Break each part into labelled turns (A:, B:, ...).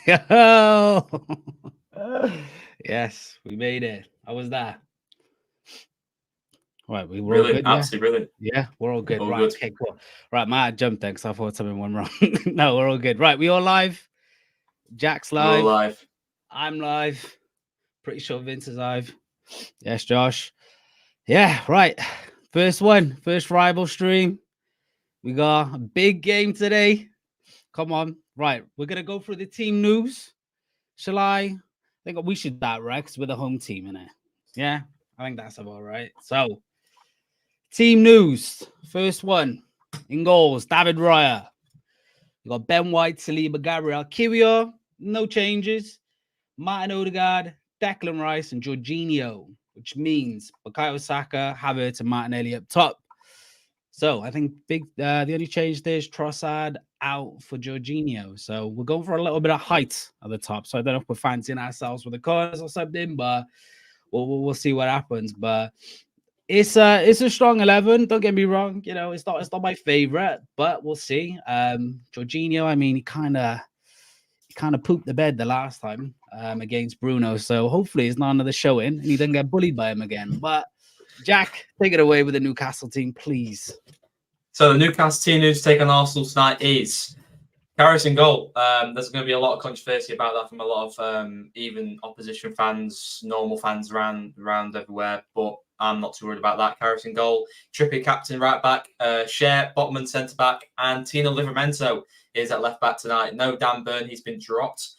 A: Yo! Yes, we made it. How was that? Right, we were all
B: Brilliant,
A: good, yeah?
B: absolutely brilliant.
A: Yeah, we're all good.
B: All
A: Right,
B: good.
A: okay, cool. Right, my jump then because I thought something went wrong. No, we're all good. Right, we all live. Jack's
B: We're all
A: live.
B: live.
A: I'm live. Pretty sure Vince is live. Yes, Josh. Yeah, right. First one, first rival stream. We got a big game today. Come on. Right, we're gonna go through the team news. Shall I? I think we should start right because we're the home team in it. Yeah, I think that's about right. So, team news. First one in goals, David Raya. You got Ben White, Saliba, Gabriel, Kiwior. No changes. Martin Odegaard, Declan Rice, and Jorginho, which means Bukayo Saka, Havertz, and Martinelli up top. So I think the only change there is Trossard out for Jorginho. So we're going for a little bit of height at the top. So I don't know if we're fancying ourselves with the corners or something, but we'll see what happens. But it's a strong 11. Don't get me wrong. You know, it's not my favorite, but we'll see. Jorginho, I mean, he kind of pooped the bed the last time against Bruno. So hopefully it's not another showing and he doesn't get bullied by him again. But Jack, take it away with the Newcastle team, please.
B: So the Newcastle team who's taken Arsenal tonight is Karius in goal. There's going to be a lot of controversy about that from a lot of even opposition fans, normal fans around everywhere. But I'm not too worried about that. Karius in goal. Trippier captain right back. Cher Botman centre back, and Tino Livramento is at left back tonight. No Dan Burn, he's been dropped.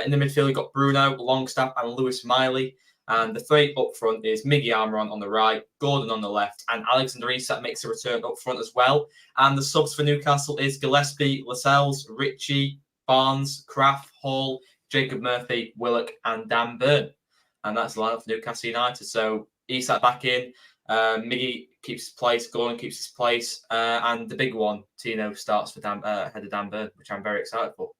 B: In the midfield, you've got Bruno, Longstaff, and Lewis Miley. And the three up front is Miggy Almiron on the right, Gordon on the left, and Alexander Isak makes a return up front as well. And the subs for Newcastle is Gillespie, Lascelles, Ritchie, Barnes, Kraft, Hall, Jacob Murphy, Willock, and Dan Burn. And that's the lineup for Newcastle United. So Isak back in, Miggy keeps his place, Gordon keeps his place, and the big one, Tino, starts for head of Dan Burn, which I'm very excited for.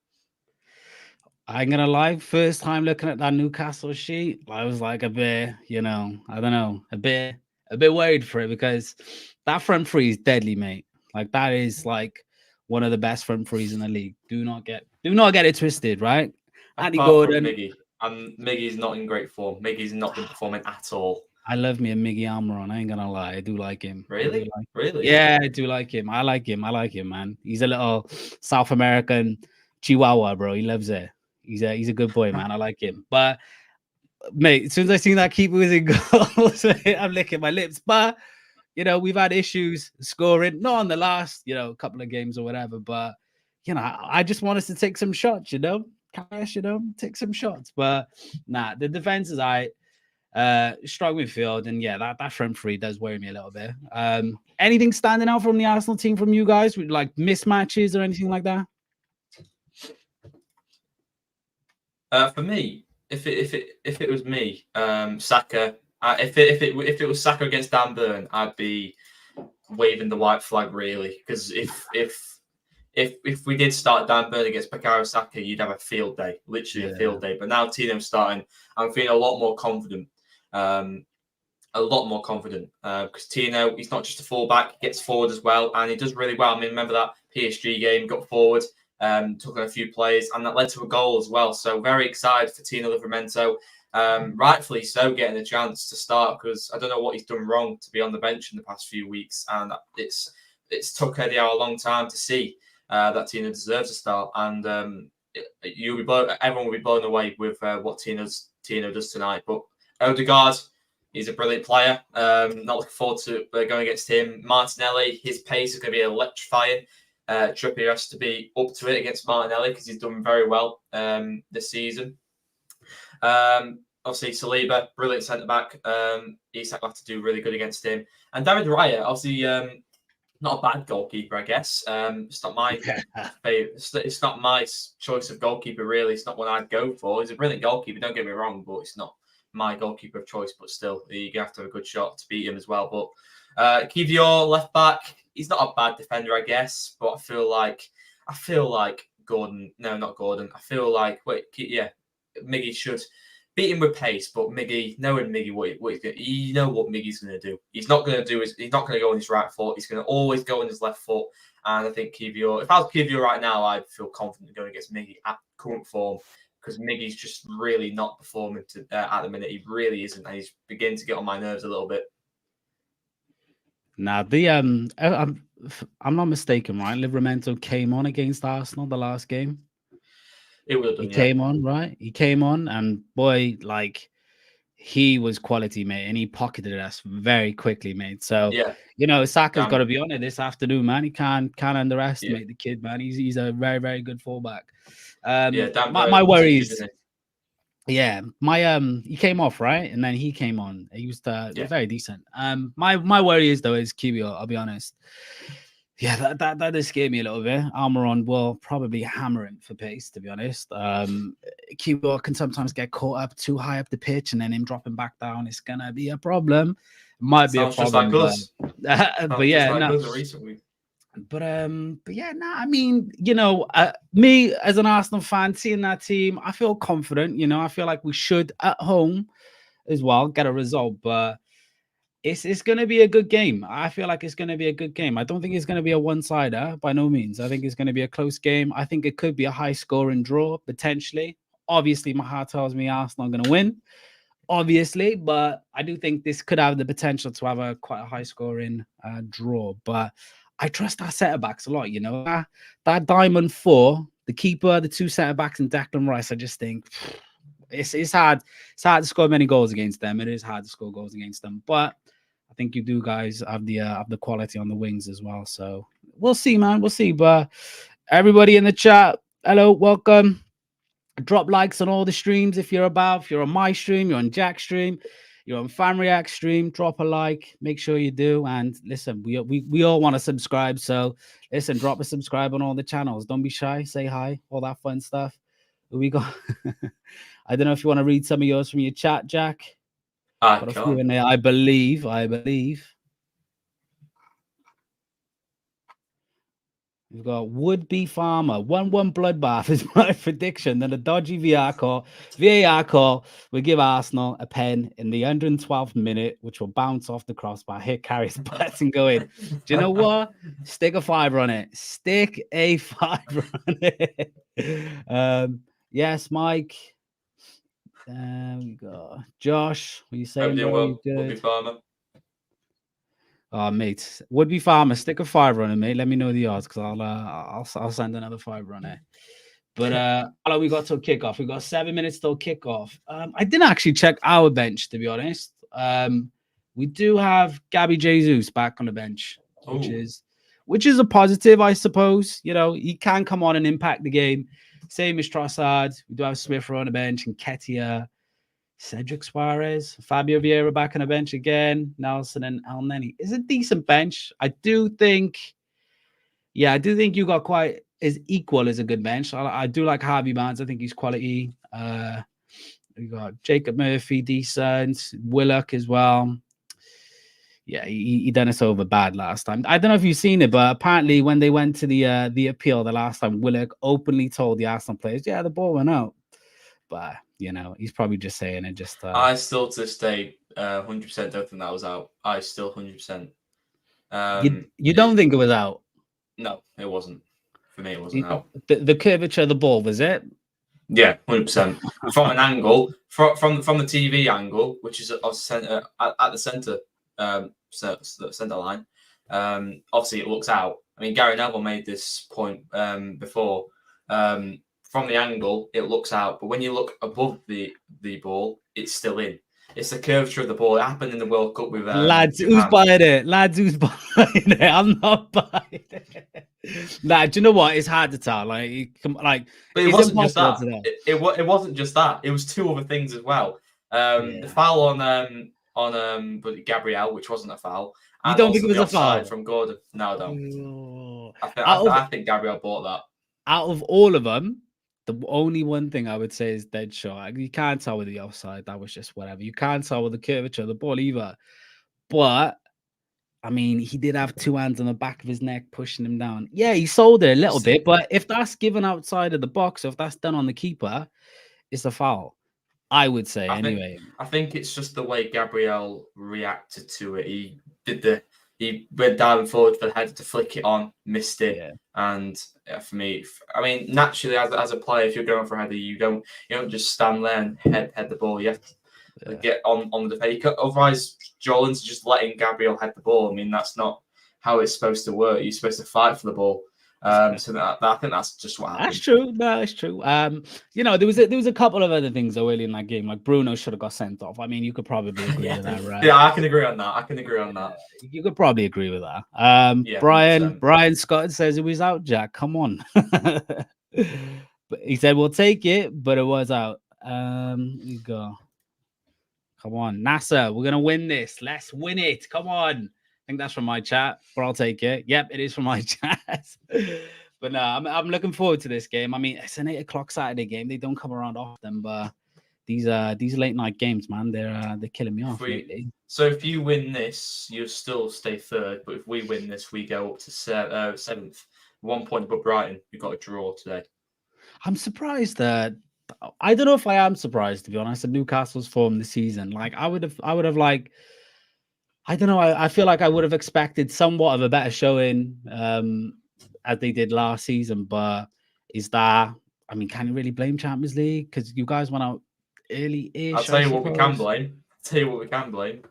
A: I'm gonna lie, first time looking at that Newcastle sheet, I was like a bit, I don't know, a bit worried for it because that front three is deadly, mate. Like that is like one of the best front threes in the league. Do not get it twisted, right? Andy
B: Apart from
A: Gordon.
B: Miggy, and Miggy's not in great form. Miggy's not been performing at all.
A: I love me a Miggy Almiron. I ain't gonna lie. I do like him.
B: Really? Really?
A: Yeah, I do like him. I like him, man. He's a little South American Chihuahua, bro. He loves it. He's a good boy, man. I like him. But mate, as soon as I seen that keeper was in goal, I'm licking my lips. But we've had issues scoring, not on the last, couple of games or whatever. But I just want us to take some shots, Cash, take some shots. But nah, the defense is strong midfield, and yeah, that front three does worry me a little bit. Anything standing out from the Arsenal team from you guys with like mismatches or anything like that?
B: For me, if it was me, Saka. If it was Saka against Dan Burn, I'd be waving the white flag really, because if we did start Dan Burn against Bukayo Saka, you'd have a field day, literally a field day. But now Tino's starting, I'm feeling a lot more confident. Because Tino, he's not just a fullback, he gets forward as well, and he does really well. I mean, remember that PSG game, got forward, took on a few plays, and that led to a goal as well. So very excited for Tino Livramento. Rightfully so, getting a chance to start, because I don't know what he's done wrong to be on the bench in the past few weeks, and it's took Eddie Howe a long time to see that Tino deserves a start, and everyone will be blown away with what Tino does tonight. But Odegaard, he's a brilliant player. Not looking forward to going against him. Martinelli, his pace is going to be electrifying. Trippier has to be up to it against Martinelli because he's done very well this season. Obviously, Saliba, brilliant centre-back. Isak will have to do really good against him. And David Raya, obviously, not a bad goalkeeper, I guess. It's not my favorite. It's not my choice of goalkeeper, really. It's not one I'd go for. He's a brilliant goalkeeper, don't get me wrong, but it's not my goalkeeper of choice. But still, you have to have a good shot to beat him as well. But Kiwior, left back, he's not a bad defender, I guess. But I feel like Gordon. No, not Gordon. I feel like Miggy should beat him with pace, but knowing Miggy, what he's going, you know what Miggy's going to do. He's not going to go on his right foot. He's going to always go on his left foot. And I think Kiwior, if I was Kiwior right now, I'd feel confident going against Miggy at current form, because Miggy's just really not performing at the minute. He really isn't, and he's beginning to get on my nerves a little bit.
A: Now, I'm not mistaken, right? Livramento came on against Arsenal the last game.
B: It would have done.
A: He came on, right? He came on, and boy, like he was quality, mate, and he pocketed us very quickly, mate. So
B: yeah,
A: Saka's got to be on it this afternoon, man. He can't underestimate the kid, man. He's a very, very good fullback. My worry is. Yeah, he came off, right? And then he came on. He was very decent. My worry is though is QBR, I'll be honest. Yeah, that does scare me a little bit. Almiron will probably hammer him for pace, to be honest. QBR can sometimes get caught up too high up the pitch, and then him dropping back down is gonna be a problem. Might be a problem.
B: Just like us.
A: But yeah,
B: like
A: no.
B: us recently.
A: But yeah, I mean, me as an Arsenal fan, seeing that team, I feel confident. I feel like we should at home as well get a result. But it's going to be a good game. I feel like it's going to be a good game. I don't think it's going to be a one-sider by no means. I think it's going to be a close game. I think it could be a high-scoring draw potentially. Obviously, my heart tells me Arsenal are going to win. Obviously, but I do think this could have the potential to have quite a high-scoring draw. But I trust our centre-backs a lot, that diamond four, the keeper, the two centre-backs, and Declan Rice. I just think it's hard. It's hard to score many goals against them. It is hard to score goals against them, but I think you do guys have the quality on the wings as well. So we'll see, man. We'll see. But everybody in the chat, hello, welcome. Drop likes on all the streams if you're about. If you're on my stream, you're on Jack's stream, you're on Fan React stream, drop a like. Make sure you do. And listen, we all want to subscribe. So listen, drop a subscribe on all the channels. Don't be shy. Say hi. All that fun stuff. We got. I don't know if you want to read some of yours from your chat, Jack. Got a few in there, I believe. We've got would-be farmer 1-1 bloodbath is my prediction. Then a dodgy VAR call will give Arsenal a pen in the 112th minute, which will bounce off the crossbar, hit Carrie's butt and go in. Do you know what? Stick a 5 on it. Stick a 5 on it. Yes, Mike. We got Josh. What are you saying, bro?
B: Would-be farmer.
A: Oh, mate, would-be farmer, stick a 5 on it, mate. Let me know the odds because I'll send another 5 on it. But how long we got till kickoff? We got 7 minutes till kickoff. I didn't actually check our bench, to be honest. We do have Gabby Jesus back on the bench, which is a positive, I suppose. He can come on and impact the game. Same as Trossard. We do have Smith on the bench and Ketia. Cedric Suarez, Fabio Vieira back on the bench again, Nelson and El Neni. It's a decent bench. I do think you got quite as equal as a good bench. I do like Harvey Barnes. I think he's quality. We got Jacob Murphy, decent. Willock as well. Yeah, he done us over bad last time. I don't know if you've seen it, but apparently when they went to the appeal the last time, Willock openly told the Arsenal players, yeah, the ball went out. But he's probably just saying it.
B: I still to this day 100% don't think that was out. I still 100%.
A: You don't think it was out?
B: No, it wasn't. For me, it wasn't out.
A: The curvature of the ball, was it?
B: Yeah, 100%. From an angle, from the TV angle, which is at the center line. Obviously, it looks out. I mean, Gary Neville made this point before. From the angle, it looks out, but when you look above the ball, it's still in. It's the curvature of the ball. It happened in the World Cup with
A: lads. Who's buying it? I'm not buying it. Nah, do you know what? It's hard to tell. But
B: it wasn't just that. It wasn't just that. It was two other things as well. The foul on Gabriel, which wasn't a foul.
A: You don't think it was a foul
B: from Gordon? No, I don't. I think Gabriel bought that.
A: Out of all of them, the only one thing I would say is dead shot. You can't tell with the offside. That was just whatever. You can't tell with the curvature of the ball either. But, I mean, he did have 2 hands on the back of his neck pushing him down. Yeah, he sold it a little bit. But if that's given outside of the box, or if that's done on the keeper, it's a foul. I would say, anyway.
B: I think it's just the way Gabriel reacted to it. He did the he went diving forward for the header to flick it on, missed it,
A: Yeah.
B: and for me, I mean, naturally as a player, if you're going for a header, you don't just stand there and head the ball. You have to get on the defender. Otherwise, Jolin's just letting Gabriel head the ball. I mean, that's not how it's supposed to work. You're supposed to fight for the ball. So I think that's just what happened.
A: That's true. No, that's true. You know, there was a couple of other things though early in that game. Like Bruno should have got sent off. I mean, you could probably agree with that, right?
B: Yeah, I can agree on that.
A: You could probably agree with that.
B: Yeah,
A: Brian Scott says it was out, Jack. Come on. But he said we'll take it, but it was out. You go. Come on, NASA. We're gonna win this. Let's win it. Come on. I think that's from my chat, but I'll take it. Yep, it is from my chat. But no, I'm looking forward to this game. I mean, it's an 8 o'clock Saturday game. They don't come around often, but these late night games, man, they're killing me off lately.
B: So if you win this, you'll still stay third. But if we win this, we go up to seventh, 1 point above Brighton. You've got a draw today.
A: I'm surprised that I don't know if I am surprised, to be honest, at Newcastle's form this season. Like I would have like, I don't know. I feel like I would have expected somewhat of a better showing as they did last season. But is that, I mean, can you really blame Champions League? Because you guys went out early-ish.
B: I'll tell you what we can blame.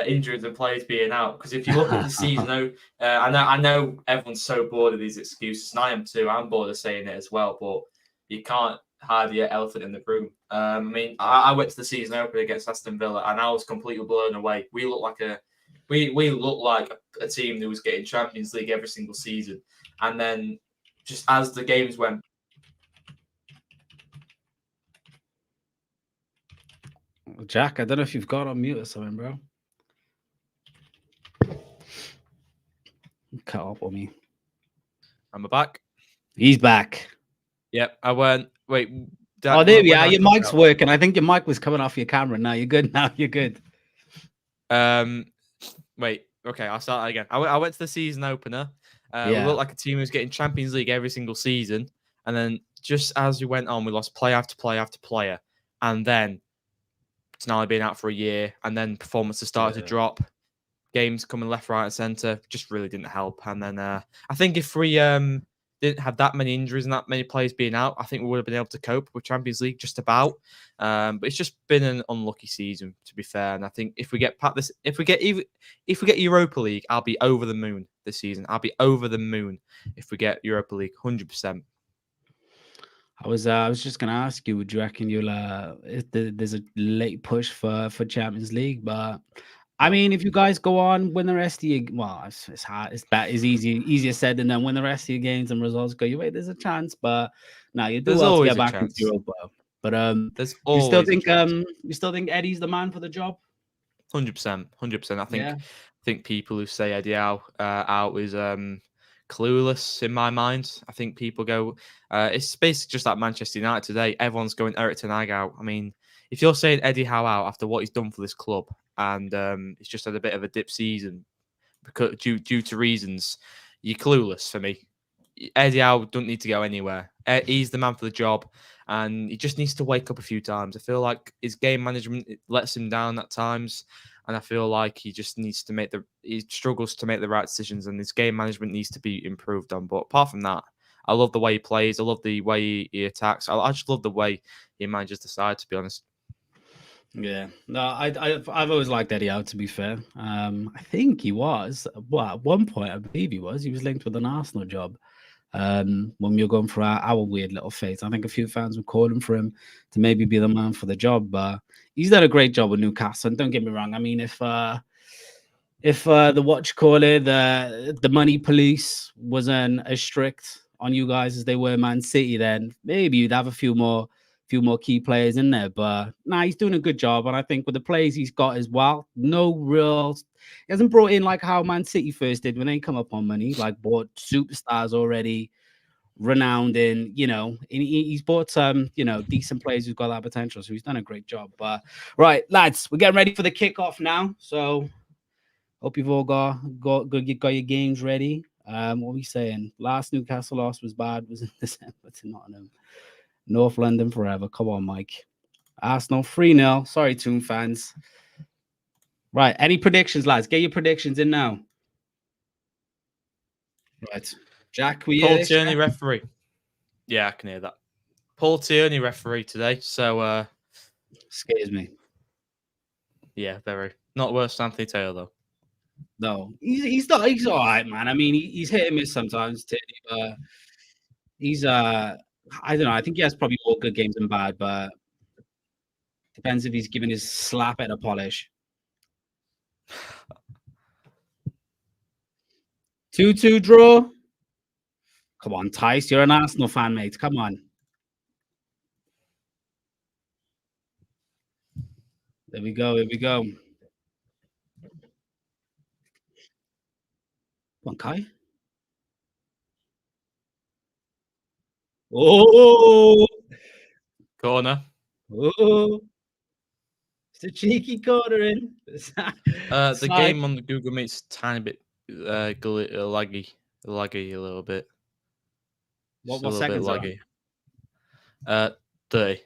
B: Injuries and players being out. Because if you look at the season, I know everyone's so bored of these excuses, and I am too. I'm bored of saying it as well, but you can't hide the elephant in the room. I mean, I went to the season opener against Aston Villa, and I was completely blown away. We look like a team that was getting Champions League every single season, and then just as the games went.
A: Jack, I don't know if you've got on mute or something, bro. Cut off on me.
C: Am I back?
A: He's back.
C: Yep, I went. Wait.
A: Oh, there we are. Your mic's working. I think your mic was coming off your camera. Now you're good. You're good.
C: Wait. Okay, I'll start again. I went to the season opener. We looked like a team who was getting Champions League every single season, and then just as we went on, we lost player after player after player, and then it's now been out for a year, and then performances started to drop. Games coming left, right, and centre just really didn't help. And then I think if we didn't have that many injuries and that many players being out, I think we would have been able to cope with Champions League just about. But it's just been an unlucky season, to be fair. And I think if we get Europa League, I'll be over the moon this season. I'll be over the moon if we get Europa League, 100%.
A: I was just gonna ask you, would you reckon there's a late push for Champions League? But I mean, if you guys go on, win the rest of your, well, it's hard. It's easier said than done. Win the rest of your games and results go your way. There's a chance, but no, you do well to get back into Europa. But
C: there's
A: you still think Eddie's the man for the job?
C: 100%. I think people who say Eddie out is clueless in my mind. I think people go, it's basically just like Manchester United today. Everyone's going Erik ten Hag out. I mean, if you're saying Eddie Howe out after what he's done for this club, and it's just had a bit of a dip season because due to reasons, you're clueless for me. Eddie Howe doesn't need to go anywhere. He's the man for the job, and he just needs to wake up a few times. I feel like his game management lets him down at times, and I feel like he just needs to he struggles to make the right decisions, and his game management needs to be improved on. But apart from that, I love the way he plays. I love the way he attacks. I just love the way he manages the side, to be honest.
A: Yeah, no, I've always liked Eddie Howe, to be fair. I think he was, at one point, I believe he was linked with an Arsenal job. When we were going through our weird little phase, I think a few fans were calling for him to maybe be the man for the job, but he's done a great job with Newcastle. And don't get me wrong, I mean, if the the money police wasn't as strict on you guys as they were Man City, then maybe you'd have a few more key players in there. But he's doing a good job, and I think with the players he's got as well, he hasn't brought in like how Man City first did when they come up on money, like bought superstars already renowned in, he's bought some, decent players who've got that potential. So he's done a great job. But right, lads, we're getting ready for the kickoff now. So hope you've all got your games ready. What are we saying? Last Newcastle loss was bad, was in December to Nottingham. North London forever. Come on, Mike. Arsenal 3-0. Sorry, Toon fans. Right. Any predictions, lads? Get your predictions in now. Right. Jack, we
C: Paul
A: hear this?
C: Tierney, referee. Yeah, I can hear that. Paul Tierney, referee today. So,
A: Scares me.
C: yeah, very. Not worse than Anthony Taylor, though.
A: No, he's not. He's all right, man. I mean, he's hit and miss sometimes, Tierney, but he's I don't know. I think he has probably more good games than bad, but depends if he's giving his slap at a polish. 2-2 draw. Come on, Tice. You're an Arsenal fan, mate. Come on. There we go. Here we go. Come on, Kai. Oh,
C: Corner.
A: oh. It's a cheeky corner in.
C: The game on the Google Meet's tiny bit laggy a little bit.
A: What seconds are?
C: 30.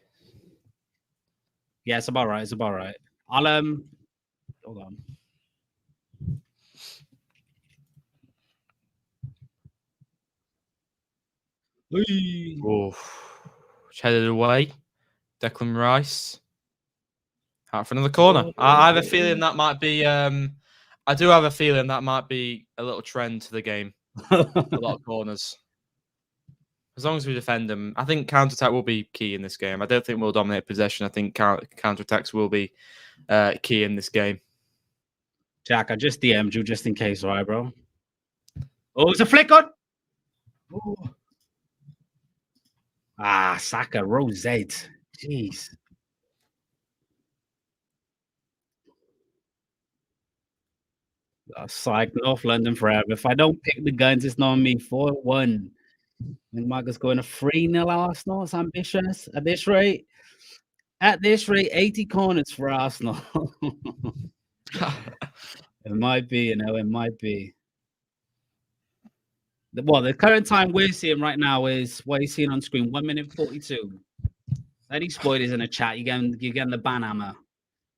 A: Yeah, it's about right. It's about right. I'll hold on.
C: Oh, headed away. Declan Rice. Out for another corner. I have a feeling that might be. I do have a feeling that might be a little trend to the game. A lot of corners. As long as we defend them, I think counter-attack will be key in this game. I don't think we'll dominate possession. I think counter-attacks will be key in this game.
A: Jack, I just DM'd you just in case, all right, bro? Oh, it's a flick on. Oh. Ah, Saka, Rosette. Jeez. Psych, North London forever. If I don't pick the guns, it's not me. 4-1. I think Marcus going to 3-0 Arsenal. It's ambitious. At this rate, 80 corners for Arsenal. It might be, you know, it might be. Well, the current time we're seeing right now is what you're seeing on screen, 1 minute 42. Any spoilers in the chat, you're getting the ban hammer.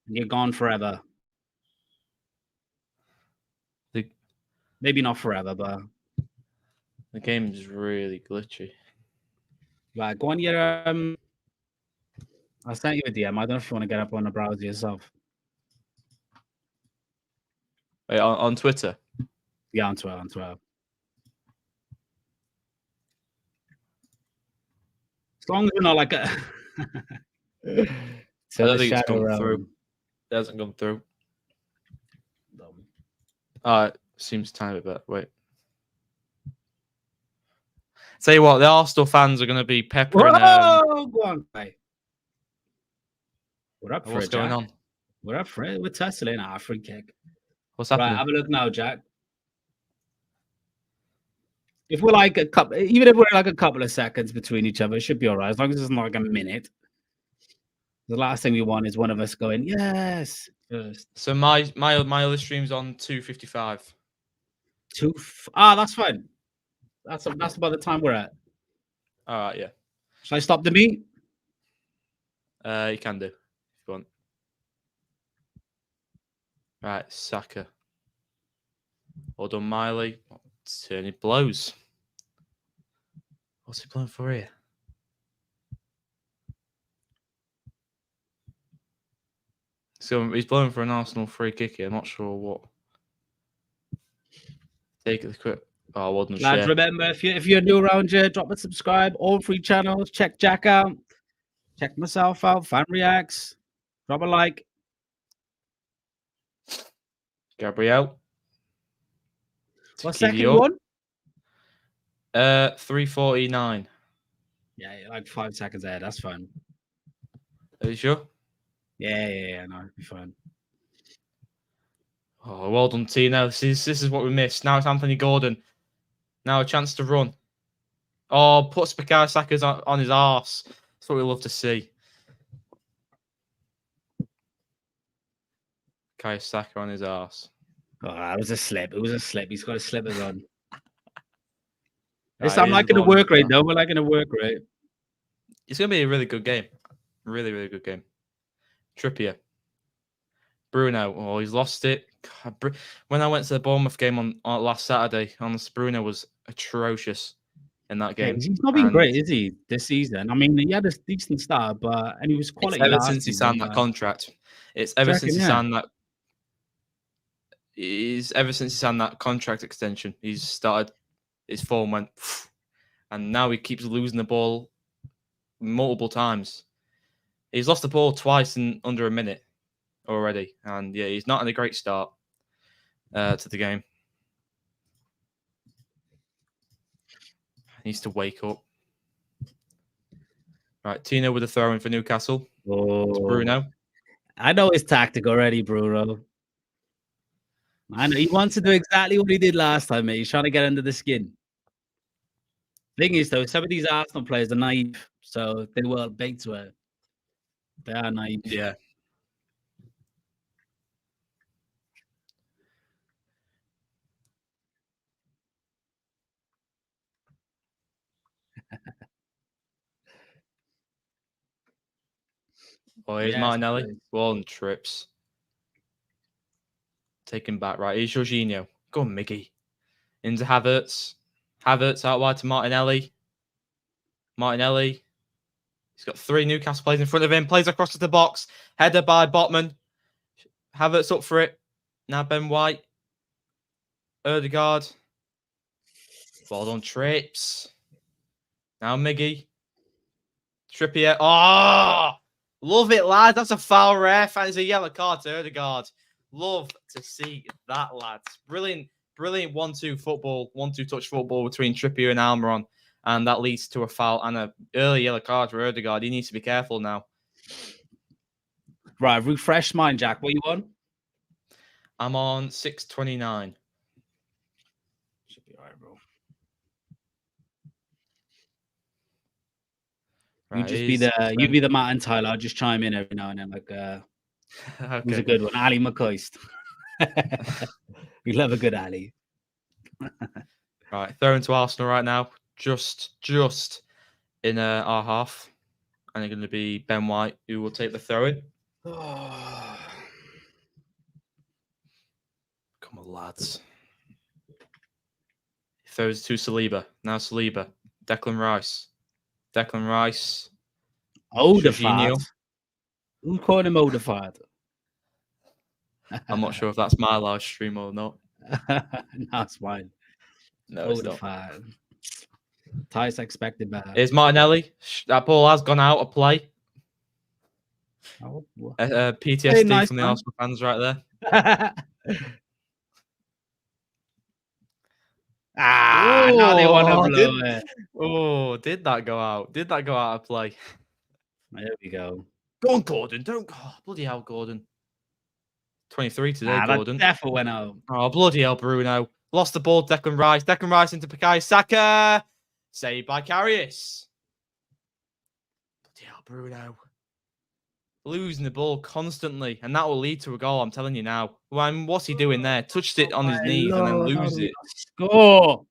A: And you're gone forever. Maybe not forever, but
C: the game's really glitchy.
A: Right, go on your I sent you a DM. I don't know if you want to get up on the browser yourself.
C: Wait, on Twitter?
A: Yeah, on Twitter. As long as we're not like a
C: I don't think it's gone through. It hasn't gone through. It seems tiny bit better. Wait. Tell you what, the Arsenal fans are going to be peppering.
A: Whoa, go on, mate. We're up for
C: What's going on?
A: We're up for it. We're tussling our free kick.
C: What's happening?
A: Right, have a look now, Jack. If we're like even if we're like a couple of seconds between each other, it should be all right. As long as it's not like a minute. The last thing we want is one of us going, yes. First.
C: So my other stream's on 2:55.
A: That's fine. That's about the time we're at.
C: All right, yeah.
A: Shall I stop the meet?
C: You can do if you want. Right, Saka. Well done, Miley. Tierney blows. What's he playing for here? So he's blowing for an Arsenal free kick here. I'm not sure what. Take it quick. Oh, well done,
A: Lads, remember, if you're new around here, drop a subscribe. All 3 channels. Check Jack out. Check myself out. Fan reacts. Drop a like.
C: Gabriel.
A: What second you on?
C: 3:49.
A: Yeah, like 5 seconds ahead. That's fine.
C: Are you sure?
A: Yeah. No, it'll be fine.
C: Oh, well done, Tino. This is what we missed. Now it's Anthony Gordon. Now a chance to run. Oh, puts Bukayo Saka's on his arse. That's what we love to see. Bukayo Saka on his arse.
A: Oh, that was a slip. It was a slip. He's got a slippers on.
C: Right,
A: I'm liking the work rate, though. We're liking the work rate.
C: It's going to be a really good game. Really, really good game. Trippier. Bruno. Oh, he's lost it. God, when I went to the Bournemouth game on last Saturday, honestly, Bruno was atrocious in that
A: Yeah,
C: game.
A: he's not been great, is he, this season? I mean, he had a decent start, and he was
C: It's
A: quality
C: ever
A: last
C: since he
A: season.
C: signed that contract. It's
A: Do you
C: ever since
A: reckon,
C: he
A: yeah?
C: signed that. He's ever since he signed that contract extension. He's started. His form went, and now he keeps losing the ball multiple times. He's lost the ball twice in under a minute already, and yeah, he's not in a great start to the game. He needs to wake up. Right, Tino with a throw in for Newcastle. It's Bruno.
A: I know his tactic already, Bruno. I know he wants to do exactly what he did last time, mate. He's trying to get under the skin. Thing is, though, some of these Arsenal players are naive, so they will bait to it. They are naive.
C: Yeah. Oh, here's Martinelli. Ball and trips. Taken back. Right, here's Jorginho. Go on, Mickey. Into Havertz. Havertz out wide to Martinelli. Martinelli. He's got 3 Newcastle players in front of him. Plays across to the box. Header by Botman. Havertz up for it. Now Ben White. Ødegaard. Ball on trips. Now Miggy. Trippier. Oh! Love it, lad. That's a foul ref. And it's a yellow card to Ødegaard. Love to see that, lads. Brilliant 1-2 football, 1-2 touch football between Trippier and Almiron. And that leads to a foul and an early yellow card for Ødegaard. He needs to be careful now.
A: Right, refresh mine, Jack. What are you on?
C: I'm on 629.
A: Should be all right, bro. Right, you be the Matt and Tyler. I'll just chime in every now and then, like
C: okay.
A: Who's a good one? Ali McCoist. We love a good Ali.
C: Right, throwing to Arsenal right now. Just in our half. And it's going to be Ben White who will take the throw in. Come on, lads. He throws to Saliba. Now Saliba. Declan Rice.
A: Odegaard. Who called him Odegaard?
C: I'm not sure if that's my live stream or not.
A: No, it's fine.
C: No, it's not.
A: Tice expected better.
C: Here's Martinelli. That ball has gone out of play. PTSD
A: nice,
C: from the
A: man.
C: Arsenal fans right there.
A: Now they want to blow it.
C: Oh, did that go out? Did that go out of play?
A: There we go.
C: Go on, Gordon. Don't. Oh, bloody hell, Gordon. 23 today, Gordon.
A: That definitely went out.
C: Oh, bloody hell, Bruno. Lost the ball, Declan Rice. Declan Rice into Bukayo Saka. Saved by Karius. Bloody hell, Bruno. Losing the ball constantly, and that will lead to a goal, I'm telling you now. What's he doing there? Touched it on his knees and then lose it.
A: Score!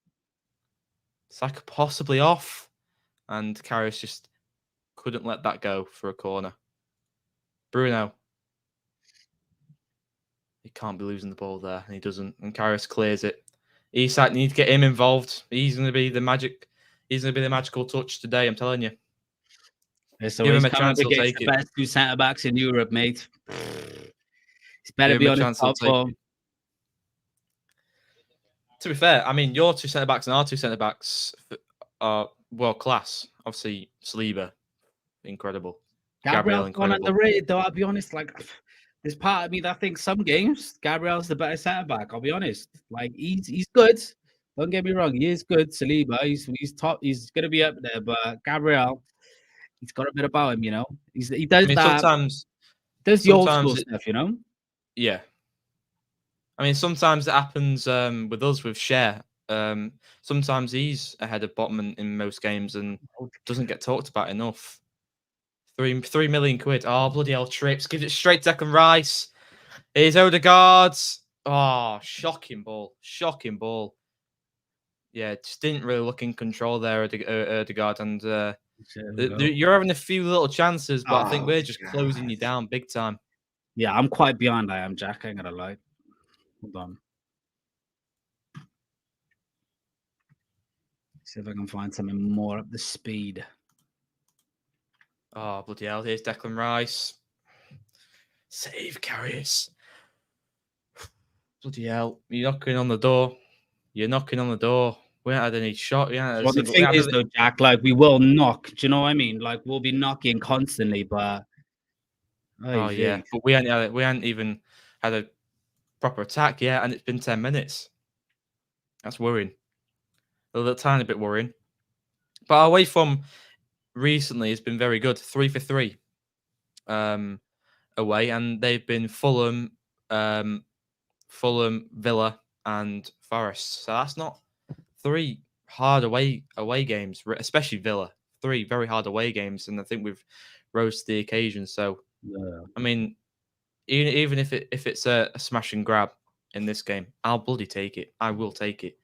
C: Saka possibly off, and Karius just couldn't let that go for a corner. Bruno. He can't be losing the ball there, and he doesn't. And Karius clears it. Isak need to get him involved. He's going to be the magic. He's going to be the magical touch today. I'm telling you.
A: So give him a chance. He'll take the best 2 centre backs in Europe, mate. He's better be on his top form.
C: To be fair, I mean, your 2 centre backs and our 2 centre backs are world class. Obviously, Saliba, incredible.
A: Gabriel's gone underrated, though. I'll be honest. Like, there's part of me that thinks some games Gabriel's the better centre back. I'll be honest. Like, he's good. Don't get me wrong. He is good. Saliba, he's top. He's gonna be up there. But Gabriel, he's got a bit about him, you know. He does that.
C: Sometimes
A: does the old school stuff, you know.
C: Yeah. I mean, sometimes it happens with us with Cher. Sometimes he's ahead of Botman in most games and doesn't get talked about enough. 3 million quid. Oh, bloody hell, trips. Gives it straight to Declan Rice. Here's Ødegaard. Oh, shocking ball. Yeah, just didn't really look in control there, Ødegaard. And you're having a few little chances, but I think we're just closing you down big time.
A: Yeah, I'm quite behind. I am, Jack. I ain't gonna lie. Hold on. See if I can find something more up the speed.
C: Oh, bloody hell. Here's Declan Rice. Save carries. Bloody hell. You're knocking on the door. You're knocking on the door. We haven't had any shot. We haven't had a
A: Well, the
C: single.
A: thing is, though, Jack, like, we will knock. Do you know what I mean? Like, we'll be knocking constantly, but...
C: Oh, yeah. But we hadn't even had a proper attack yet, and it's been 10 minutes. That's worrying. A little tiny bit worrying. But our away from recently has been very good. 3 for 3 away, and they've been Fulham, Villa, and Forest. So that's not 3 hard away games, especially Villa. 3 very hard away games, and I think we've rose to the occasion. So,
A: Yeah.
C: I mean, even if it's a smash and grab in this game, I'll bloody take it. I will take it.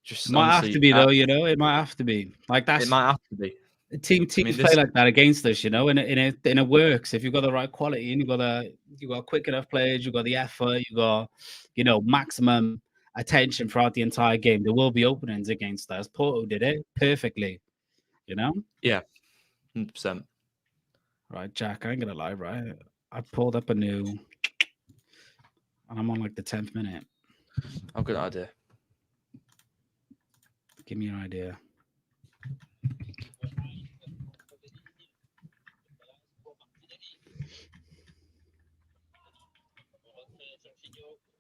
C: Just
A: It might
C: honestly,
A: have to be, though, you know? It might have to be. Like, that's...
C: it might have to be.
A: Teams play like that against us, you know, and it works. If you've got the right quality and you've got quick enough players, you've got the effort, you've got, you know, maximum attention throughout the entire game, there will be openings against us. Porto did it perfectly, you know?
C: Yeah, 100%.
A: Right, Jack, I ain't gonna lie, right? I pulled up a new, and I'm on like the 10th minute.
C: I've got an idea.
A: Give me an idea.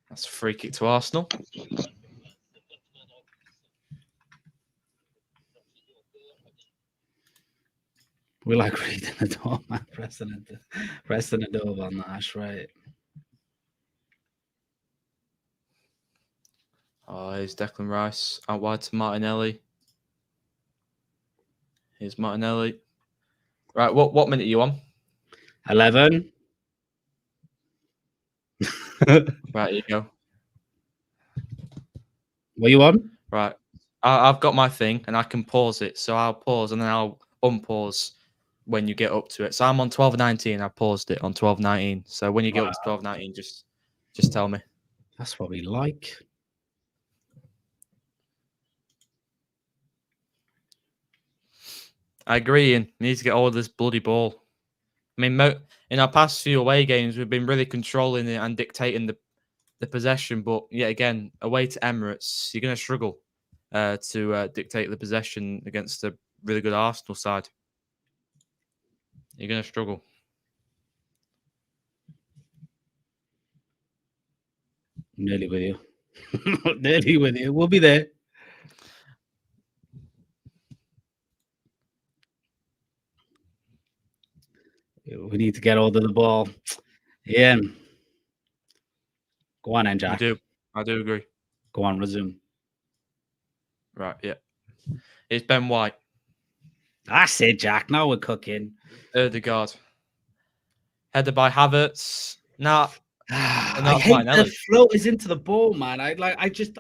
C: That's a free kick to Arsenal.
A: We like reading the door, man. Pressing the door on that. That's right.
C: Oh, here's Declan Rice out wide to Martinelli. Here's Martinelli. Right, what minute are you on?
A: 11.
C: Right, here you go.
A: What you on?
C: Right, I've got my thing and I can pause it. So I'll pause and then I'll unpause when you get up to it. So I'm on 12:19. I paused it on 12:19. So when you get up to 12:19, just tell me.
A: That's what we like.
C: I agree, Ian. We need to get all of this bloody ball. I mean, in our past few away games, we've been really controlling it and dictating the possession. But yet again, away to Emirates, you're going to struggle to dictate the possession against a really good Arsenal side. You're going to struggle.
A: Nearly with you. Nearly with you. We'll be there. We need to get hold of the ball. Yeah. Go on, Jack.
C: I do agree.
A: Go on, resume.
C: Right, yeah. It's Ben White.
A: That's it, Jack. Now we're cooking.
C: Erdegaard. Headed by Havertz. Now,
A: I hate the floaters into the ball, man. I just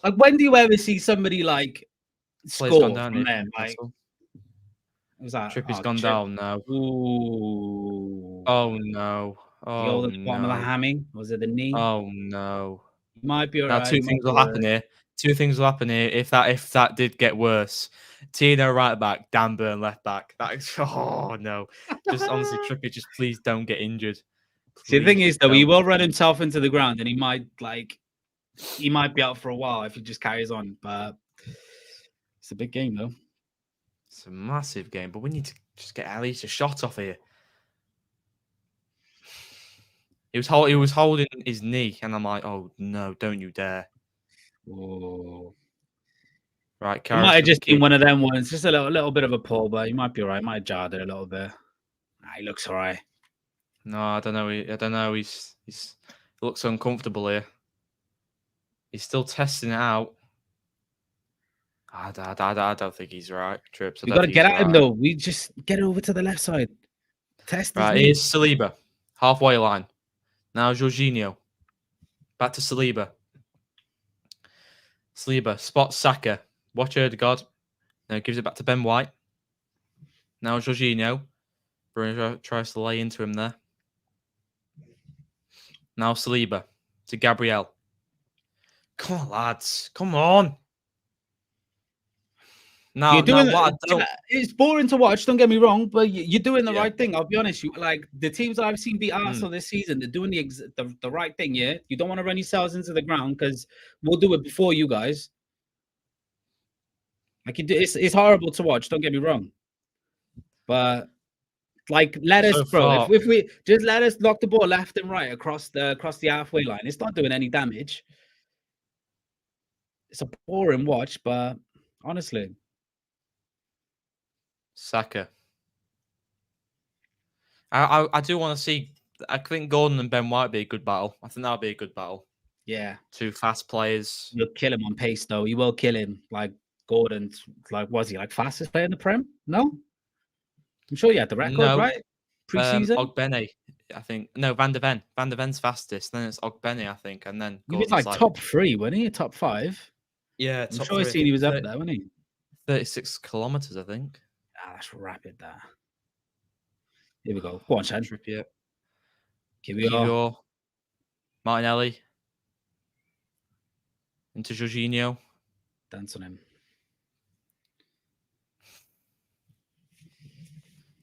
A: like, when do you ever see somebody like score from them? Like, was that
C: Trippy's gone down now?
A: Ooh.
C: Oh no! Oh
A: the bottom of the hammy? Was it the knee?
C: Oh no!
A: Might be
C: now. Two things will happen here. Two things will happen here. If that did get worse, Tino right back, Dan Burn left back. That is no. Just honestly, Trippy, just please don't get injured.
A: See, the thing is, though, he will run himself into the ground, and he might be out for a while if he just carries on. But it's a big game, though.
C: It's a massive game, but we need to just get at least a shot off here. He was holding his knee, and I'm like, oh no, don't you dare!
A: Whoa.
C: Right,
A: it might have just been one of them ones, just a little bit of a pull, but he might be all right. Might have jarred it a little bit. He looks all right.
C: No, I don't know. I don't know. He looks uncomfortable here. He's still testing it out. I don't think he's right, Trips.
A: We got to get at him, though. We just get over to the left side. Test
C: right, here's Saliba. Halfway line. Now Jorginho. Back to Saliba. Saliba spots Saka. Watch Erdegaard. Now gives it back to Ben White. Now Jorginho. Bruno tries to lay into him there. Now Saliba to Gabriel. Come on, lads. Come on. Now,
A: You're doing
C: what I don't...
A: it's boring to watch, don't get me wrong, but you're doing the
C: Yeah.
A: right thing. I'll be honest. You like the teams that I've seen beat Arsenal this season, they're doing the right thing, yeah. You don't want to run yourselves into the ground because we'll do it before you guys. Like it's horrible to watch, don't get me wrong. But like let us, bro. If we just let us knock the ball left and right across the halfway line, it's not doing any damage. It's a boring watch, but honestly.
C: Saka. I do want to see. I think Gordon and Ben White be a good battle. I think that'll be a good battle.
A: Yeah,
C: 2 fast players.
A: You'll kill him on pace, though. You will kill him. Like Gordon's, like, was he like fastest player in the Prem? No, I'm sure you had the record, right? Pre-season,
C: Ogbene, I think. No, Van der Ven. Van der Ven's fastest. Then it's Ogbene, I think, and then
A: he was like top 3, wasn't he? Top 5.
C: Yeah,
A: I'm sure I seen he was up there, wasn't he?
C: 36 kilometers, I think.
A: Ah, that's rapid. That. Here we go. Go on, Chad.
C: Trippier.
A: Kiwior.
C: Martinelli. Into Jorginho.
A: Dance on him.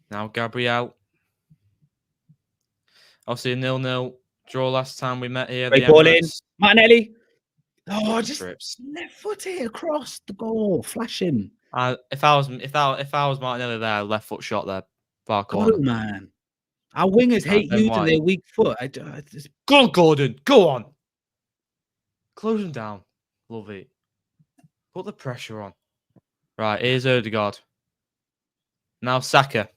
C: Now Gabriel. Obviously a 0-0 draw last time we met here.
A: Great ball in. Martinelli. Oh, just
C: trips.
A: Left foot it across the goal, flashing.
C: If I was Martinelli there, left foot shot there, far corner.
A: Go, man. Our wingers hate using their weak foot.
C: Go on, Gordon. Go on. Close him down. Love it. Put the pressure on. Right, here's Odegaard. Now Saka.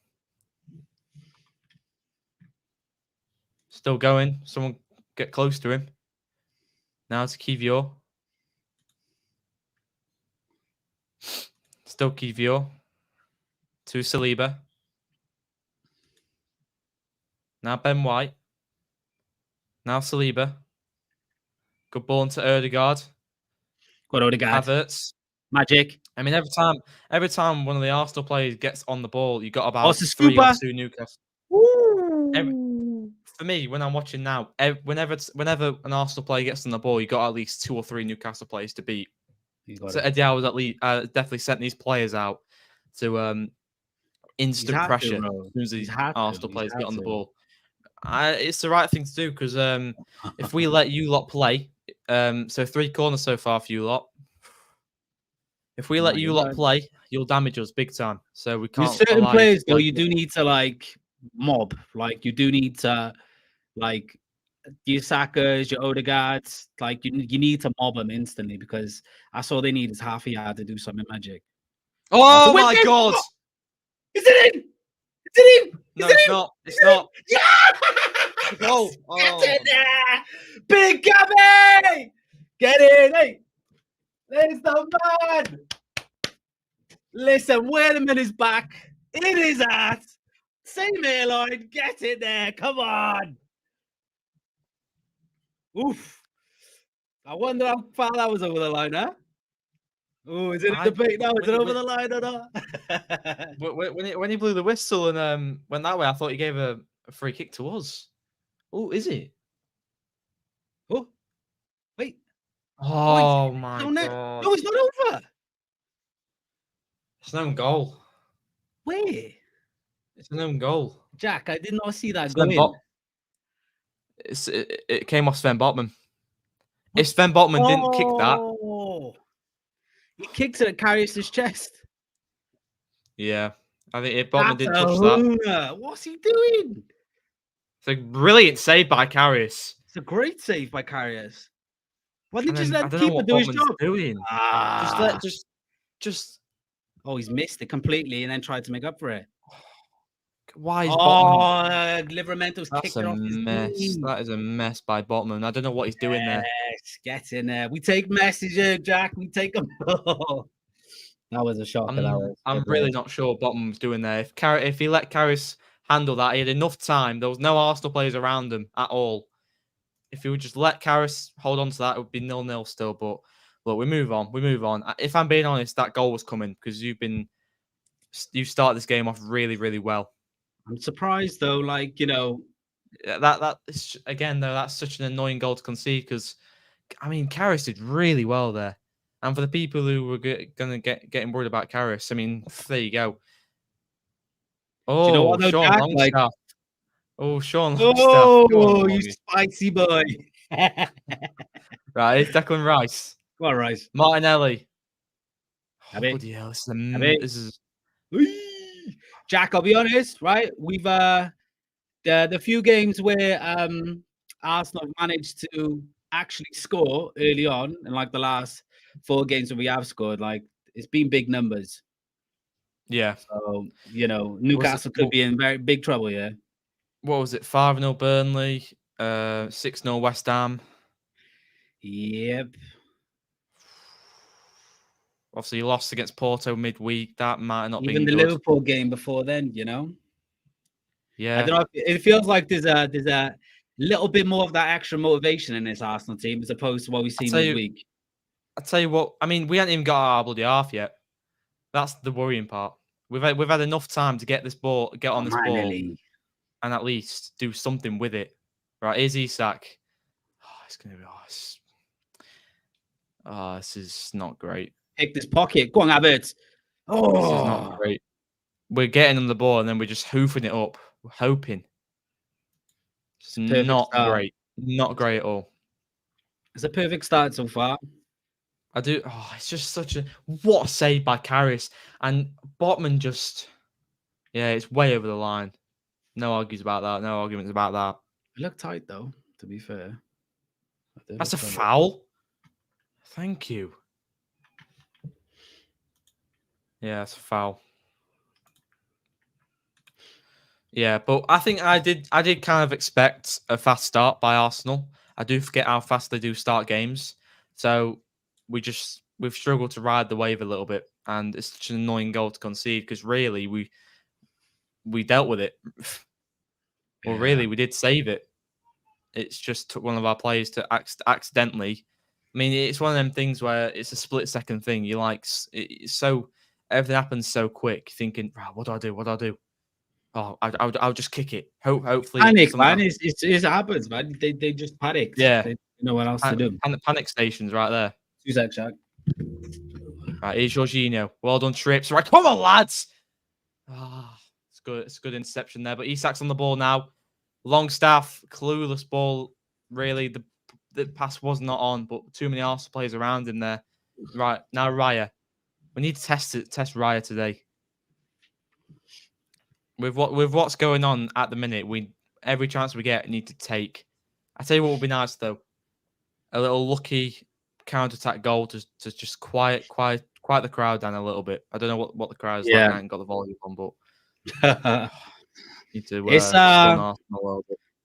C: Still going. Someone get close to him. Now to Kiwior. Still Kiwior. To Saliba. Now Ben White. Now Saliba. Good ball into Odegaard.
A: Got Odegaard.
C: Havertz.
A: Magic.
C: I mean, every time one of the Arsenal players gets on the ball, you got about 3
A: or
C: 2 Newcastle. For me, when I'm watching now, whenever an Arsenal player gets on the ball, you got at least 2 or 3 Newcastle players to beat. So Eddie Howe was at least definitely sent these players out to instant pressure as soon as these Arsenal players get on the ball. It's the right thing to do because if we let you lot play, so 3 corners so far for you lot. If we let you lot play, you'll damage us big time. So we can't.
A: There's certain players though, you do need to like mob. Like you do need to like your Sakas, your Odegaards. Like you need to mob them instantly because that's all they need is half a yard to do something magic.
C: Oh my God!
A: Is it in? Is it in?
C: No, it's not. It's not.
A: Yeah!
C: Go!
A: Oh. Get in there! Big Gabby! Get in! Hey! There's the man! Listen, Wheelman is back. In his ass. Same airline. Get in there. Come on. Oof. I wonder how far that was over the line, huh? Oh, is it a debate now? Is it over the line or not?
C: when he blew the whistle and went that way, I thought he gave a free kick to us. Oh, is it?
A: Oh, wait.
C: Oh my God!
A: No, it's not over.
C: It's an own goal.
A: Where?
C: It's an own goal.
A: Jack, I did not see that go in.
C: It came off Sven Botman. If Sven Botman didn't kick that,
A: he kicked it at Karius' chest.
C: Yeah, I think if Botman didn't touch that,
A: what's he doing?
C: It's a brilliant save by Karius.
A: It's a great save by Karius. Why didn't you just let the
C: keeper
A: do his job?
C: Doing. Just.
A: Oh, he's missed it completely and then tried to make up for it.
C: Why is Botman?
A: Liveramento's kicked
C: That's
A: it off his knee.
C: That is a mess by Botman. I don't know what he's doing there.
A: Get in there. We take messages, Jack. We take them. That was a shock.
C: I'm really not sure what Botman was doing there. If he let Karius handle that, he had enough time. There was no Arsenal players around him at all. If he would just let Karius hold on to that, it would be 0-0 still. But look, we move on. If I'm being honest, that goal was coming because you started this game off really, really well.
A: I'm surprised though, like, you know,
C: That is, again though, that's such an annoying goal to concede because I mean Karras did really well there, and for the people who were gonna getting worried about Karras, I mean there you go.
A: Do you know
C: Oh,
A: what though,
C: Sean
A: Jack? Like,
C: Longstaff. Oh, Sean Longstaff. Go on,
A: oh, you
C: Longy.
A: spicy boy.
C: Right, it's Declan Rice,
A: Go on, Rice.
C: Martinelli. Oh,
A: Have it.
C: bloody hell!
A: Have it.
C: This is
A: Whee! Jack, I'll be honest, right? We've the few games where Arsenal managed to actually score early on, and like the last 4 games that we have scored, like it's been big numbers.
C: yeah.
A: So Newcastle could be in very big trouble. Yeah.
C: What was it? 5-0 Burnley, 6-0 West Ham.
A: Yep.
C: Obviously, you lost against Porto midweek. That might not be
A: Even the
C: good.
A: Liverpool game before then,
C: Yeah.
A: I don't know. It feels like there's a little bit more of that extra motivation in this Arsenal team as opposed to what we've seen midweek.
C: I'll tell you what. I mean, we haven't even got our bloody half yet. That's the worrying part. We've had enough time to get on this ball, and at least do something with it. Right? Here's Isak. Oh, it's gonna be. This is not great.
A: Pick this pocket. Go on, Havertz. Oh,
C: this is not great. We're getting on the ball and then we're just hoofing it up. We're hoping. It's not great. Not great at all.
A: It's a perfect start so far.
C: I do. Oh, it's just such a what a save by Karras and Botman. Just it's way over the line. No arguments about that. No arguments about that.
A: It looked tight though. To be fair,
C: that's a foul. Thank you. Yeah, it's a foul. Yeah, but I think I did kind of expect a fast start by Arsenal. I do forget how fast they do start games. So we've struggled to ride the wave a little bit, and it's such an annoying goal to concede because really we dealt with it. Well, really, we did save it. It's just took one of our players to accidentally. I mean, it's one of them things where it's a split-second thing. You everything happens so quick. Thinking, what do I do? What do I do? Oh, I'll just kick it. Hopefully,
A: panic, man. It happens, man. They just panicked.
C: Yeah,
A: they know what else to do.
C: And the panic stations right there.
A: 2 seconds, Jack.
C: Right, here's Jorginho. Well done, Trips. Right, come on, lads. It's good. It's a good interception there. But Isak's on the ball now. Longstaff, clueless ball. Really, the pass was not on, but too many Arsenal players around him there. Right now, Raya. We need to test Raya today. With what's going on at the minute, every chance we get need to take. I tell you what would be nice though, a little lucky counter-attack goal to just quiet the crowd down a little bit. I don't know what the crowd is like. I haven't got the volume on, but need to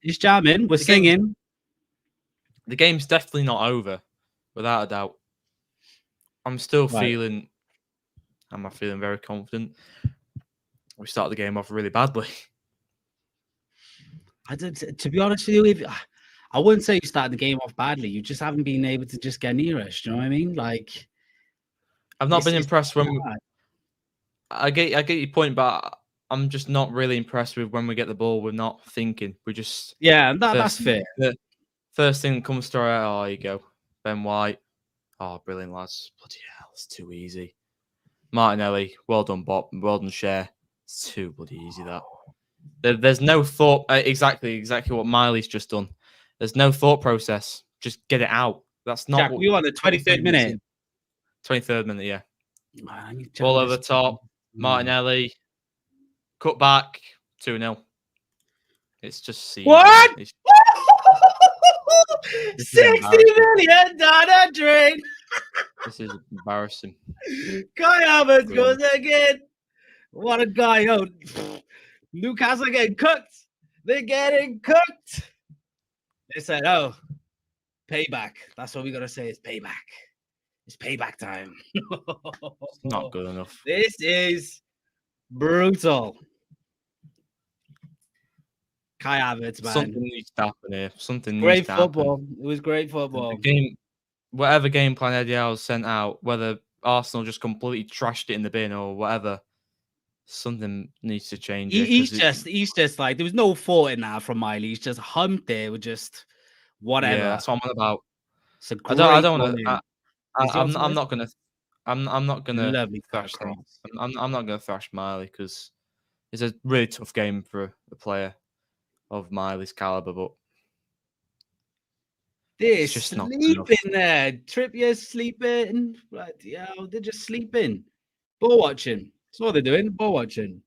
A: it's jamming. We're singing.
C: The game's definitely not over, without a doubt. I'm still feeling. Am I feeling very confident? We started the game off really badly.
A: To be honest with you, I wouldn't say you started the game off badly. You just haven't been able to just get near us. Do you know what I mean? Like,
C: I've not been impressed I get your point, but I'm just not really impressed with when we get the ball. We're not thinking. We're just
A: that's fair.
C: The first thing that comes to our head, oh, here you go, Ben White. Oh, brilliant, lads! Bloody hell, it's too easy. Martinelli, well done, Bob. Well done, Cher. It's too bloody easy that. There's no thought. Exactly what Miley's just done. There's no thought process. Just get it out. That's not.
A: Jack, we on the 23rd minute.
C: 23rd minute, yeah. Ball over the top. Martinelli. Cut back. 2-0. It's just
A: what? 60
C: million
A: down a drain.
C: This is embarrassing.
A: Kai Havertz goes again. What a guy! Oh, Newcastle getting cooked. They're getting cooked. They said, "Oh, payback." That's what we gotta say. It's payback. It's payback time.
C: It's not good enough.
A: This is brutal. Kai Havertz, man.
C: Something needs to happen here.
A: Great football. It was great football.
C: Whatever game plan Eddie Howe sent out, whether Arsenal just completely trashed it in the bin or whatever, something needs to change.
A: He's just like, there was no fault in that from Miley. He's just humped it with just whatever.
C: Yeah, that's what I'm on about.
A: It's a great
C: I don't want to. I'm not gonna. I'm not gonna
A: lovely
C: thrash
A: cross.
C: I'm not gonna thrash Miley because it's a really tough game for a player of Miley's caliber. But
A: they're
C: it's just not
A: sleeping there. Trippier's sleeping. Right, yeah, they're just sleeping. Ball watching. That's what they're doing. Ball watching.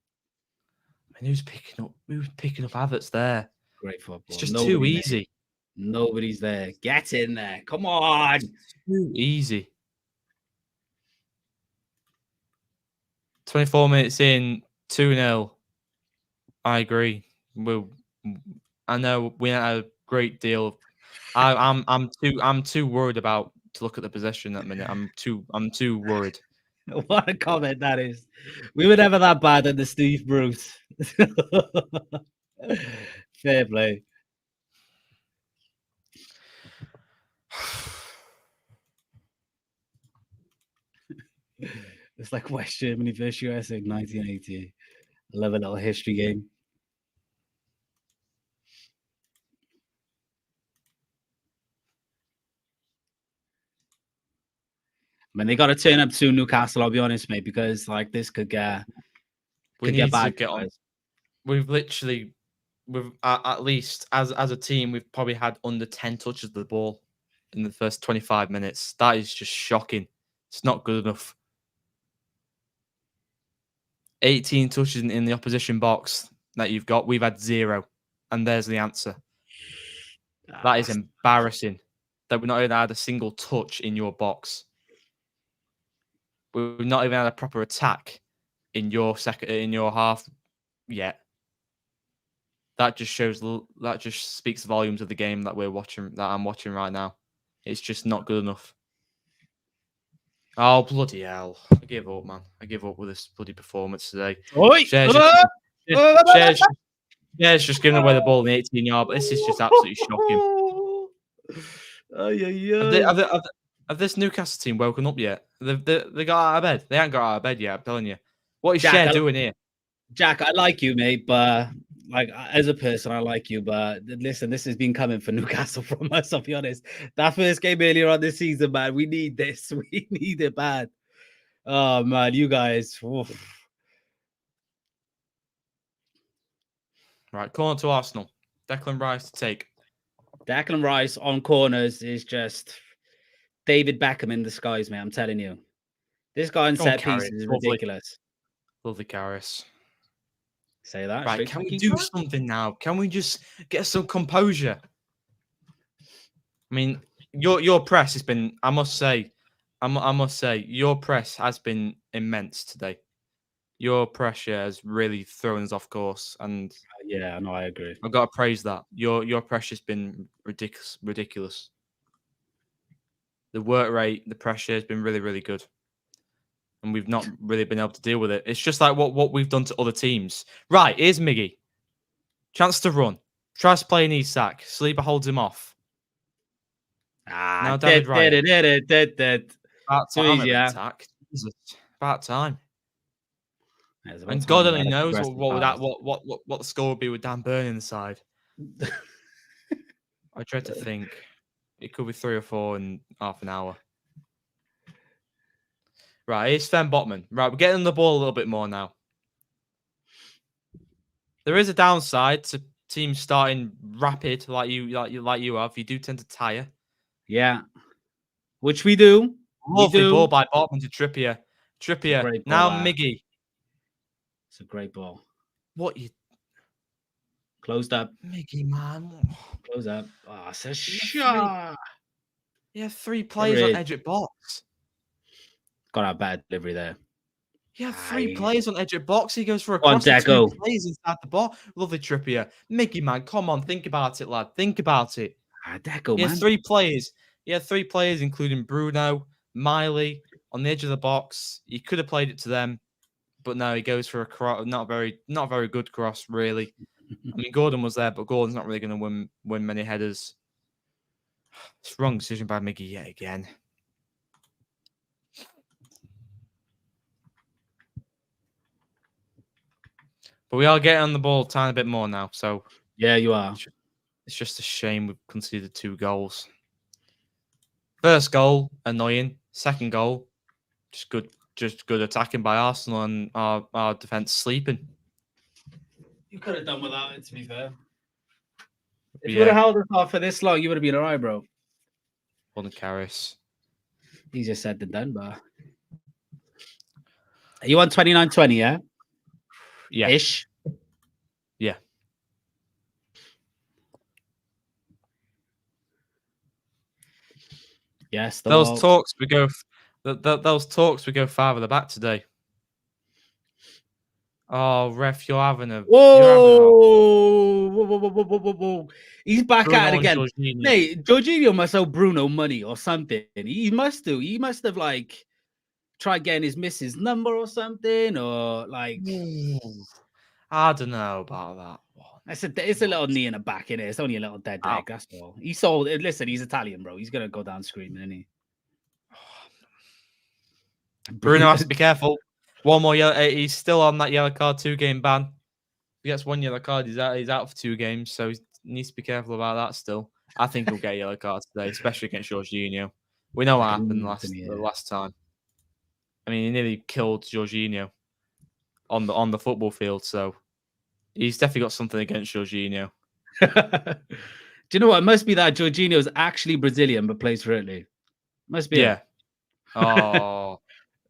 C: And who's picking up Havertz there?
A: Great football.
C: It's just too easy.
A: Nobody's there. Get in there. Come on.
C: It's too easy. 24 minutes in, 2-0. I agree. I know we had a great deal of. I'm too worried about to look at the possession that minute. I'm too worried.
A: What a comment that is. We were never that bad at the Steve Bruce. Fair play. It's like West Germany versus USA in 1980. I love a little history game. I mean, they got to turn up to Newcastle, I'll be honest, mate, because like this could get bad.
C: We've literally, at least as a team, we've probably had under 10 touches of the ball in the first 25 minutes. That is just shocking. It's not good enough. 18 touches in the opposition box that you've got. We've had 0. And there's the answer. That is embarrassing that we've not even had a single touch in your box. We've not even had a proper attack in your half yet. That just speaks volumes of the game that I'm watching right now. It's just not good enough. Oh, bloody hell. I give up, man. I give up with this bloody performance today. Shares just giving away the ball in the 18-yard, but this is just absolutely shocking. Have this Newcastle team woken up yet? They got out of bed. They ain't got out of bed yet, I'm telling you. What is Cher doing here?
A: Jack, I like you, mate, but like as a person, I like you. But listen, this has been coming for Newcastle from us, I'll be honest. That first game earlier on this season, man, we need this. We need it bad. Oh, man, you guys. Oof.
C: Right, corner to Arsenal. Declan Rice to take.
A: Declan Rice on corners is just David Beckham in disguise, man. I'm telling you. This guy on set pieces is ridiculous.
C: Lovely Karras.
A: Say that.
C: Right, can we do something now? Can we just get some composure? I mean, your press has been, I must say, your press has been immense today. Your pressure has really thrown us off course, and
A: yeah, no, I agree.
C: I've got to praise that. Your pressure's been ridiculous. The work rate, the pressure has been really, really good. And we've not really been able to deal with it. It's just like what we've done to other teams. Right, here's Miggy. Chance to run. Tries to play an Isak. Saliba holds him off. Now David Wright. About time attack. Jesus. About time. And God only knows what the score would be with Dan Burn in the side. I dread to think. It could be 3 or 4 in half an hour. Right, here's Sven Botman. Right, we're getting the ball a little bit more now. There is a downside to teams starting rapid like you have. You do tend to tire.
A: Yeah, which we do.
C: Lovely ball by Botman to Trippier. Now Miggy.
A: It's a great ball.
C: What you
A: closed up,
C: Miggy, man?
A: Close up. Oh, it's a shot.
C: Yeah, 3 players on edge at box.
A: Got a bad delivery there.
C: Yeah, 3 players on edge of box. He goes for a cross. 2 players inside the ball. Lovely Trippier. Mickey, man, come on. Think about it, lad. Think about it.
A: Deco,
C: man. 3 players. Yeah, 3 players, including Bruno, Miley, on the edge of the box. He could have played it to them, but no, he goes for a cross. Not very good cross, really. I mean, Gordon was there, but Gordon's not really going to win many headers. It's wrong decision by Mickey yet again. But we are getting on the ball a tiny bit more now. So
A: Yeah, you are.
C: it's just a shame we've conceded 2 goals. First goal, annoying. Second goal, just good attacking by Arsenal, and our defense sleeping.
A: You could have done without it, to be fair. If you
C: Yeah.
A: would have held us off for this long, you would have been all right, bro.
C: On the Karras.
A: Easier said than done, but. Are you on 29-20, yeah?
C: Yeah.
A: Ish.
C: Yeah.
A: Yes.
C: Those talks we go farther the back today. Oh, ref, you're having a.
A: Whoa! He's back
C: Bruno
A: at it
C: and
A: again.
C: Jorginho.
A: Mate, Jorginho must owe Bruno money or something. He must do. He must have like tried getting his missus number or something, or like.
C: I don't know about that one.
A: It's a little knee in the back in it. It's only a little dead egg. That's all. He sold. Listen, he's Italian, bro. He's gonna go down screaming, isn't he?
C: Bruno has to be careful. One more yellow. He's still on that yellow card 2-game ban. If he gets 1 yellow card, he's out for 2 games. So he needs to be careful about that still. I think he'll get a yellow card today, especially against Jorginho. We know what happened the last time. I mean, he nearly killed Jorginho on the football field. So he's definitely got something against Jorginho.
A: Do you know what? It must be that Jorginho is actually Brazilian but plays for Italy. Must be.
C: Yeah. Oh.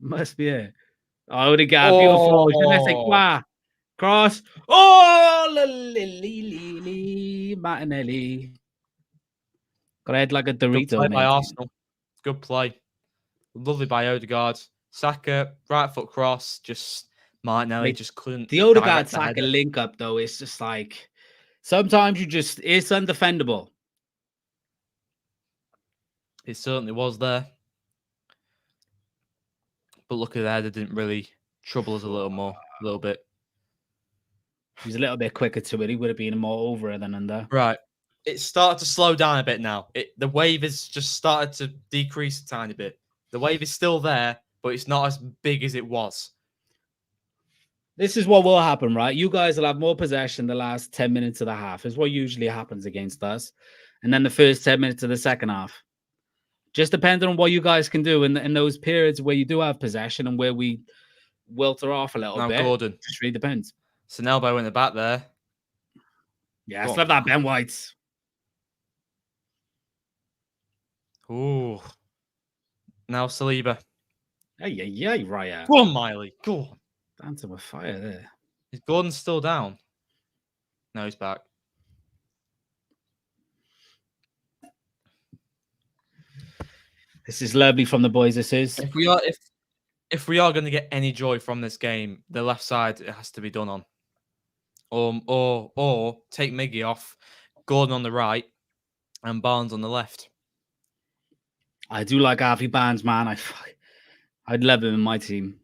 A: Must be it. Oh, they got a beautiful cross. Oh, Martinelli. Got head like a Dorito.
C: Good play by Arsenal. Good play. Lovely by Odegaard. Saka, right foot cross. Just Martinelli just couldn't.
A: The Odegaard Saka link up though, it's just like sometimes it's undefendable.
C: It certainly was there. But look at that, it didn't really trouble us a little bit.
A: He was a little bit quicker to it. He would have been more over than under.
C: Right. It started to slow down a bit now. The wave has just started to decrease a tiny bit. The wave is still there, but it's not as big as it was.
A: This is what will happen, right? You guys will have more possession the last 10 minutes of the half. Is what usually happens against us. And then the first 10 minutes of the second half. Just depending on what you guys can do in those periods where you do have possession and where we welter off a little bit.
C: Gordon.
A: It just really depends.
C: It's an elbow in the back there.
A: Yeah, let's love that Ben White.
C: Ooh. Now Saliba.
A: Yeah, right.
C: Go on, Miley. Go on.
A: Dancing with fire there.
C: Is Gordon still down? No, he's back.
A: This is lovely from the boys. This is.
C: If we are going to get any joy from this game, the left side it has to be done on. Or take Miggy off, Gordon on the right, and Barnes on the left.
A: I do like Harvey Barnes, man. I'd love him in my team.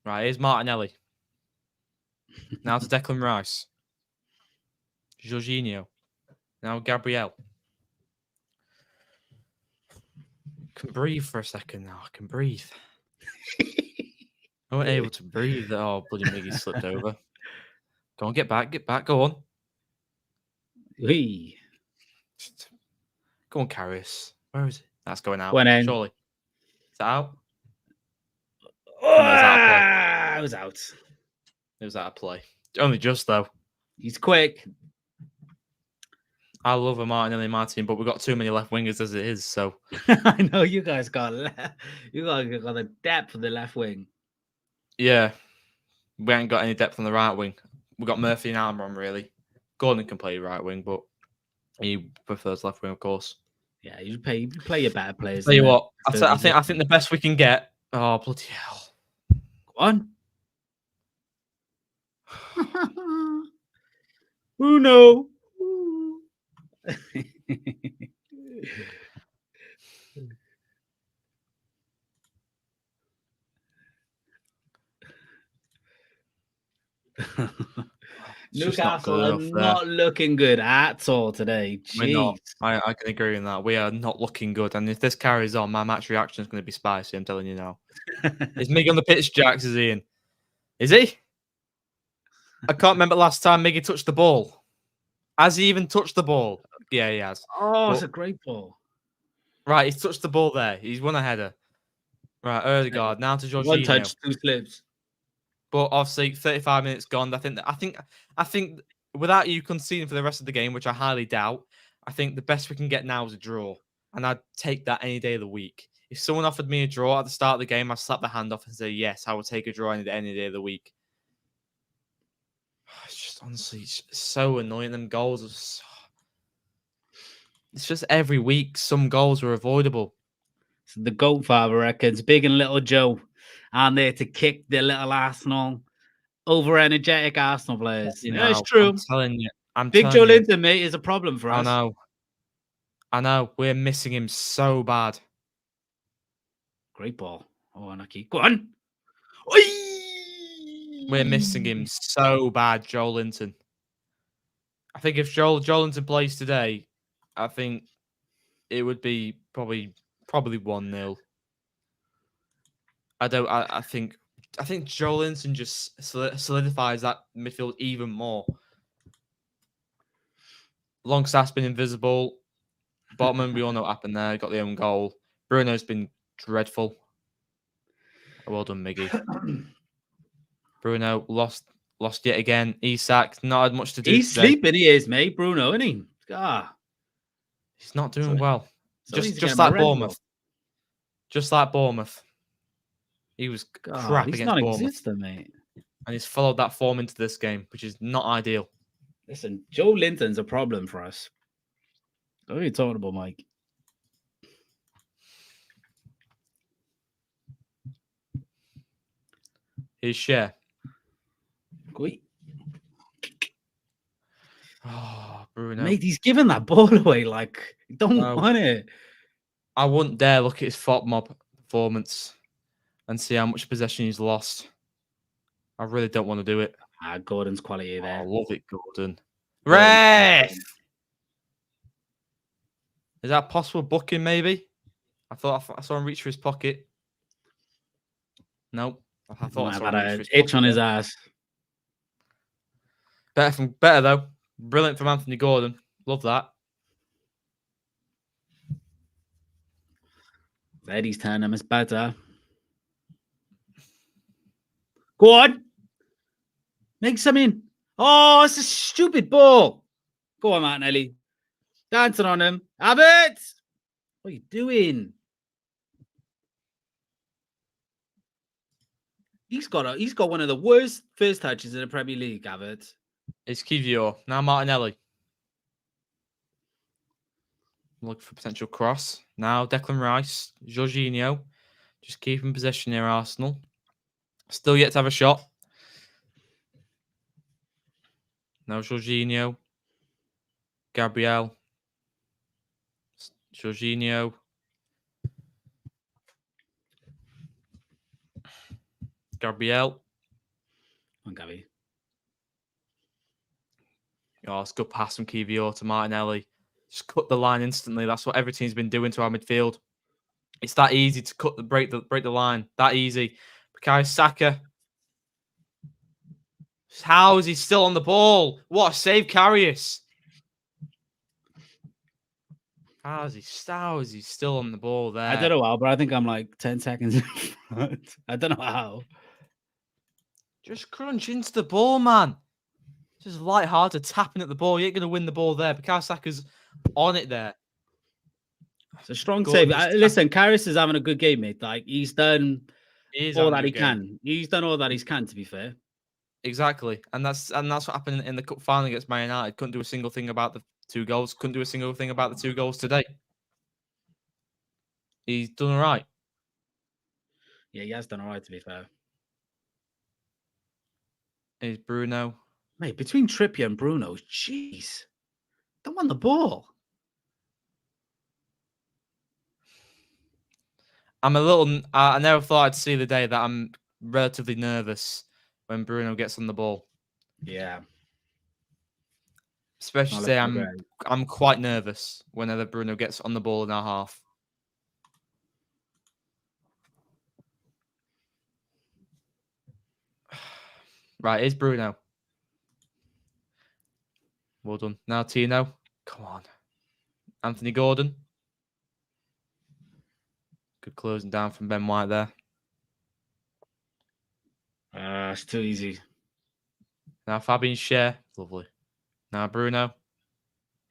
C: Right, here's Martinelli. Now to Declan Rice. Jorginho. Now Gabriel. Can breathe for a second now. I can breathe. I wasn't able to breathe. Oh, bloody Miggy slipped over. Go on, get back, go on.
A: Whee.
C: Go on, Karras. Where is it? That's going out.
A: Surely.
C: Is that out?
A: Oh, it was out.
C: It was out of play. Only just, though.
A: He's quick.
C: I love a Martinelli in my team, but we've got too many left wingers as it is, so.
A: I know you guys got the depth for the left wing.
C: Yeah. We ain't got any depth on the right wing. We've got Murphy and Armour on, really. Gordon can play right wing, but he prefers left wing, of course.
A: Yeah, you play your better players.
C: Tell you what, I think the best we can get. Oh, bloody hell.
A: Go on. Uno. Newcastle are not looking good at all today.
C: We're not. I can agree on that. We are not looking good. And if this carries on, my match reaction is going to be spicy, I'm telling you now. Is Mig on the pitch, Jax? Is Ian? Is he? I can't remember last time Miggy touched the ball. Has he even touched the ball? Yeah, he has.
A: Oh, it's a great ball.
C: Right, he's touched the ball there. He's won a header. Right, Odegaard. Now to Jorginho.
A: One touch, 2 slips.
C: But obviously, 35 minutes gone. I think without you conceding for the rest of the game, which I highly doubt, I think the best we can get now is a draw, and I'd take that any day of the week. If someone offered me a draw at the start of the game, I'd slap the hand off and say yes, I would take a draw any day of the week. It's just honestly so annoying. Them goals are so... It's just every week some goals are avoidable.
A: So the goat father reckons Big and Little Joe are there to kick the little Arsenal, over-energetic Arsenal players. Yeah, it's true.
C: I'm telling you.
A: Big Joe Linton, mate, is a problem for us.
C: I know. We're missing him so bad.
A: Great ball. Oh, unlucky. Go on.
C: We're missing him so bad, Joe Linton. I think if Joe Linton plays today, I think it would be probably 1-0. I think Joe Linton just solidifies that midfield even more. Longstaff's been invisible. Botman, we all know what happened there. Got the own goal. Bruno's been dreadful. Well done, Miggy. Bruno lost yet again. Isak, not had much to do.
A: He's
C: today.
A: sleeping, he is, mate. Bruno, isn't he? Ah.
C: He's not doing well.
A: So
C: just like Bournemouth. Just like Bournemouth. He was crap
A: he's
C: against Bournemouth.
A: Non-existent, mate.
C: And he's followed that form into this game, which is not ideal.
A: Listen, Joe Linton's a problem for us. What are you talking about, Mike?
C: His share.
A: Great.
C: Oh, Bruno.
A: Mate, he's giving that ball away like he don't want it.
C: I wouldn't dare look at his FOP mob performance and see how much possession he's lost. I really don't want to do it.
A: Gordon's quality there.
C: I love it, Gordon. Ref! Is that possible booking, maybe? I thought I saw him reach for his pocket. Nope. I thought I saw him reach for his
A: itch
C: pocket
A: on his ass.
C: Better though. Brilliant from Anthony Gordon. Love that.
A: Eddie's turn him. It's better. Go on. Make some in. Oh, it's a stupid ball. Go on, Martinelli. Dancing on him. Have it. What are you doing? He's got one of the worst first touches in the Premier League, Havertz.
C: It's Kivior. Now Martinelli. Look for potential cross. Now Declan Rice. Jorginho. Just keeping possession near Arsenal. Still yet to have a shot. Now Jorginho. Gabriel. Jorginho. Gabriel.
A: On Gabby.
C: Oh, it's a good pass from Kivior to Martinelli. Just cut the line instantly. That's what every team's been doing to our midfield. It's that easy to break the line. That easy. Bukayo Saka. How is he still on the ball? What a save, Karius. How is he still on the ball there?
A: I don't know how, but I think I'm like 10 seconds in front. I don't know how.
C: Just crunch into the ball, man. Just light-hearted tapping at the ball. You ain't going to win the ball there. Bukayo Saka's on it there.
A: It's a strong save. Listen, Karius is having a good game, mate. Like, he's done all that he can. He's done all that he can, to be fair.
C: Exactly. And that's what happened in the cup final against Man United. Couldn't do a single thing about the 2 goals. Couldn't do a single thing about the 2 goals today. He's done all right.
A: Yeah, he has done all right, to be fair.
C: Is Bruno.
A: Mate, between Trippier and Bruno, jeez. They won the ball.
C: I'm a little... I never thought I'd see the day that I'm relatively nervous when Bruno gets on the ball.
A: Yeah.
C: Especially today, I'm quite nervous whenever Bruno gets on the ball in our half. Right, here's Bruno. Well done. Now Tino. Come on. Anthony Gordon. Good closing down from Ben White there.
A: It's too easy.
C: Now Fabian Schär. Lovely. Now Bruno.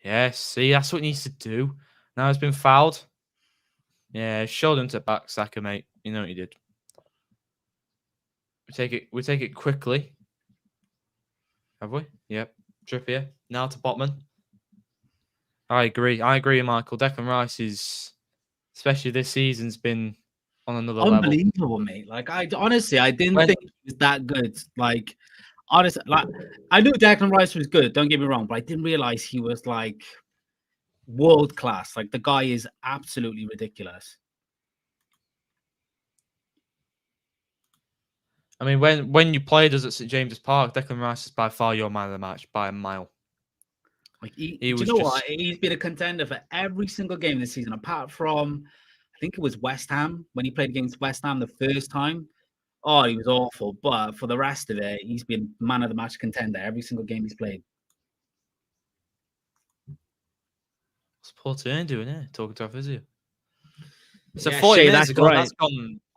C: Yes, see, that's what he needs to do. Now he's been fouled. Yeah, showed him to back Saka, mate. You know what he did. We take it quickly. Have we? Yep. Trippier. Now to Botman. I agree, Michael. Declan Rice is, especially this season's been on another level.
A: Unbelievable, mate. Like I honestly, I didn't think he was that good. Like honestly, like I knew Declan Rice was good. Don't get me wrong, but I didn't realize he was like world class. Like the guy is absolutely ridiculous.
C: I mean, when you played us at St James's Park, Declan Rice is by far your man of the match by a mile.
A: Like he was, you know what? He's been a contender for every single game this season, apart from I think it was West Ham when he played against West Ham the first time. Oh, he was awful. But for the rest of it, he's been man of the match contender every single game he's played.
C: What's Paul Turner doing here? Talking to our physio. So
A: yeah,
C: 40
A: Shay,
C: minutes ago,
A: right.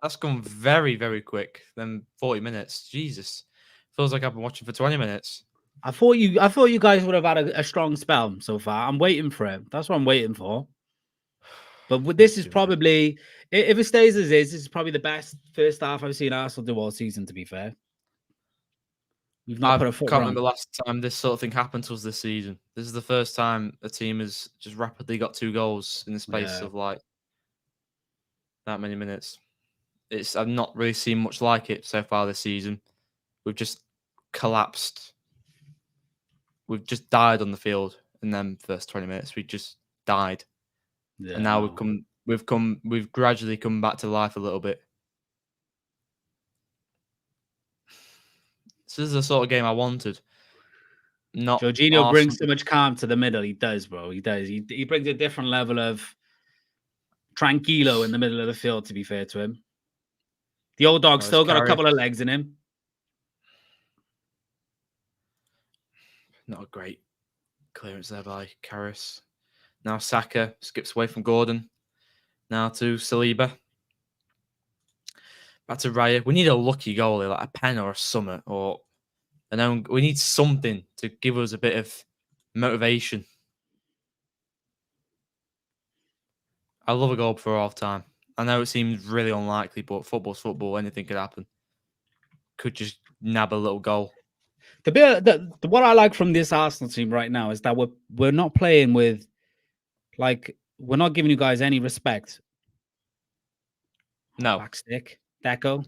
C: that's gone very, very quick. Then 40 minutes. Jesus. Feels like I've been watching for 20 minutes.
A: I thought you guys would have had a strong spell so far. I'm waiting for it. That's what I'm waiting for. But this is probably, if it stays as is, this is probably the best first half I've seen Arsenal do all season, to be fair. We've not put a foot
C: can't
A: wrong.
C: remember last time this sort of thing happened to us this season. This is the first time a team has just rapidly got 2 goals in the space of like that many minutes. I've not really seen much like it so far this season. We've just collapsed. We've just died on the field in them first 20 minutes. We just died.
A: Yeah,
C: and now we've gradually come back to life a little bit. This is the sort of game I wanted. Not
A: Jorginho
C: Arsenal.
A: brings so much calm to the middle. He does, bro. He does. He brings a different level of tranquilo in the middle of the field, to be fair to him. The old dog's still got a couple of legs in him.
C: Not a great clearance there by Karras. Now Saka skips away from Gordon. Now to Saliba. Back to Raya. We need a lucky goalie, like a pen or a summit, or we need something to give us a bit of motivation. I love a goal before half time. I know it seems really unlikely, but football's football. Anything could happen. Could just nab a little goal.
A: What I like from this Arsenal team right now is that we're not playing with, like, we're not giving you guys any respect.
C: No.
A: Backstick. Deco.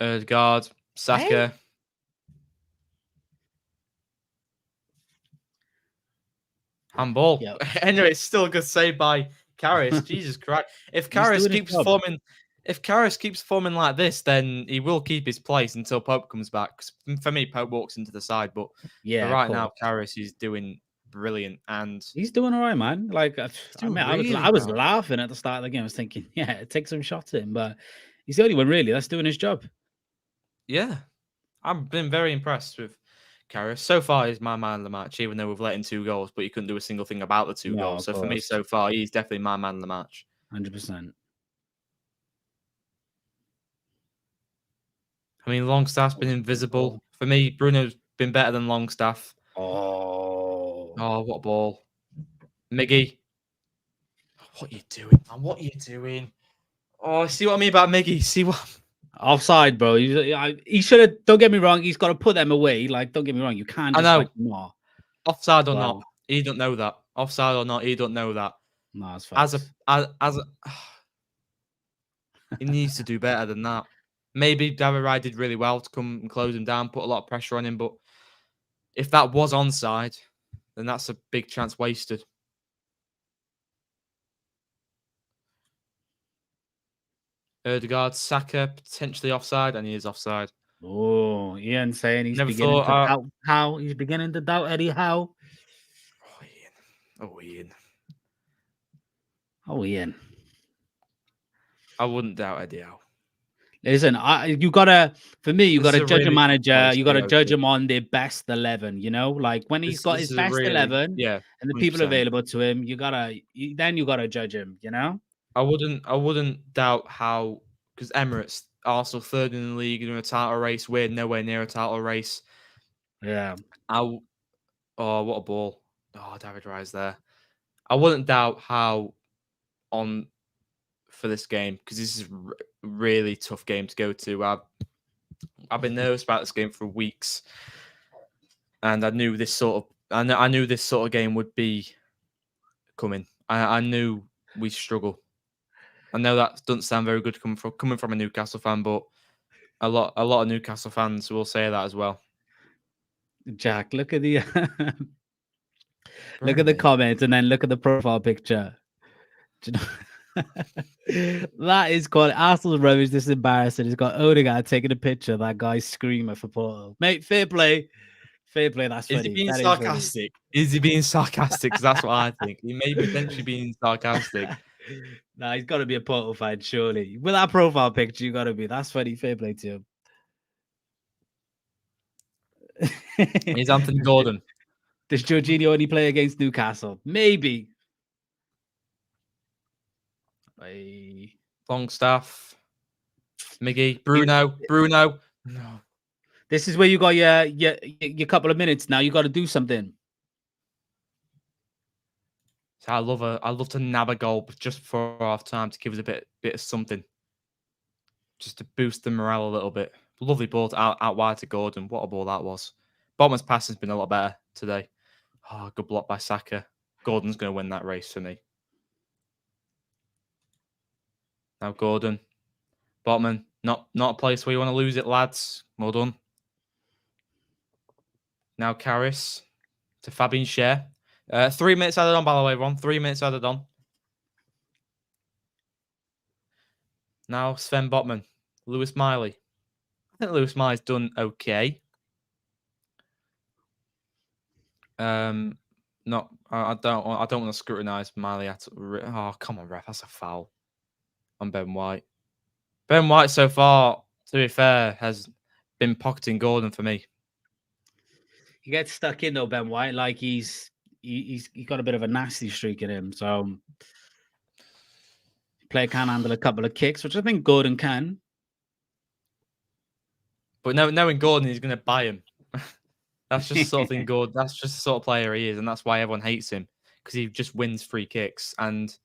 C: Ødegaard. Saka. Hey. Handball. Yep. Anyway, it's still a good save by Karras. Jesus Christ. If Karras keeps forming like this, then he will keep his place until Pope comes back. For me, Pope walks into the side, but right now, Karras is doing brilliant, and
A: he's doing all right, man. Like, I was laughing at the start of the game. I was thinking, yeah, take some shots at him, but he's the only one really that's doing his job.
C: Yeah, I've been very impressed with Karras. So far, he's my man of the match, even though we've let in 2 goals, but he couldn't do a single thing about the 2 goals. So for me, so far, he's definitely my man of the match.
A: 100%.
C: I mean, Longstaff's been invisible. For me, Bruno's been better than Longstaff.
A: Oh,
C: what a ball. Miggy. What are you doing, man? What are you doing? Oh, see what I mean about Miggy? See what...
A: Offside, bro. He should have... Don't get me wrong. He's got to put them away. Like, don't get me wrong. You can't just...
C: I know.
A: Like, no.
C: Offside or not, he don't know that. Offside or not, he don't know that.
A: No, it's fine.
C: He needs to do better than that. Maybe David did really well to come and close him down, put a lot of pressure on him. But if that was onside, then that's a big chance wasted. Ødegaard, Saka potentially offside, and he is offside.
A: Oh, Ian saying he's beginning to doubt Howe. He's beginning to doubt Eddie Howe.
C: Oh, Ian.
A: Oh, Ian.
C: I wouldn't doubt Eddie Howe.
A: Listen, you gotta, for me, you
C: This is
A: gotta
C: a
A: judge a
C: really tough
A: manager.
C: place
A: You
C: to
A: gotta
C: go
A: judge
C: to.
A: him on their best 11. You know, like when he's got
C: This
A: his
C: is a
A: best
C: really
A: 11
C: yeah,
A: and the people
C: 100%.
A: available to him, then you gotta judge him. You know.
C: I wouldn't doubt how, because Emirates, Arsenal third in the league in a title race. We're nowhere near a title race.
A: Yeah.
C: Oh, what a ball! Oh, David Rice there. I wouldn't doubt how on for this game, because this is a really tough game to go to. I've been nervous about this game for weeks, and I knew this sort of I knew this sort of game would be coming. I knew we struggle. I know that doesn't sound very good coming from a Newcastle fan, but a lot of Newcastle fans will say that as well.
A: Jack, look at the look
C: Bro,
A: at the
C: mate.
A: comments and then look at the profile picture. Do you know? That is called Arsenal's rubbish. This is embarrassing. It's got Odegaard taking a picture of that guy screamer for Porto. Mate, fair play. Fair play. That's
C: Is he
A: funny.
C: being
A: That is funny.
C: sarcastic? Is he being sarcastic? Because that's what I think. He may potentially be sarcastic.
A: Nah, he's got to be a Porto fan, surely. With that profile picture, you got to be. That's funny. Fair play to him.
C: He's Anthony Gordon.
A: Does Jorginho only play against Newcastle? Maybe.
C: Longstaff. Miggy. Bruno. No.
A: This is where you got your couple of minutes now. You got to do something.
C: So I love to nab a goal just before half time to give us a bit of something, just to boost the morale a little bit. Lovely ball out wide to Gordon. What a ball that was. Botman's pass has been a lot better today. Oh, good block by Saka. Gordon's going to win that race for me. Now Gordon, Botman, not a place where you want to lose it, lads. Well done. Now Karras to Fabian Schär. 3 minutes added on, by the way, Ron. 3 minutes added on. Now Sven Botman, Lewis Miley. I think Lewis Miley's done okay. Not. I don't want to scrutinise Miley at. Oh, come on, ref. That's a foul on Ben White. Ben White so far, to be fair, has been pocketing Gordon for me.
A: He gets stuck in though, Ben White. Like he's got a bit of a nasty streak in him. So player can handle a couple of kicks, which I think Gordon can.
C: But knowing Gordon, he's going to buy him. That's just the sort of thing Gordon. That's just the sort of player he is, and that's why everyone hates him, because he just wins free kicks. And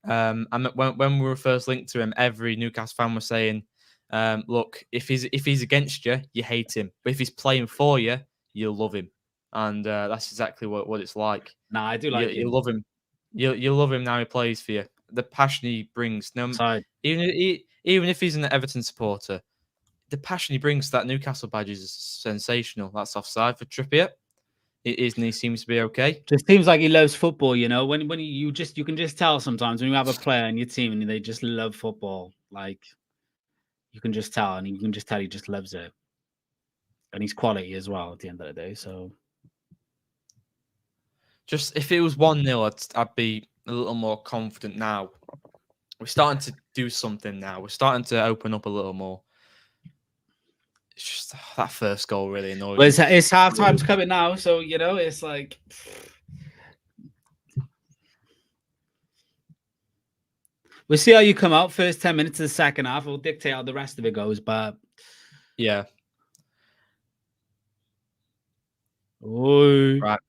C: when we were first linked to him, every Newcastle fan was saying, "Look, if he's against you, you hate him, but if he's playing for you, you'll love him." And that's exactly what it's like.
A: Nah, I do like him.
C: You love him. You love him now he plays for you. The passion he brings. Even if he's an Everton supporter, the passion he brings to that Newcastle badge is sensational. That's offside for Trippier. It is, and he seems to be okay.
A: Just seems like he loves football. You know, when you can just tell sometimes when you have a player in your team and they just love football. Like you can just tell, and you can just tell he just loves it, and he's quality as well at the end of the day. So,
C: just if it was 1-0, I'd be a little more confident now. We're starting to do something now. We're starting to open up a little more. It's just that first goal really annoyed me.
A: It's half time's coming now, so you know it's like we'll see how you come out. First 10 minutes of the second half will dictate how the rest of it goes. But
C: yeah,
A: oh,
C: right.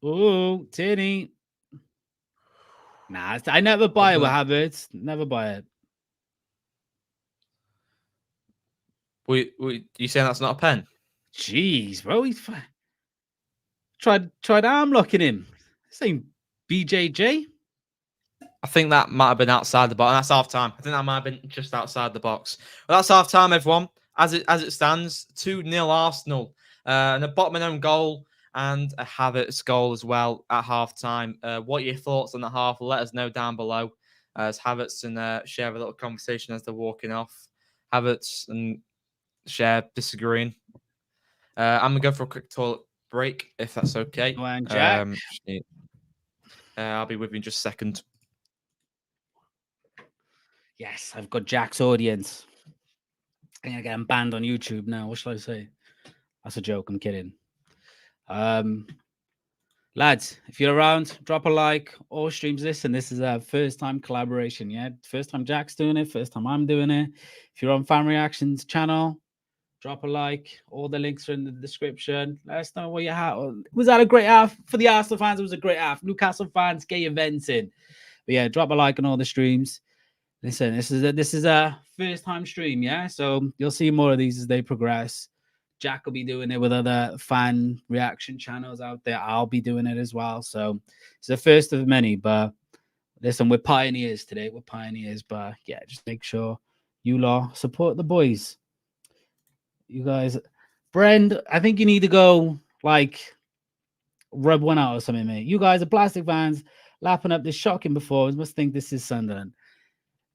A: Oh, Tinny. Nah, I never buy it with Havertz. Never buy it.
C: You saying that's not a pen?
A: Jeez, bro, he's fine. Tried arm locking him. Same BJJ.
C: I think that might have been outside the box. That's half time. I think that might have been just outside the box. Well, that's half time, everyone. As it stands, 2-0 Arsenal. And a Botman own goal and a Havertz goal as well at half time. What are your thoughts on the half? Let us know down below. As Havertz and Schär have a little conversation as they're walking off. Havertz and Schär disagreeing. I'm gonna go for a quick toilet break if that's okay.
A: Jack.
C: I'll be with you in just a second.
A: Yes, I've got Jack's audience. I'm gonna get him banned on YouTube now. What shall I say? That's a joke. I'm kidding. Lads, if you're around, drop a like. All streams listen. This is a first time collaboration. Yeah, first time Jack's doing it. First time I'm doing it. If you're on Fan Reactions channel, drop a like. All the links are in the description. Let us know what you had. Was that a great half for the Arsenal fans? It was a great half. Newcastle fans, get your events in. But yeah, drop a like on all the streams. Listen, this is a first time stream, yeah. So you'll see more of these as they progress. Jack will be doing it with other fan reaction channels out there. I'll be doing it as well. So it's the first of many. But listen, we're pioneers today. We're pioneers. But yeah, just make sure you lot support the boys. You guys, Brend, I think you need to go like rub one out or something, mate. You guys are plastic fans lapping up this shocking performance. Must think this is Sunderland.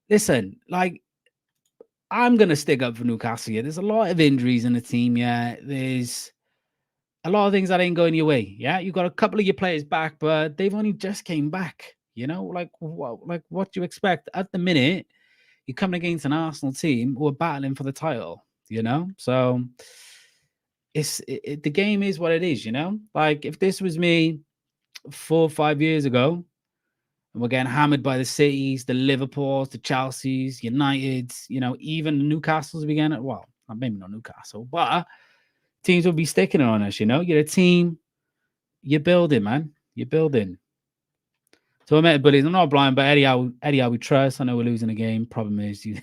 A: Listen, like, I'm going to stick up for Newcastle here. There's a lot of injuries in the team, yeah. There's a lot of things that ain't going your way, yeah. You got a couple of your players back, but they've only just came back, you know? Like what do you expect? At the minute, you're coming against an Arsenal team who are battling for the title, you know? So the game is what it is, you know? Like, if this was me 4 or 5 years ago, and we're getting hammered by the Cities, the Liverpools, the Chelseas, Uniteds, you know, even the Newcastles began at, well, maybe not Newcastle, but teams will be sticking on us, you know. You're a team, you're building, man. You're building. So I met bullies. I'm not blind, but Eddie, we trust. I know we're losing a game. Problem is, you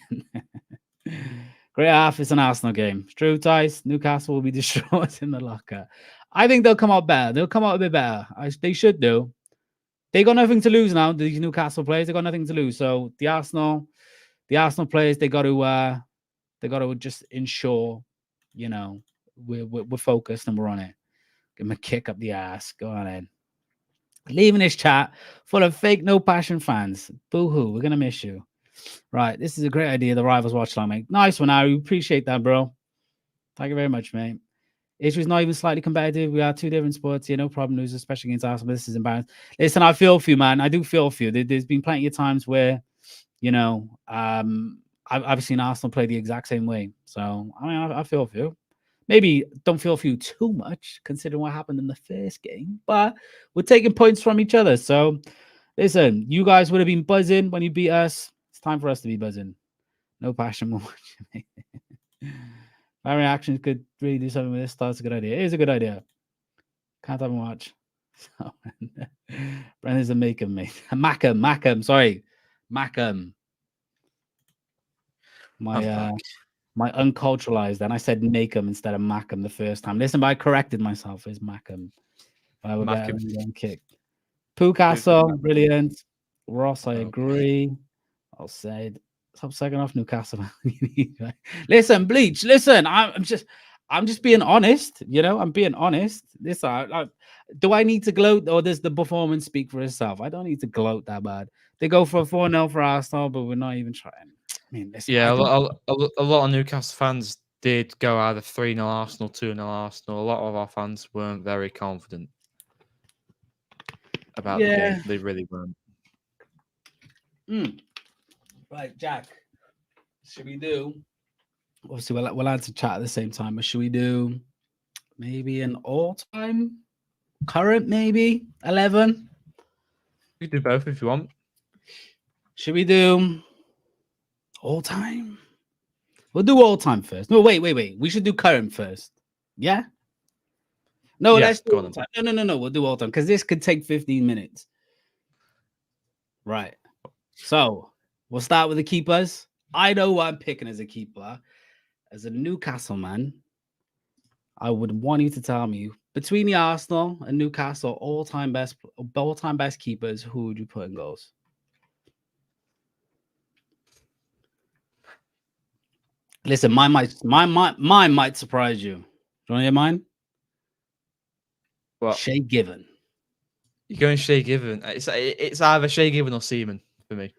A: great half. It's an Arsenal game. It's true, Tice. Newcastle will be destroyed in the locker. I think they'll come out better. They'll come out a bit better. They should do. They got nothing to lose now. These Newcastle players, they got nothing to lose. So the Arsenal players, they got to just ensure, you know, we're focused and we're on it. Give them a kick up the ass. Go on in. Leaving this chat full of fake, no passion fans. Boo-hoo. We're gonna miss you. Right. This is a great idea. The Rivals watch along, mate. Nice one, Harry. Appreciate that, bro. Thank you very much, mate. Issue's not even slightly competitive. We are two different sports here. No problem, news, especially against Arsenal. This is embarrassing. Listen, I feel for you, man. I do feel for you. There's been plenty of times where, you know, I've seen Arsenal play the exact same way. So, I mean, I feel for you. Maybe don't feel for you too much, considering what happened in the first game. But we're taking points from each other. So, listen, you guys would have been buzzing when you beat us. It's time for us to be buzzing. No passion more. My reactions could really do something with this. That's a good idea. It is a good idea. Can't have a watch. So, Brendan's a Macam, mate. Macam. Sorry, Macam. My unculturalized. And I said Macam instead of Macam the first time. Listen, but I corrected myself. It's Macam. I will get a kick. Newcastle, brilliant. Ross, I agree. I'll say. Stop second off Newcastle. Listen, Bleach. Listen, I'm just being honest. You know, I'm being honest. Listen, do I need to gloat, or does the performance speak for itself? I don't need to gloat that bad. They go for a 4-0 for Arsenal, but we're not even trying. I mean, listen,
C: yeah, a lot of Newcastle fans did go either 3-0 Arsenal, 2-0 Arsenal. A lot of our fans weren't very confident about the game. They really weren't.
A: Right, Jack. Should we do? Obviously, we'll answer chat at the same time, but should we do maybe an all-time current, maybe 11?
C: You can do both if you want.
A: Should we do all-time? We'll do all-time first. No, wait. We should do current first. Yeah? No, let's do all-time. No. We'll do all-time because this could take 15 minutes. Right. So we'll start with the keepers. I know who I'm picking as a keeper. As a Newcastle man, I would want you to tell me between the Arsenal and Newcastle all-time best keepers, who would you put in goals? Listen, mine might surprise you. Do you want to hear mine?
C: What?
A: Shay Given.
C: You're going Shay Given. It's either Shay Given or Seaman for me.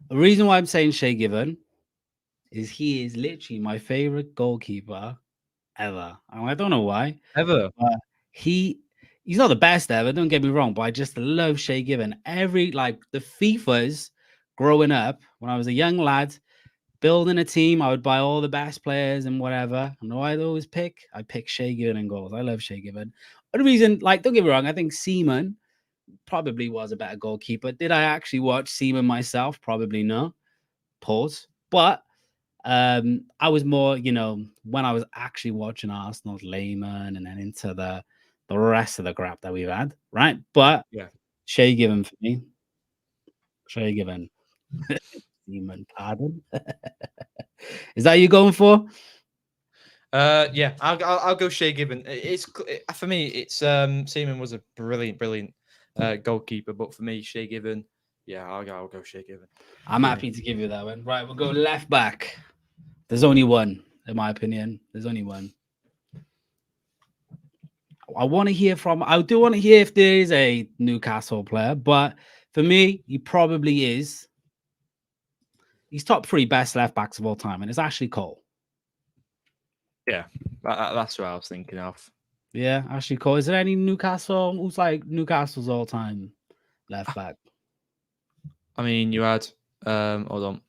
A: The reason why I'm saying Shay Given is he is literally my favorite goalkeeper ever. And I don't know why.
C: Ever.
A: But he's not the best ever, don't get me wrong, but I just love Shay Given. The FIFAs growing up, when I was a young lad, building a team, I would buy all the best players and whatever. And who I'd always pick? I'd pick Shea Given in goals. I love Shea Given. But the reason, like, don't get me wrong, I think Seaman probably was a better goalkeeper. Did I actually watch Seaman myself? Probably not. Pause. But I was more, when I was actually watching Arsenal's Lehman and then into the rest of the crap that we've had, right? But
C: Yeah.
A: Shea Given for me. Shea Given. Seaman, pardon. Is that you going for?
C: Yeah, I'll go Shea Given. For me, it's Seaman was a brilliant goalkeeper, but for me, Shea Given, yeah, I'll go Shea Given.
A: I'm happy to give you that one. Right, we'll go left back. There's only one, in my opinion. There's only one. I do want to hear if there is a Newcastle player, but for me, he probably is. He's top 3 best left backs of all time, and it's Ashley Cole.
C: Yeah, that's what I was thinking of.
A: Yeah, Ashley Cole. Is there any Newcastle? Who's like Newcastle's all-time left back?
C: I mean, you had hold on.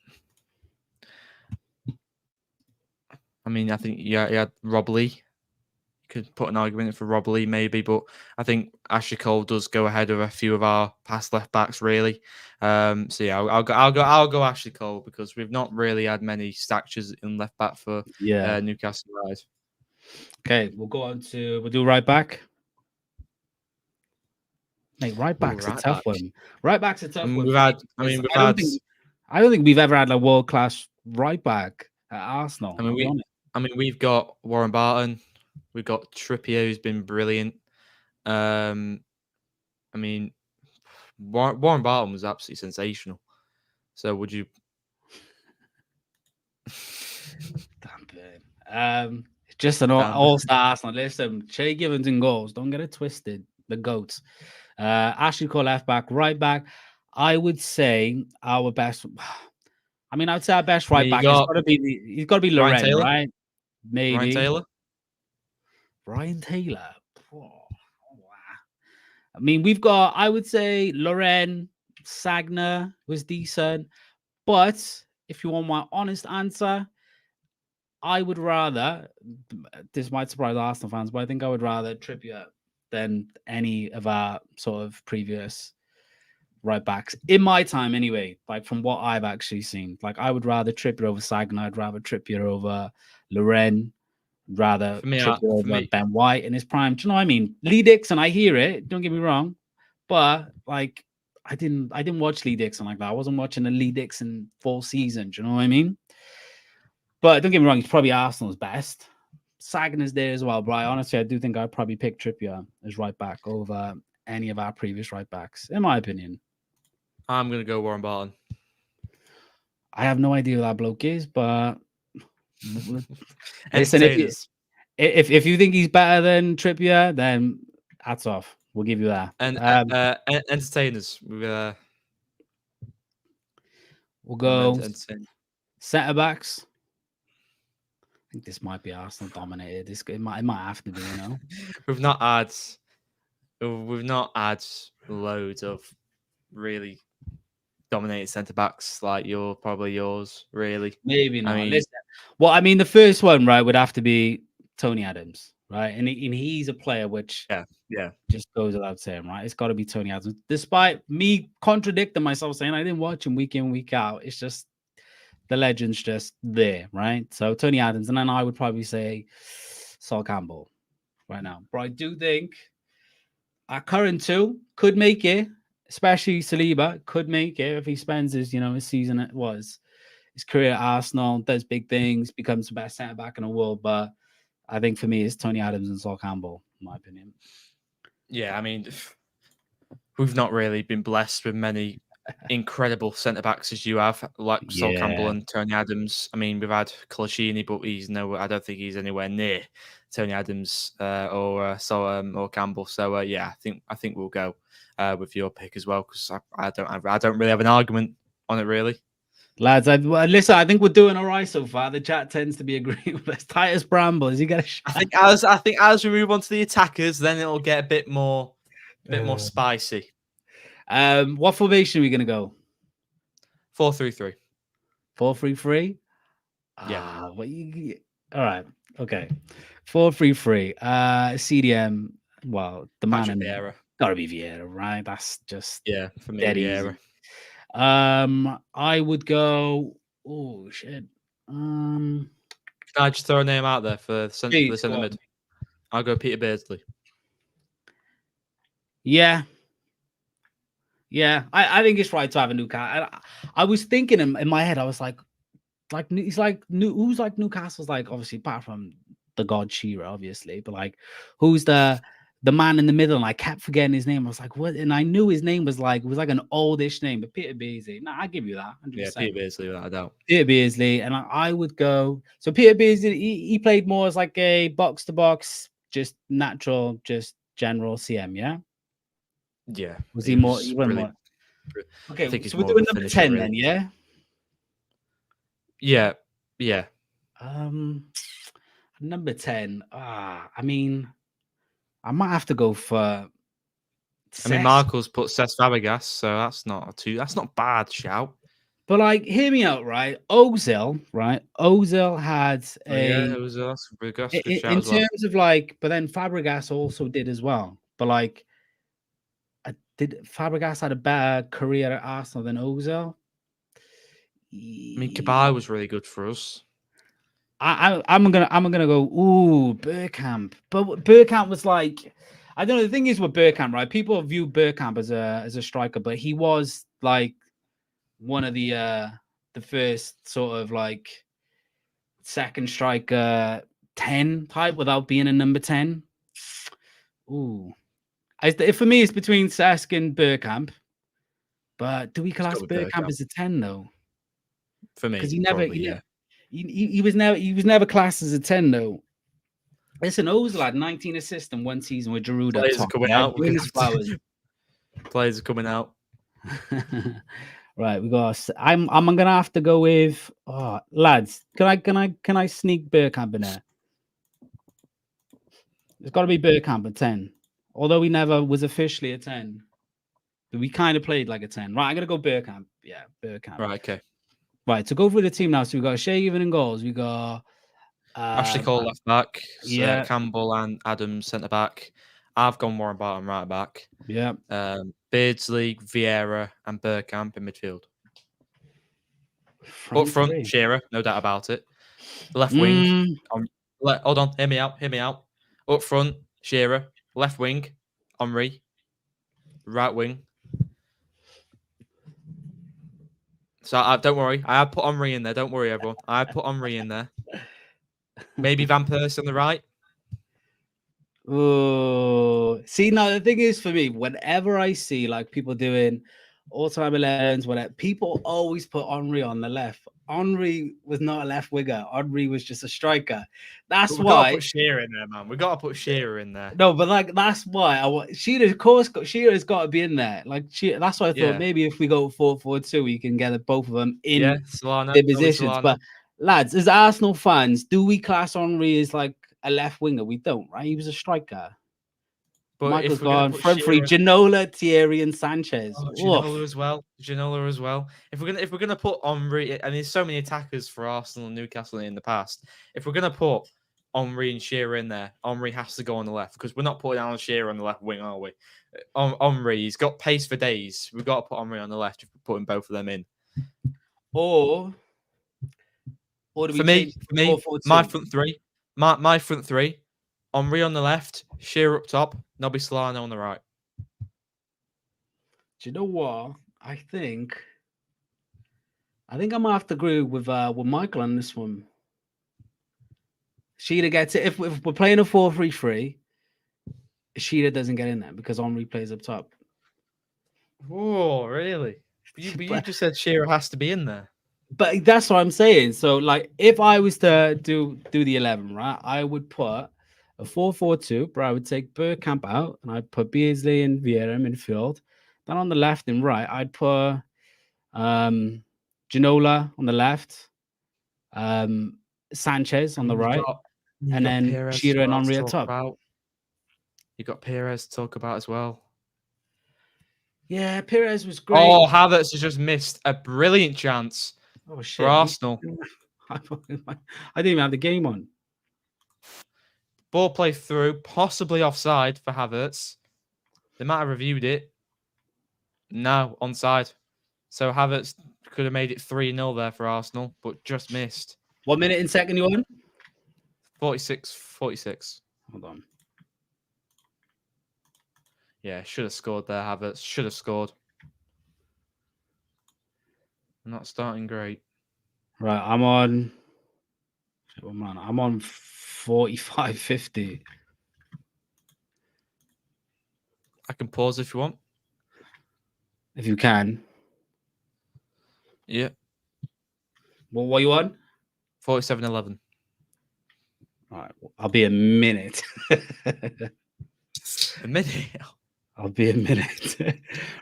C: I mean, I think you had Rob Lee. You could put an argument for Rob Lee maybe, but I think Ashley Cole does go ahead of a few of our past left backs really. So yeah, I'll go Ashley Cole because we've not really had many statures in left back for Newcastle Rise.
A: Okay, we'll do right back. Mate, right back's a tough one. Right back's a tough one.
C: I
A: don't think we've ever had a world-class right back at Arsenal.
C: I mean, we've got Warren Barton, we've got Trippier, who's been brilliant. I mean, Warren Barton was absolutely sensational. So would you?
A: Damn, just an all-star Arsenal. Listen, Shea Given's in goals. Don't get it twisted. The GOATs. Ashley Cole left back, right back. I would say our best. I mean, I'd say our best right back. He's got to be Loren, right? Maybe Ryan Taylor. Oh, wow. I mean, we've got. I would say Loren, Sagna was decent, but if you want my honest answer, I would rather. This might surprise Arsenal fans, but I think I would rather Trippier than any of our sort of previous right backs in my time anyway, like from what I've actually seen. Like I would rather Trippier over Sagna, I'd rather Trippier over Loren, rather Trippier over Ben White in his prime. Do you know what I mean? Lee Dixon, I hear it, don't get me wrong, but like I didn't watch Lee Dixon like that. I wasn't watching a Lee Dixon full season, do you know what I mean? But don't get me wrong, he's probably Arsenal's best. Sagna's there as well, but honestly, I do think I'd probably pick Trippier as right back over any of our previous right backs, in my opinion.
C: I'm going to go Warren Barton.
A: I have no idea who that bloke is, but listen, if you think he's better than Trippier, then hats off. We'll give you that.
C: And entertainers. We'll
A: go centre backs. I think this might be Arsenal dominated. It might have to be, you know.
C: We've not had loads of really dominated centre backs like yours, really.
A: Maybe not. I mean, the first one, right, would have to be Tony Adams, right? And he's a player which just goes without saying, right? It's got to be Tony Adams. Despite me contradicting myself, saying I didn't watch him week in, week out, it's just the legend's just there, right? So Tony Adams, and then I would probably say Sol Campbell right now. But I do think our current two could make it, especially Saliba could make it if he spends his season his career at Arsenal, does big things, becomes the best centre back in the world. But I think for me, it's Tony Adams and Sol Campbell, in my opinion.
C: Yeah, I mean, we've not really been blessed with many incredible centre backs as you have, like Sol Campbell and Tony Adams. I mean, we've had Colaccini, but I don't think he's anywhere near Tony Adams or Campbell. So I think we'll go with your pick as well, because I don't really have an argument on it really.
A: Lads, listen, I think we're doing all right so far. The chat tends to be agreeing with us. Titus Bramble, has he got a shot?
C: I think as we move on to the attackers, then it'll get a bit more spicy.
A: What formation are we going to go?
C: 4-3-3.
A: 4-3-3.
C: Yeah.
A: All right. Okay. 4-3-3. CDM. Well, the man
C: Patrick
A: in
C: Vieira.
A: gotta be Vieira, right? That's just
C: For me,
A: dead
C: Vieira.
A: easy. I would go. Oh shit.
C: Can I just throw a name out there for the centre mid? I'll go Peter Beardsley.
A: Yeah. Yeah, I think it's right to have a Newcastle. I was thinking in my head, I was like he's like who's like Newcastle's like obviously apart from the god Shearer, obviously, but like who's the man in the middle? And I kept forgetting his name. I was like, what? And I knew his name was like an oldish name, but Peter Beardsley. No, I give you that. 100%.
C: Yeah, Peter Beardsley, without a doubt.
A: Peter Beardsley, and I would go. So Peter Beardsley, he played more as like a box to box, just natural, just general CM. Yeah.
C: Yeah.
A: Was he more? He
C: really,
A: more. Okay,
C: I think he's
A: so we're
C: more
A: doing
C: of a
A: number
C: finisher,
A: 10
C: really.
A: then, yeah.
C: Yeah.
A: Number 10. I mean, I might have to go for.
C: I mean, Michael's put Cesc Fabregas, so that's not bad shout.
A: But like, hear me out, right? Ozil, right? Ozil had
C: that's a good shout
A: in
C: as well.
A: terms of like, but then Fabregas also did as well. But like, did Fabregas had a better career at Arsenal than Ozil?
C: I mean, Kabay was really good for us.
A: I'm gonna go. Ooh, Bergkamp. But Bergkamp was like, I don't know. The thing is with Bergkamp, right? People view Bergkamp as a striker, but he was like one of the first sort of like second striker 10 type without being a number 10. Ooh, for me, it's between Cesc and Bergkamp. But do we class Bergkamp as a 10 though?
C: For me,
A: because he was never classed as a 10 though. Listen, Ozil had 19 assists in one season with Giroud up top.
C: Coming out. Players are coming out.
A: Right, we got. I'm gonna have to go with. Oh, lads, can I sneak Bergkamp in there? It's got to be Bergkamp at 10. Although he never was officially a 10, but we kind of played like a 10. Right, I'm gonna go Bergkamp. Yeah, Bergkamp.
C: Right, okay.
A: Right, to go through the team now. So we got Shea Given in goals. We got
C: Ashley Cole left back.
A: Yeah.
C: Campbell and Adams centre back. I've gone Warren Barton right back.
A: Yeah.
C: Beardsley, Vieira, and Bergkamp in midfield. Up front, Shearer, no doubt about it. Left wing. Hold on, hear me out. Up front, Shearer. Left wing, Henry. Right wing. So don't worry, I have put Henry in there. Don't worry, everyone. I put Henry in there. Maybe Van Persie on the right.
A: Oh, see, now the thing is for me, whenever I see like people doing all-time 11s, whatever, people always put Henry on the left. Henry was not a left winger. Henry was just a striker. That's why
C: we gotta put Shearer in there, man. We gotta put Shearer in there.
A: No, but like that's why I want Shearer. Of course, Shearer's got to be in there. Like that's why I thought maybe if we go 4-4-2, we can get both of them in their positions. But lads, as Arsenal fans, do we class Henry as like a left winger? We don't, right? He was a striker. But Michael's gone front three: Ginola, Thierry, and Sanchez.
C: Ginola as well. If we're gonna put Henry, and there's so many attackers for Arsenal and Newcastle in the past. If we're gonna put Henry and Shearer in there, Henry has to go on the left because we're not putting Alan Shearer on the left wing, are we? Henry, he's got pace for days. We've got to put Henry on the left if we're putting both of them in.
A: Or do we
C: for me, my front three. My front three, Henry on the left, Shearer up top, Nobby Solano on the right.
A: Do you know what? I think I might have to agree with Michael on this one. Shearer gets it. If we're playing a 4-3-3, Shearer doesn't get in there because Henry plays up top.
C: Oh, really? You just said Shearer has to be in there.
A: But that's what I'm saying. So, like, if I was to do the 11, right, I would put a 4-4-2, but I would take Bergkamp out and I'd put Beardsley and Vieira in midfield. Then on the left and right, I'd put Ginola on the left, Sanchez on the right, and then Shearer and Henry at top.
C: You got Perez to talk about as well.
A: Yeah, Perez was great.
C: Oh, Havertz has just missed a brilliant chance
A: Oh shit!
C: for Arsenal.
A: I didn't even have the game on.
C: Ball play through, possibly offside for Havertz. They might have reviewed it. No, onside. So Havertz could have made it 3-0 there for Arsenal, but just missed.
A: 1 minute and second you on?
C: 46.
A: Hold on.
C: Yeah, should have scored there, Havertz. Should have scored. Not starting great.
A: Right, I'm on 45-50.
C: I can pause if you want.
A: If you can.
C: Yeah.
A: Well, what you on?
C: 47-11.
A: All right, I'll be a minute.
C: A minute.
A: I'll be a minute.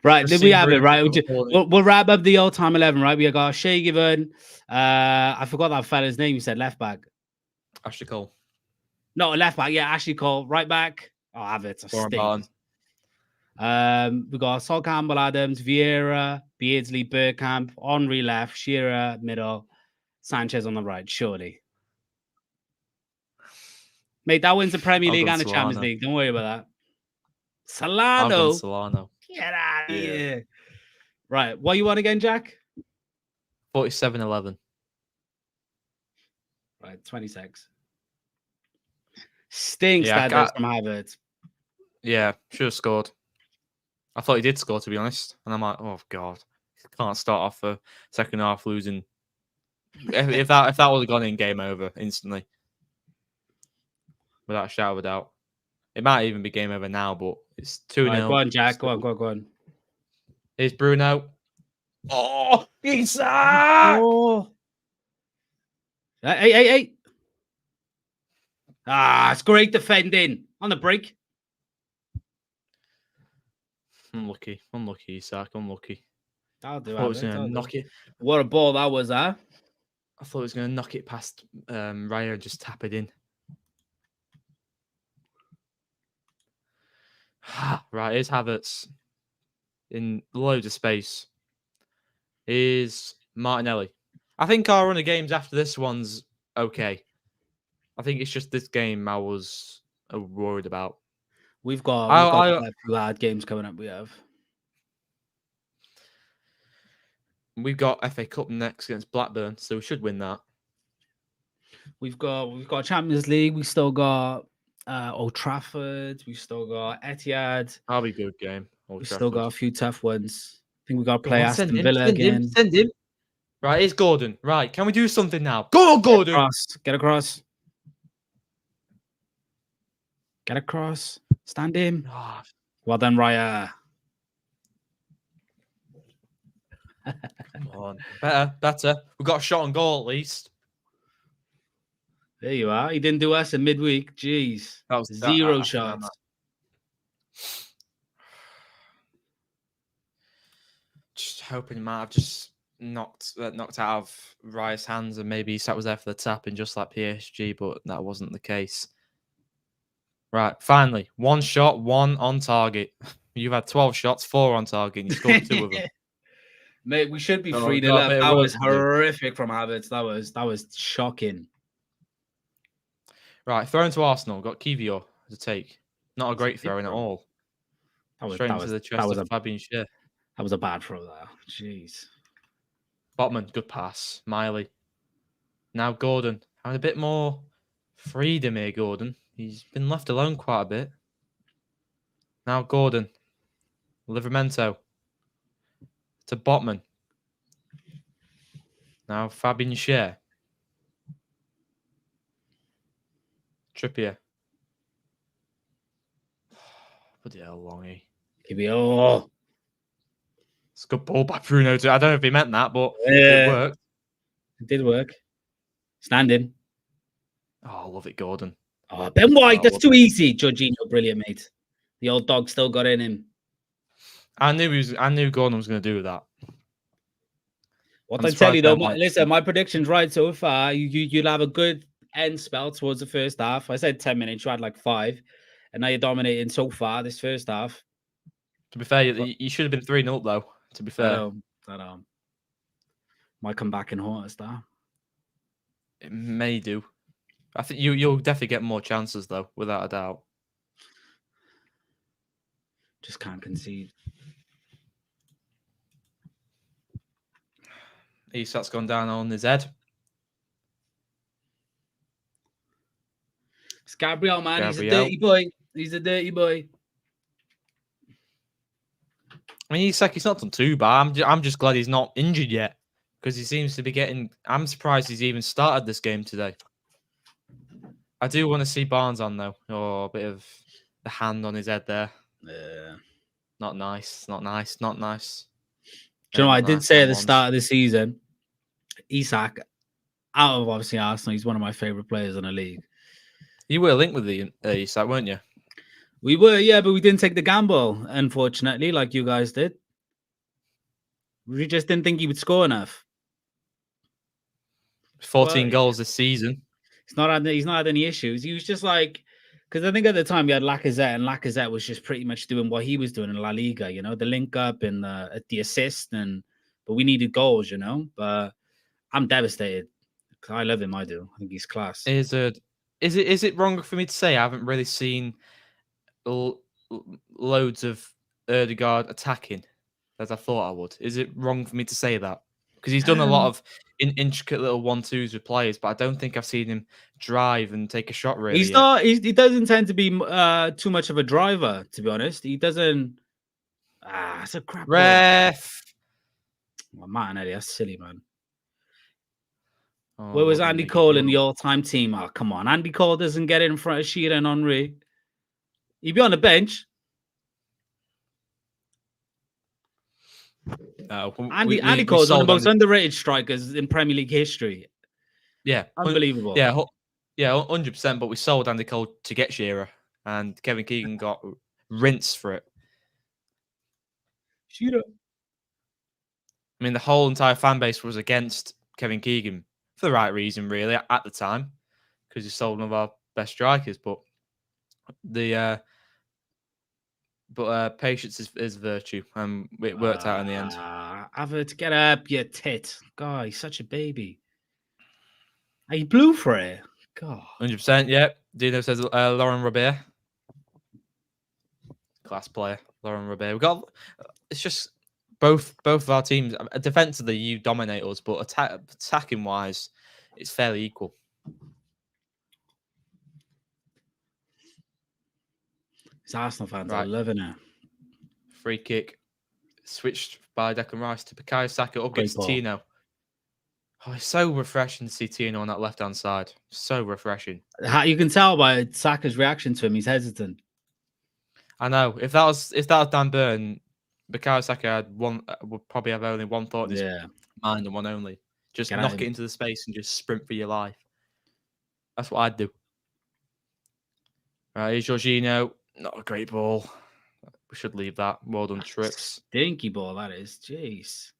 A: Right,
C: Just
A: did we
C: seen
A: have it?
C: Bruno
A: Right,
C: recording.
A: we'll wrap up the all-time 11. Right, we got Shea Given. I forgot that fella's name. You said left back.
C: Ashley Cole.
A: No, left back. Yeah, Ashley Cole. Right back. Oh, Havertz.
C: Warren Barton.
A: We got Sol Campbell, Adams, Vieira, Beardsley, Bergkamp, Henry left, Shearer middle, Sanchez on the right. Surely, mate, that wins the Premier
C: I'll
A: League
C: go
A: and the Champions
C: Solano.
A: League. Don't worry about that.
C: I'll go
A: Solano,
C: Solano.
A: get out of
C: Yeah.
A: here. Right, what you want again, Jack?
C: 47-11.
A: Right, 26. Stinks
C: Yeah,
A: that does from Havertz.
C: Yeah, should have scored. I thought he did score, to be honest. And I'm like, oh, God. Can't start off the second half losing. If that would have gone in, game over instantly. Without a shadow of a doubt. It might even be game over now, but it's 2-0.
A: Right, go on, Jack. Go on.
C: Here's Bruno. Oh, Isak!
A: Oh. Hey. Ah, it's great defending on the break.
C: Unlucky, Isak, unlucky.
A: I'll do
C: I thought he was
A: it.
C: going to knock it.
A: What a ball that was, huh?
C: I thought he was going to knock it past Raya and just tap it in. Right, here's Havertz in loads of space. Here's Martinelli. I think our run of games after this one's okay. I think it's just this game I was worried about.
A: We've got a few hard games coming up.
C: We've got FA Cup next against Blackburn, so we should win that.
A: We've got Champions League. We still got Old Trafford. We still got Etihad.
C: That'll be a good game.
A: We've still got a few tough ones. I think we got to play Aston Villa
C: again. Send him. Right, here's Gordon. Right, can we do something now? Go on, Gordon.
A: Get across. Stand in.
C: Oh.
A: Well done, Raya.
C: Come on. Better. We got a shot on goal at least.
A: There you are. He didn't do us in midweek. Jeez.
C: That was
A: zero shots.
C: Just hoping he might have just knocked out of Raya's hands and maybe Sat was there for the tap and just like PSG, but that wasn't the case. Right, finally, one shot, one on target. You've had 12 shots, 4 on target, and you scored 2 of them.
A: Mate, we should be 3-0. That was horrific from Havertz. That was shocking.
C: Right, throw into Arsenal. Got Kivior to take. Not a great throw in at all. Straight into the chest of Fabian Schär.
A: That was a bad throw there. Jeez.
C: Botman, good pass. Miley. Now Gordon. Having a bit more freedom here, Gordon. He's been left alone quite a bit. Now Gordon. Livramento. To Botman. Now Fabian Schär. Trippier. Bloody hell, Longy.
A: Kivior.
C: It's a good ball by Bruno. I don't know if he meant that, but
A: yeah,
C: it worked.
A: It did work. Standing.
C: Oh, I love it, Gordon.
A: Oh, Ben White, that's too easy. Jorginho, brilliant, mate. The old dog still got in him.
C: I knew Gordon was going to do that.
A: What I tell you though, listen, my prediction's right so far. You'll have a good end spell towards the first half. I said 10 minutes, you had like 5, and now you're dominating so far this first half.
C: To be fair, you should have been 3-0 though. To be fair,
A: I know. Might come back and haunt us, though.
C: it may do. I think you'll definitely get more chances though, without a doubt.
A: Just can't concede.
C: Isak's gone down on his head.
A: It's Gabriel, man. He's a dirty boy. He's a dirty boy.
C: I mean, Isak, he's not done too bad. I'm just glad he's not injured yet because he seems to be getting. I'm surprised he's even started this game today. I do want to see Barnes on though. Oh, a bit of the hand on his head there.
A: Yeah.
C: Not nice. Not nice. Not nice.
A: Do you know what I did say at the start of the season? Isak, out of obviously Arsenal, he's one of my favourite players in the league.
C: You were linked with the Isak, weren't you?
A: We were, yeah, but we didn't take the gamble, unfortunately, like you guys did. We just didn't think he would score enough.
C: 14 goals this season.
A: He's not had any issues. He was just like, because I think at the time we had Lacazette, and Lacazette was just pretty much doing what he was doing in La Liga, you know, the link up and the assist, but we needed goals, you know. But I'm devastated because I love him. I do. I think he's class.
C: Is it wrong for me to say I haven't really seen loads of Ødegaard attacking as I thought I would? Is it wrong for me to say that? Because he's done a lot of intricate little 1-2s with players, but I don't think I've seen him drive and take a shot really.
A: He's not. He doesn't tend to be too much of a driver, to be honest. He doesn't. It's a crap.
C: Ref.
A: Oh, Martinelli, that's silly, man.
C: Oh,
A: Where was Andy Cole in the all-time team? Oh, come on. Andy Cole doesn't get it in front of Shearer and Henry. He'd be on the bench. Andy Cole's one of the most underrated strikers in Premier League history.
C: Yeah.
A: Unbelievable.
C: Yeah, 100%. But we sold Andy Cole to get Shearer, and Kevin Keegan got rinsed for it.
A: Shearer.
C: I mean, the whole entire fan base was against Kevin Keegan for the right reason, really, at the time, because he sold one of our best strikers. But patience is virtue, and it worked out in the end.
A: Havertz, get up, you tit. God, he's such a baby. He blew for it. God.
C: 100%, yeah. Dino says Laurent Robert. Class player, Laurent Robert. We got. It's just both of our teams. Defensively, you dominate us, but attacking wise, it's fairly equal.
A: These Arsenal fans are loving it.
C: Free kick switched by Declan Rice to Bukayo Saka up against Tino. Oh, it's so refreshing to see Tino on that left-hand side. So refreshing.
A: You can tell by Saka's reaction to him. He's hesitant.
C: I know. If that was Dan Burn, Bukayo Saka would probably have only one thought in his mind and one only. Just knock it into the space and just sprint for your life. That's what I'd do. Right, here's Jorginho. Not a great ball. We should leave that. Well done, Trips.
A: Stinky ball, that is. Jeez.
C: Is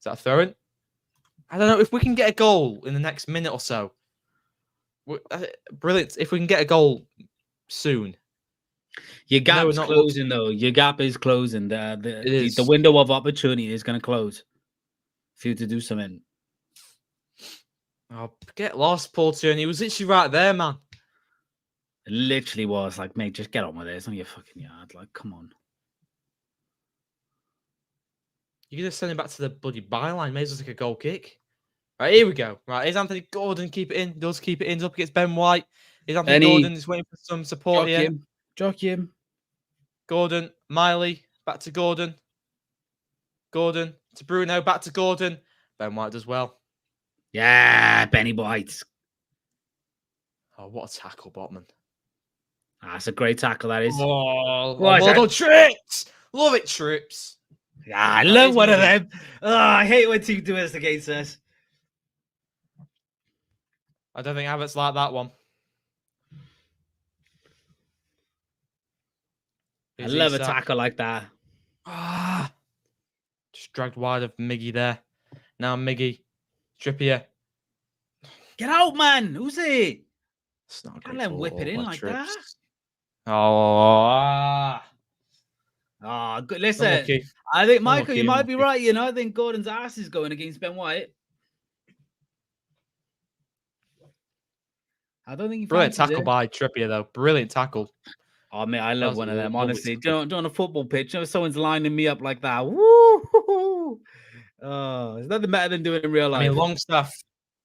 C: that a throw-in? I don't know. If we can get a goal in the next minute or so. Brilliant. If we can get a goal soon.
A: Your gap is closing, though. Your gap is closing. The window of opportunity is going to close for you to do something.
C: Oh, get lost, Paul Tierney. He was literally right there, man.
A: It literally was like, mate, just get on with it. It's on your fucking yard. Like, come on.
C: You're going to send him back to the bloody byline. May as well take a goal kick. Right, here we go. Right, here's Anthony Gordon. Keep it in. Does keep it in. He's up against Ben White. Here's Anthony Gordon. He's waiting for some support here.
A: Jock him.
C: Gordon. Miley. Back to Gordon. Gordon to Bruno. Back to Gordon. Ben White does well.
A: Yeah, Benny White.
C: Oh, what a tackle, Botman.
A: That's a great tackle, that is.
C: Oh, well done, Trips. Love it, Trips.
A: Yeah, I love one of them. Oh, I hate when team do this against us.
C: I don't think Havertz like that one.
A: I love a tackle like that.
C: Just dragged wide of Miggy there. Now Miggy. Trippier.
A: Get out, man. Who's it?
C: It's not
A: Can't let him whip it in like that.
C: Oh.
A: Oh, good. Listen,
C: Unlucky.
A: I think Michael, you
C: Unlucky,
A: might be
C: unlucky.
A: right. You know, I think Gordon's ass is going against Ben White. I don't think he
C: Brilliant
A: fancies
C: tackle
A: it.
C: by Trippier, though. Brilliant tackle.
A: Oh man, I
C: That
A: love
C: was
A: one
C: a
A: of them.
C: lovely
A: Honestly,
C: tackle.
A: doing a football pitch. You know, someone's lining me up like that. Woo! Oh, there's nothing better than doing it in real
C: I
A: life.
C: mean,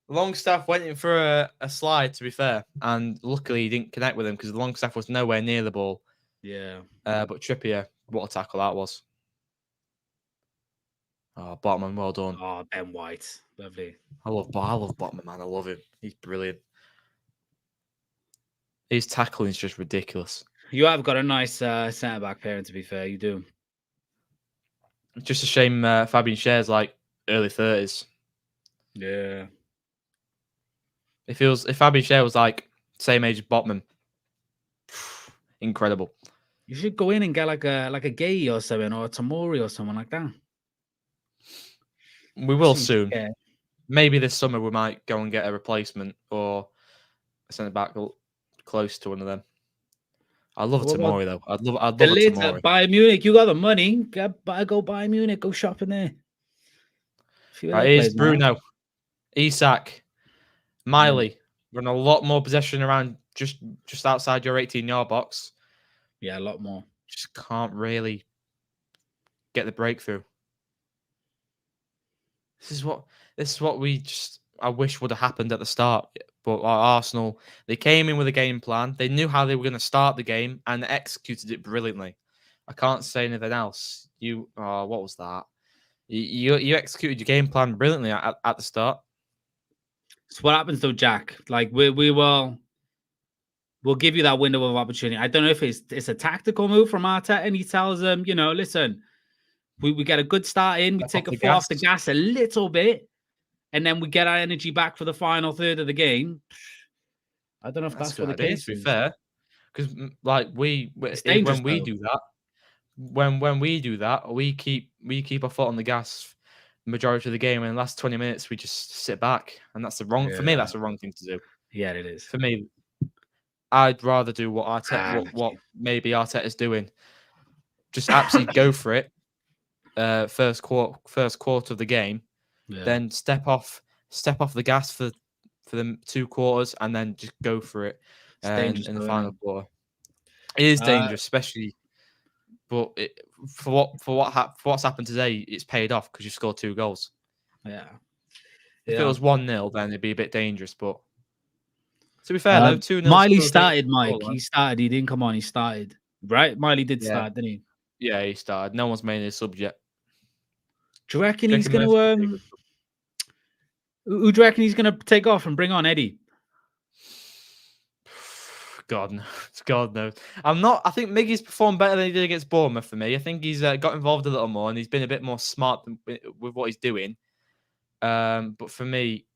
C: Longstaff went in for a slide, to be fair, and luckily he didn't connect with him because Longstaff was nowhere near the ball.
A: Yeah.
C: But Trippier, what a tackle that was. Oh, Botman, well done.
A: Oh, Ben White, lovely.
C: I love Botman, man. I love him. He's brilliant. His tackling is just ridiculous.
A: You have got a nice centre back pairing. To be fair, you do.
C: It's just a shame Fabian Schär's like early 30s.
A: Yeah.
C: If Fabian Schär was like same age as Botman, incredible.
A: You should go in and get like a Gay or something, or a Tamori or someone like that.
C: We will
A: Seems
C: soon.
A: fair.
C: Maybe this summer we might go and get a replacement or a centre back close to one of them. I love
A: What about
C: Tamori though. I'd love
A: the
C: a
A: lids
C: Tamori.
A: at Bayern Munich? You got the money. Go Bayern Munich. Go shopping there.
C: Right, here's Bruno, Isak, Miley. Run a lot more possession around just outside your 18-yard box.
A: Yeah, a lot more.
C: Just can't really get the breakthrough. This is what I wish would have happened at the start. But Arsenal, they came in with a game plan. They knew how they were going to start the game and executed it brilliantly. I can't say anything else. What was that? You executed your game plan brilliantly at the start.
A: So what happens though, Jack? Like we'll give you that window of opportunity. I don't know if it's a tactical move from Arteta, and he tells them, listen, we get a good start in, we take a foot off the gas a little bit, and then we get our energy back for the final third of the game. I don't know if that's what the case is.
C: To be fair, because like when we do that, we keep our foot on the gas majority of the game, and in the last 20 minutes we just sit back, and that's for me. That's the wrong thing to do.
A: Yeah, it is.
C: For me, I'd rather do what Arteta, what maybe Arteta's doing. Just absolutely go for it. First quarter of the game, then step off the gas for the 2 quarters, and then just go for it in the final quarter. It is dangerous, especially, but for what's happened today, it's paid off because you scored 2 goals.
A: Yeah.
C: If it was 1-0, then it'd be a bit dangerous. But to be fair, though, 2-0.
A: Miley started, Mike. He started. He didn't come on. He started. Right? Miley did start, didn't he?
C: Yeah, he started. No one's made a sub yet.
A: Do you reckon he's going to? Who do you reckon he's going to take off and bring on Eddie?
C: God knows. I think Miggy's performed better than he did against Bournemouth for me. I think he's got involved a little more and he's been a bit more smart with what he's doing. But for me,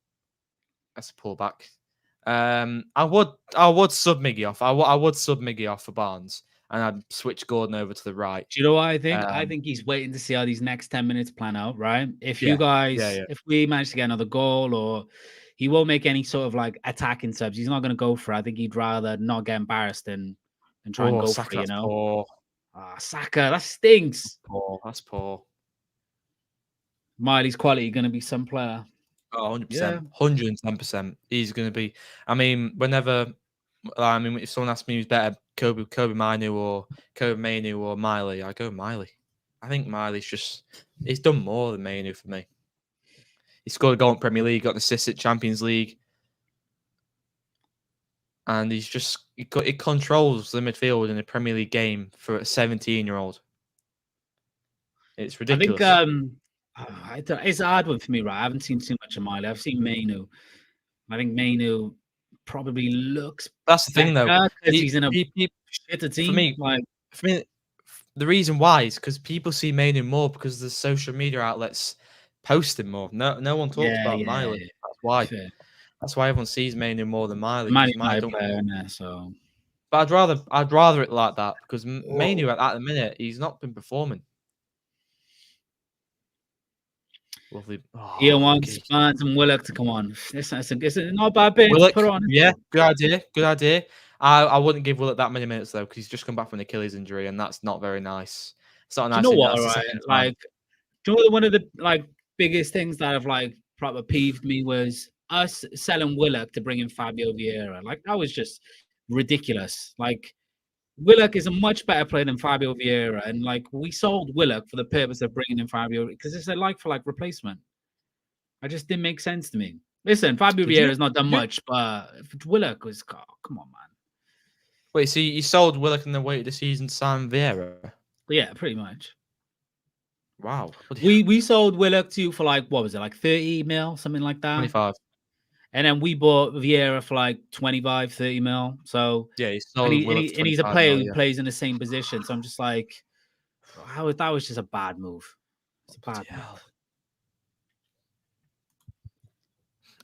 C: that's a pullback. I would sub Miggy off. I would sub Miggy off for Barnes, and I'd switch Gordon over to the right.
A: Do you know what I think? I think he's waiting to see how these next 10 minutes plan out, right? If you guys, if we manage to get another goal, or he won't make any sort of like attacking subs, he's not going to go for it. I think he'd rather not get embarrassed than try and go
C: Saka,
A: for it,
C: Poor.
A: Saka, that stinks.
C: That's poor.
A: Miley's quality going to be some player.
C: Oh, 100%. 110%. He's going to be. I mean, if someone asks me who's better, Kobe Manu or Miley, I go Miley. I think Miley's he's done more than Manu for me. He scored a goal in Premier League, got an assist at Champions League. And he controls the midfield in a Premier League game for a 17-year-old. It's ridiculous.
A: I think it's a hard one for me, right? I haven't seen too much of Miley. I've seen Manu. I think Manu probably looks.
C: That's the thing, though.
A: Because he's in a shitter team.
C: For me, the reason why is because people see Manu more because the social media outlets post him more. No one talks about Miley. That's why. Fair. That's why everyone sees Manu more than Miley.
A: So.
C: But I'd rather it like that because Manu at the minute he's not been performing. Lovely.
A: Ian wants Barnes and Willock to come on. It's not a bad bit.
C: Willock,
A: put on.
C: Yeah, good idea. I wouldn't give Willock that many minutes though because he's just come back from an Achilles injury and that's not very nice. It's not a
A: Do you
C: nice
A: know
C: thing.
A: what?
C: That's the
A: Right,
C: second time.
A: like, do you know one of the like biggest things that have like proper peeved me was us selling Willock to bring in Fabio Vieira. Like that was just ridiculous. Like Willock is a much better player than Fabio Vieira, and like we sold Willock for the purpose of bringing in Fabio because it's a like for like replacement. It just didn't make sense to me. Listen, Fabio
C: Did you-
A: Vieira's not done
C: did you-
A: much, but Willock was come on, man.
C: Wait, so you sold Willock and then waited a season to sign Vieira?
A: Yeah, pretty much.
C: Wow.
A: We sold Willock to you for like what was it, like 30 mil, something like that.
C: 25.
A: And then we bought Vieira for like 25, 30 mil. So
C: Yeah, he sold Willock for
A: and he's a
C: 25
A: player
C: mil,
A: who
C: yeah.
A: plays in the same position. So I'm just like, that was just a bad move. It's a bad
C: Bloody hell.
A: move.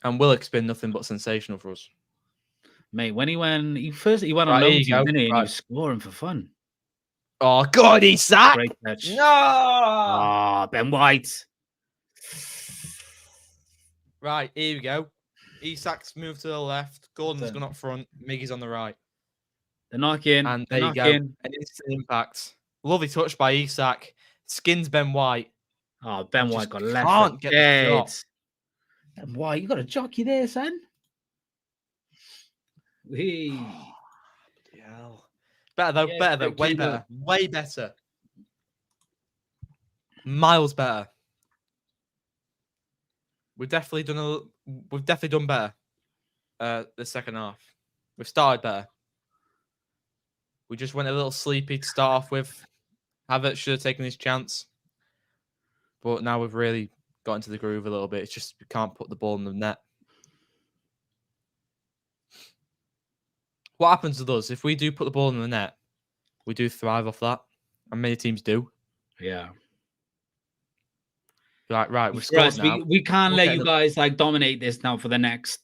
C: And Willock's been nothing but sensational for us.
A: Mate, when he went on
C: Right,
A: loan
C: here
A: to
C: you
A: you,
C: go.
A: didn't he? And he
C: Right.
A: was scoring for fun.
C: Oh, God, Isak!
A: Great catch.
C: No!
A: Oh, Ben White.
C: Right, here we go. Isak's moved to the left. Gordon's
A: That's it.
C: gone up front. Miggy's on the right.
A: The knock in.
C: And
A: the
C: there you
A: knock
C: go.
A: in.
C: An instant impact. Lovely touch by Isak. Skins Ben White.
A: Oh, Ben White
C: Just
A: got left.
C: can't get the
A: dead.
C: shot.
A: Ben White, you got a jockey there, son. Hey.
C: Yeah. Better though.
A: Yeah,
C: Better though.
A: great
C: Way
A: keeper.
C: better. Way better. Miles better. We've definitely done better. The second half. We've started better. We just went a little sleepy to start off with. Havertz should have taken his chance. But now we've really got into the groove a little bit. It's just we can't put the ball in the net. What happens with us if we do put the ball in the net? We do thrive off that, and many teams do.
A: Yeah.
C: Right, we're
A: For
C: scored
A: us,
C: now.
A: we can't
C: We'll
A: let
C: get
A: you
C: the-
A: guys like dominate this now for the next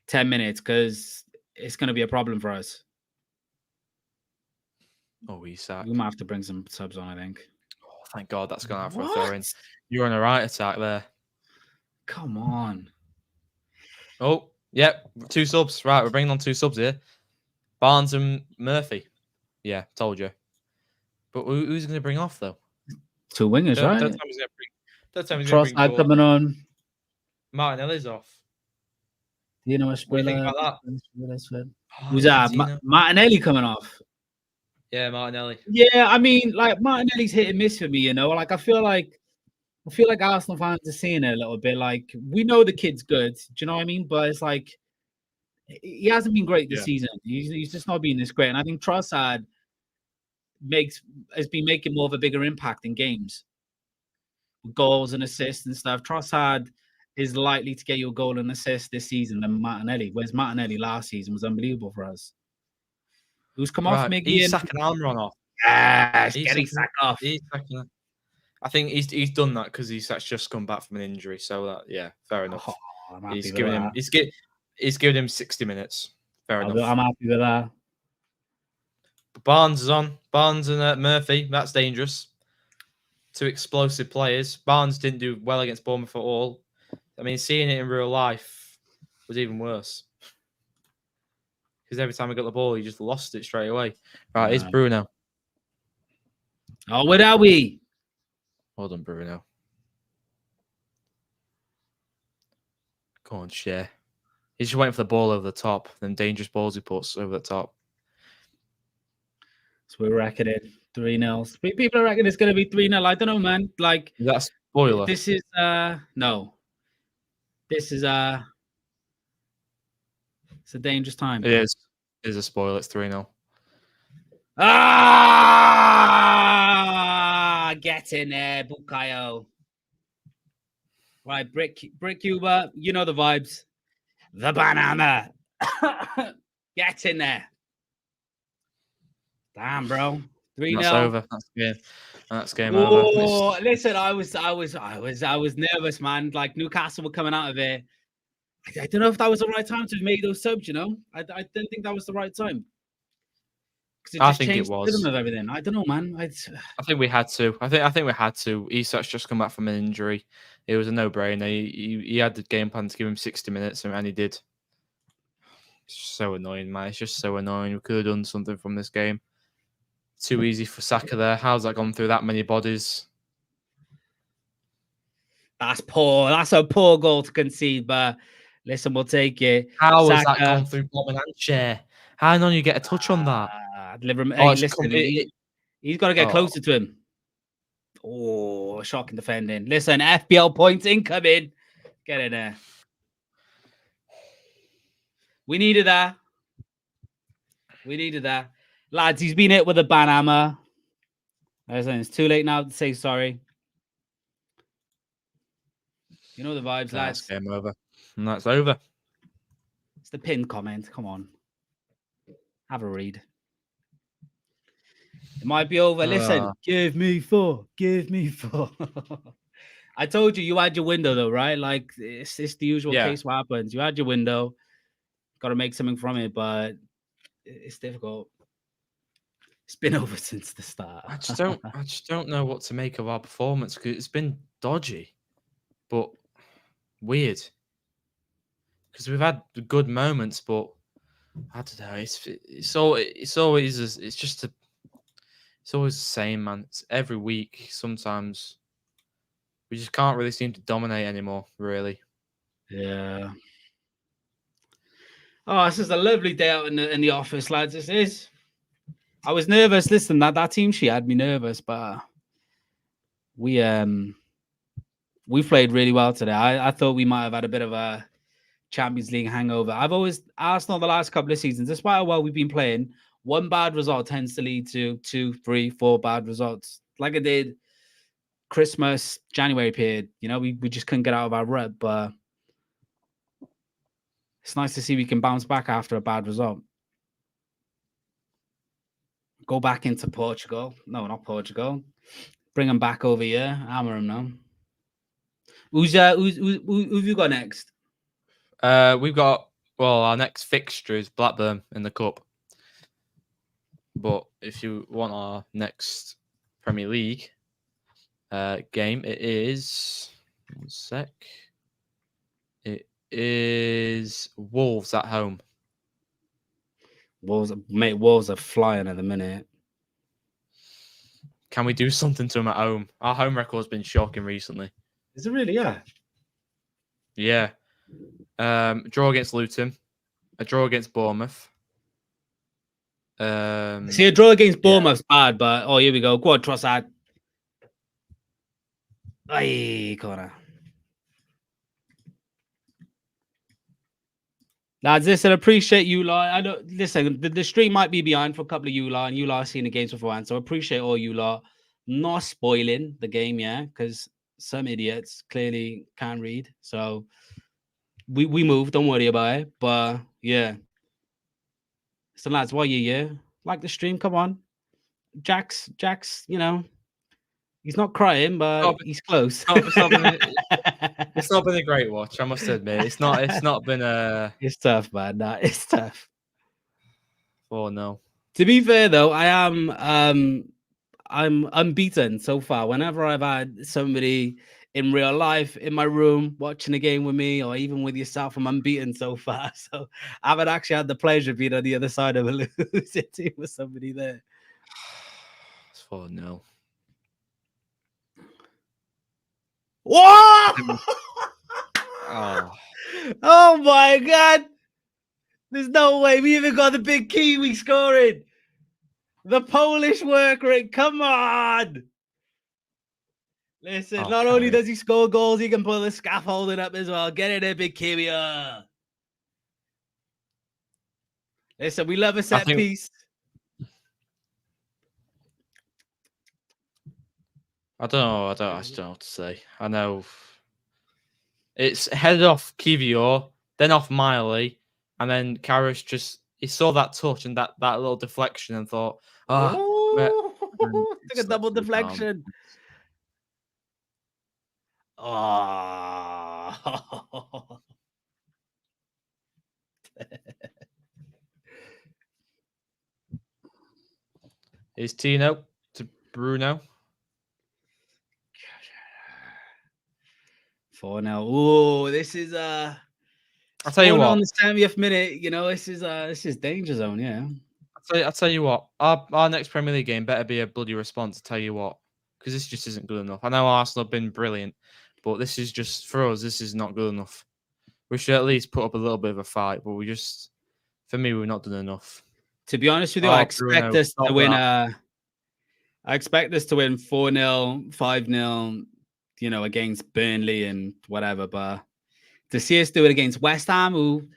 A: 10 minutes because it's going to be a problem for us.
C: Oh, Isak.
A: We might have to bring some subs on, I think.
C: Oh, thank God that's gone out for a
A: What?
C: throw in. You're on a right attack there.
A: Come on.
C: Oh, yep. 2 subs. Right, we're bringing on 2 subs here. Barnes and Murphy. Yeah, told you. But who's going to bring off, though?
A: 2 wingers, right?
C: Third time he's going to
A: Trust
C: bring
A: coming on.
C: Martinelli's off.
A: You know,
C: What do you think about
A: that?
C: Oh,
A: Who's that?
C: Pochettino.
A: Martinelli coming off.
C: Yeah, Martinelli.
A: Yeah, I mean, like Martinelli's hit and miss for me, you know. Like I feel like Arsenal fans are seeing it a little bit. Like we know the kid's good, do you know what I mean? But it's like he hasn't been great this
C: Yeah.
A: season. He's just not been this great. And I think Trossard has been making more of a bigger impact in games, goals and assists and stuff. Trossard is likely to get you a goal and assist this season than Martinelli. Whereas Martinelli last season was unbelievable for us. Who's come off,
C: Right,
A: Miggy?
C: Isak and Almiron off.
A: Yes,
C: Isak
A: get
C: and-
A: Isak off.
C: I think he's done that because Isak's just come back from an injury. So that, yeah, fair enough.
A: Oh, I'm happy
C: He's
A: with
C: giving
A: that.
C: him he's giving him 60 minutes. Fair enough.
A: I'm happy with that.
C: Barnes is on. Barnes and Murphy. That's dangerous. 2 explosive players. Barnes didn't do well against Bournemouth at all. I mean, seeing it in real life was even worse. Because every time he got the ball, he just lost it straight away. Right, it's
A: Yeah.
C: Bruno.
A: Oh, where are we?
C: Hold on, Bruno. Go on, share. He's just waiting for the ball over the top. Them dangerous balls he puts over the top.
A: So we're reckoning 3-0. People are reckoning it's going to be 3-0. I don't know, man. Like,
C: Is that a spoiler?
A: this is, no. This is, it's a dangerous time.
C: It is. It is a spoiler. It's 3-0.
A: Ah, get in there, Bukayo. Right, Brick Cuba, you know the vibes. The banana. Get in there. Damn, bro. 3-0.
C: That's over. That's game
A: Oh,
C: over.
A: listen, I was nervous, man. Like Newcastle were coming out of it. I don't know if that was the right time to make those subs. You know, I didn't think that was the right time.
C: I think it was.
A: The rhythm of everything. I don't know, man.
C: I think we had to. I think we had to. Isak's just come back from an injury. It was a no-brainer. He had the game plan to give him 60 minutes, and he did. It's so annoying, man. It's just so annoying. We could have done something from this game. Too easy for Saka there. How's that gone through that many bodies?
A: That's poor. That's a poor goal to concede, but listen, we'll take it.
C: How has that gone through Botman and Chair? How long you get a touch on that?
A: Hey, listen, he's got to get closer to him. Oh, shocking defending. Listen, FPL points incoming. Get in there. We needed that. We needed that. Lads, he's been hit with a ban hammer. It's too late now to say sorry. You know the vibes, lads.
C: That's game over. And that's over.
A: It's the pinned comment. Come on. Have a read. It might be over. Listen, give me 4. Give me 4. I told you had your window, though, right? Like, it's the usual case what happens. You had your window. Got to make something from it, but it's difficult. It's been over since the start.
C: I just don't know what to make of our performance because it's been dodgy, but weird. Because we've had good moments, but I don't know. It's always the same, man. It's every week. Sometimes we just can't really seem to dominate anymore. Really.
A: Yeah. Oh, this is a lovely day out in the office, lads. This is. I was nervous. Listen, that team sheet had me nervous, but we played really well today. I thought we might have had a bit of a Champions League hangover. I've always Arsenal the last couple of seasons, despite how well we've been playing, one bad result tends to lead to 2, 3, 4 bad results. Like it did Christmas, January period. You know, we just couldn't get out of our rut, but it's nice to see we can bounce back after a bad result. Go back into Portugal. No, not Portugal. Bring them back over here. Hammer them now. Who've you got next?
C: We've got, our next fixture is Blackburn in the Cup. But if you want our next Premier League game, it is, one sec, it is Wolves at home.
A: Wolves are flying at the minute.
C: Can we do something to them at home? Our home record's been shocking recently.
A: Is it really? Yeah.
C: Yeah. Draw against Luton. A draw against Bournemouth.
A: See, a draw against Bournemouth's bad, but here we go. Go on, Trossard. Aye, corner. Lads, listen, appreciate you lot. I know, listen, the stream might be behind for a couple of you lot, and you lot are seeing the games beforehand. So appreciate all you lot not spoiling the game, because some idiots clearly can't read. So we move, don't worry about it. But yeah. So lads, what you like the stream? Come on. Jack's, he's not crying, but he's close.
C: It's not been a great watch, I must admit. It's not been a.
A: It's tough, man. It's tough.
C: Oh no.
A: To be fair though, I'm unbeaten so far. Whenever I've had somebody in real life in my room watching a game with me, or even with yourself, I'm unbeaten so far. So I haven't actually had the pleasure of being on the other side of a losing team with somebody there.
C: Oh no.
A: Whoa!
C: Oh
A: my god! There's no way we even got the big Kiwi scoring. The Polish work rate. Come on. Listen, not only does he score goals, he can pull the scaffolding up as well. Get in there, big Kiwi. Listen, we love a set piece.
C: I don't know what to say. I know it's headed off Kivior, then off Miley, and then Karras he saw that touch and that little deflection and thought,
A: took a double deflection. Oh.
C: Is Tino to Bruno?
A: 4-0. Oh, this is
C: I'll tell you what.
A: On the 70th minute, this is danger zone. Yeah.
C: I'll I'll tell you what. Our next Premier League game better be a bloody response. I tell you what, because this just isn't good enough. I know Arsenal have been brilliant, but this is just for us. This is not good enough. We should at least put up a little bit of a fight, but for me, we've not done enough.
A: To be honest with you, I expect us to win. I expect us to win 4-0, 5-0, against Burnley and whatever. But to see us do it against West Ham, who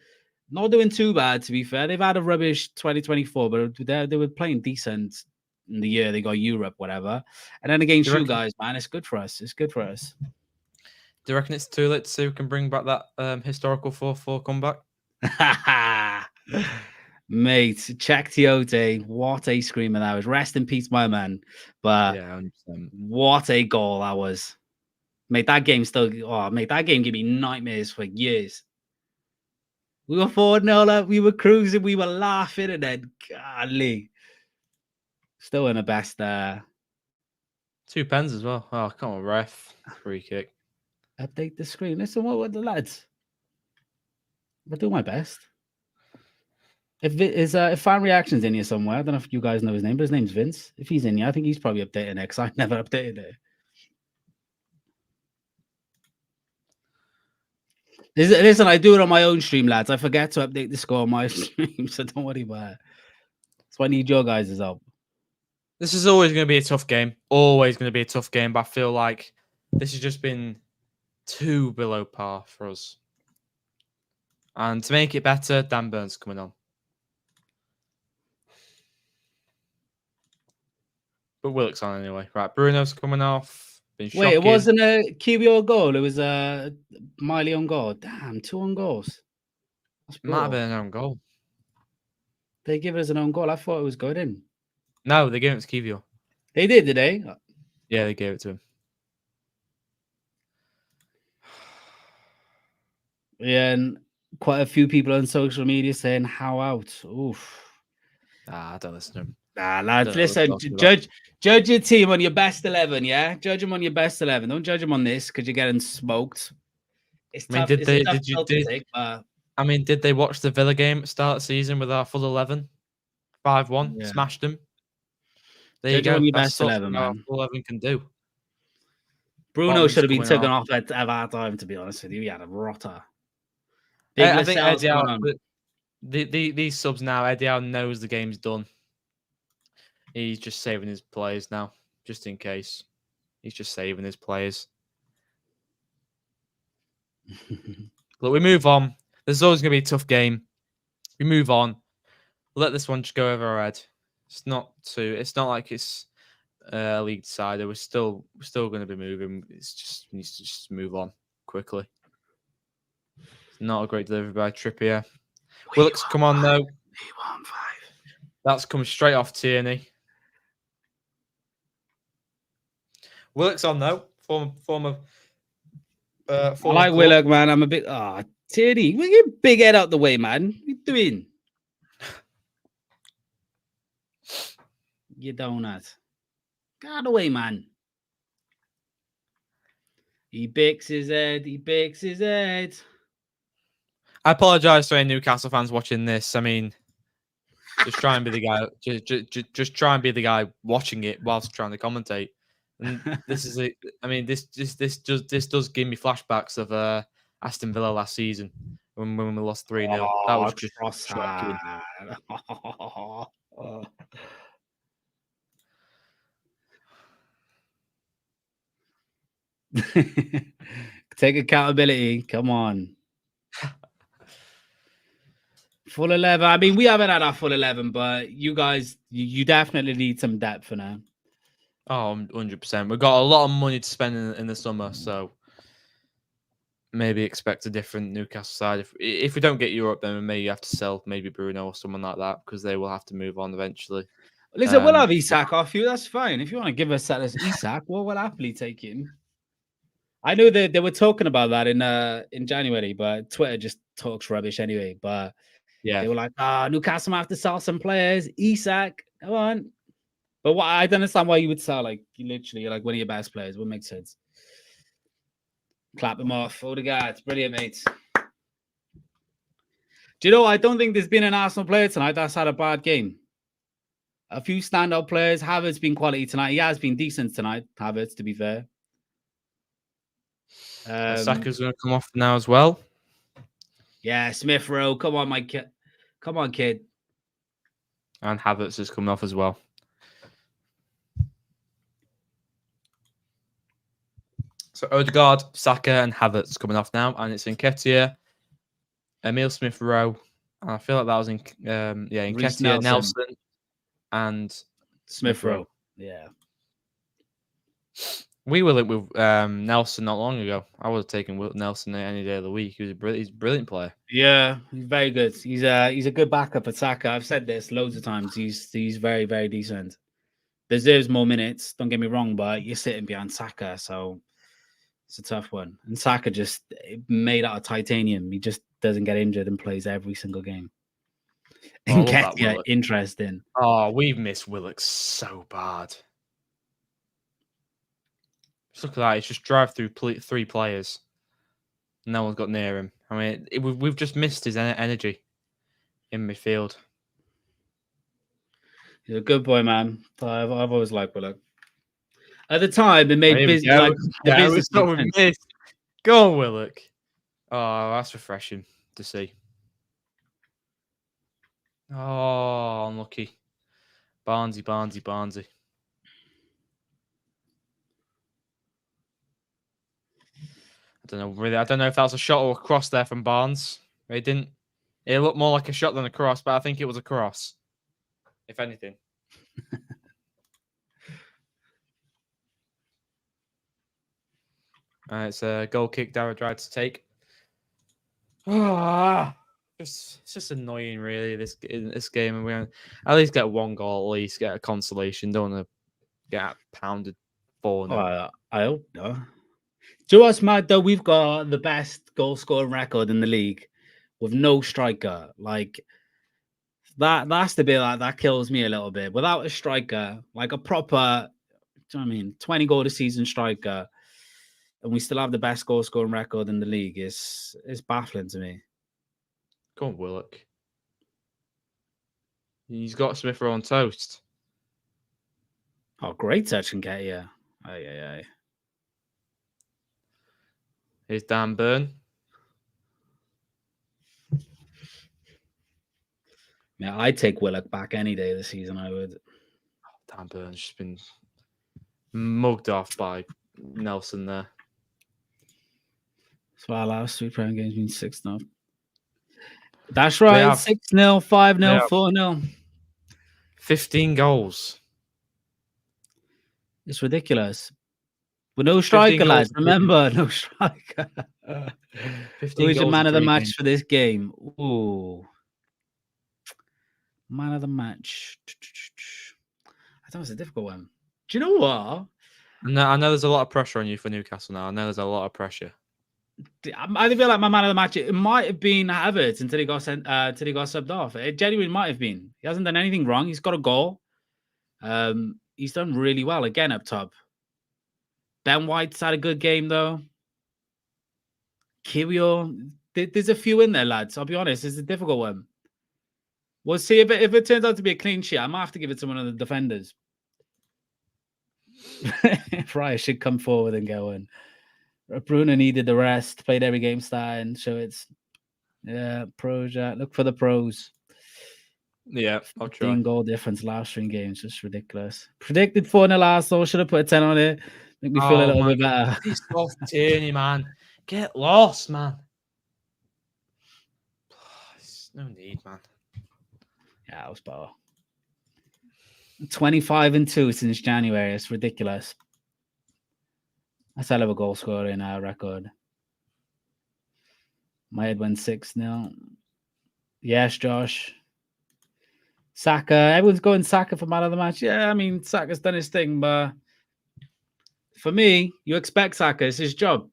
A: not doing too bad, to be fair. They've had a rubbish 2024, but they were playing decent in the year they got Europe, whatever. And then against you guys, man, it's good for us. It's good for us.
C: Do you reckon it's too late to see who can bring back that historical 4-4 comeback?
A: Mate, check Tiote. What a screamer that was. Rest in peace, my man. But
C: yeah, 100%.
A: What a goal that was. Mate, that game that game gave me nightmares for years. We were 4-0 up, we were cruising, we were laughing, and then golly. Still in the best
C: 2 pens as well. Oh, come on, ref. Free kick.
A: Update the screen. Listen, what were the lads? I do my best. If fan reactions in here somewhere, I don't know if you guys know his name, but his name's Vince. If he's in here, I think he's probably updating it because I never updated it. Listen, I do it on my own stream, lads. I forget to update the score on my stream, so don't worry about it. So I need your guys' help.
C: This is always going to be a tough game. Always going to be a tough game, but I feel like this has just been too below par for us. And to make it better, Dan Burns coming on. But Willock's on anyway. Right, Bruno's coming off.
A: Wait, it wasn't a Kiwior goal. It was a Miley on goal. Damn, 2 on goals.
C: Might have been an own goal.
A: They give us an own goal. I thought it was going in.
C: No, they gave it to Kiwior.
A: They did they?
C: Yeah, they gave it to him.
A: Yeah, and quite a few people on social media saying how out. Oof.
C: I don't listen to him.
A: Nah, lads, listen. Judge your team on your best 11, yeah? Judge them on your best 11. Don't judge them on this because you're getting smoked. It's tough. Did
C: they watch the Villa game at the start of the season with our full 11? 5-1, smashed them. There you go.
A: On your best 11, man.
C: Full 11 can do.
A: Bruno should have been taken off at our time, to be honest with you. He had a rotter.
C: I think Eddie Howe, these subs now, Eddie Howe knows the game's done. He's just saving his players now, just in case. He's just saving his players. Look, we move on. This is always going to be a tough game. We move on. Let this one just go over our head. It's not like it's a league decider. We're still going to be moving. We need to just move on quickly. It's not a great delivery by Trippier. Willock's come on though. That's come straight off Tierney. Willock's on though. Former
A: I like Willock, man. I'm a bit. Tierney, get your big head out the way, man. What you doing? You donut. Get out of the way, man. He bakes his head.
C: I apologize to any Newcastle fans watching this. I mean, just try and be the guy. Just try and be the guy watching it whilst trying to commentate. And this is it. I mean, this does give me flashbacks of Aston Villa last season when we lost 3-0. That was just shocking.
A: Take accountability. Come on. Full 11. I mean, we haven't had our full 11, but you guys, you definitely need some depth for now.
C: Oh, 100%. We've got a lot of money to spend in the summer, so maybe expect a different Newcastle side. If we don't get Europe, then we may have to sell maybe Bruno or someone like that because they will have to move on eventually.
A: Listen, we'll have Isak off you. That's fine. If you want to give us Isak, we'll happily take him. I know that they were talking about that in January, but Twitter just talks rubbish anyway. But yeah, they were like, Newcastle might have to sell some players. Isak, come on. But I don't understand why you would sell literally one of your best players. What makes sense? Clap him off. Odegaard, brilliant, mate. Do you know? I don't think there's been an Arsenal player tonight that's had a bad game. A few standout players. Havertz been quality tonight. He has been decent tonight, Havertz, to be fair.
C: Saka's going to come off now as well.
A: Yeah, Smith Rowe. Come on, my kid. Come on, kid.
C: And Havertz is coming off as well. So Odegaard, Saka, and Havertz coming off now, and it's Nketiah, Emile Smith Rowe. I feel like that was Nketiah, Nelson, and
A: Smith Rowe. Yeah.
C: We were linked with Nelson not long ago. I would have taken Nelson any day of the week. He's a brilliant player.
A: Yeah, he's very good. He's a good backup at Saka. I've said this loads of times. He's very, very decent. Deserves more minutes. Don't get me wrong, but you're sitting behind Saka, so it's a tough one. And Saka just made out of titanium. He just doesn't get injured and plays every single game.
C: Nketiah,
A: interesting.
C: Oh, we've missed Willock so bad. Look at that. It's just drive through 3 players. No one's got near him. I mean, we've just missed his energy in midfield.
A: He's a good boy, man. I've always liked Willock. At the time, it made business.
C: Go on, Willock. Oh, that's refreshing to see. Oh, unlucky. Barnesy. I don't know, really. I don't know if that was a shot or a cross there from Barnes. It didn't. It looked more like a shot than a cross, but I think it was a cross, if anything. It's a goal kick Dara tried to take. It's just annoying, really, this game. And we're at least get 1 goal, at least get a consolation. Don't want to get pounded 4-0.
A: Oh, I hope no. To us, Matt, though, we've got the best goal scoring record in the league with no striker. Like that's the bit that kills me a little bit. Without a striker, like a proper, 20 goal a season striker, and we still have the best goal scoring record in the league is baffling to me.
C: Go on, Willock. He's got Smith Rowe on toast.
A: Oh, great touch and get yeah. Aye.
C: Here's Dan Burn.
A: Yeah, I'd take Willock back any day of the season. I would.
C: Dan Burn's just been mugged off by Nelson there.
A: So our last 3 Premier games been 6-0. That's right. 6-0, 5-0, 4-0.
C: 15 goals.
A: It's ridiculous. With no striker, lads. Remember, no striker. Who's the man of the match for this game? Ooh. Man of the match. I thought it was a difficult one. Do you know what?
C: No, I know there's a lot of pressure on you for Newcastle now. I know there's a lot of pressure.
A: I feel like my man of the match, it might have been Havertz until he got subbed off. It genuinely might have been. He hasn't done anything wrong. He's got a goal. He's done really well again up top. Ben White's had a good game though. Kiwior, there's a few in there, lads. I'll be honest, it's a difficult one. We'll see if it turns out to be a clean sheet. I might have to give it to one of the defenders. Fryer should come forward and go in. Bruno needed the rest, played every game starting, so it's pros. Look for the pros.
C: Yeah, I'll try.
A: 15 goal difference last 3 games, just ridiculous. Predicted 4-0 last, so should have put a 10 on it. Make me feel a little bit better.
C: He's off Tierney, man. Get lost, man. No need, man.
A: Yeah, that was better. 25-2 since January. It's ridiculous. That's a hell of a goal scorer in our record. My head went 6-0. Yes, Josh. Saka. Everyone's going Saka for man of the match. Yeah, I mean, Saka's done his thing, but for me, you expect Saka. It's his job.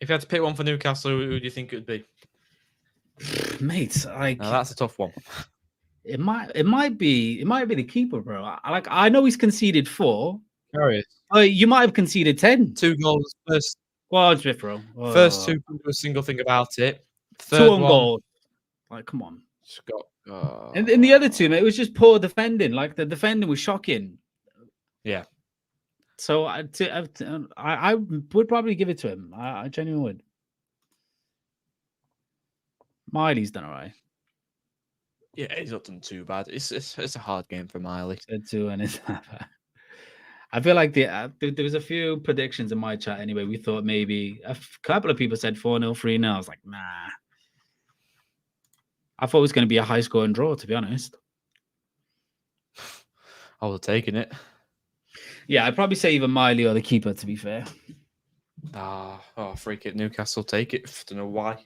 C: If you had to pick one for Newcastle, who do you think it would be?
A: Mate, like
C: that's a tough one.
A: It might be the keeper, bro. I know he's conceded 4. You might have conceded 10.
C: 2 goals first.
A: Well, Smith Rowe.
C: First 2 do a single thing about it.
A: Third 2 on goal. Like, come on.
C: Scott.
A: And in the other two, mate, it was just poor defending. Like the defending was shocking.
C: Yeah.
A: So I would probably give it to him. I genuinely would. Miley's done all right.
C: Yeah, he's not done too bad. It's a hard game for Miley.
A: Said two, and it's not bad. I feel like there was a few predictions in my chat anyway. We thought maybe a couple of people said 4-0, 3-0. I was like, nah. I thought it was going to be a high scoring draw, to be honest.
C: I would have taken it.
A: Yeah, I'd probably say either Miley or the keeper, to be fair.
C: Free kick Newcastle, take it. Don't know why.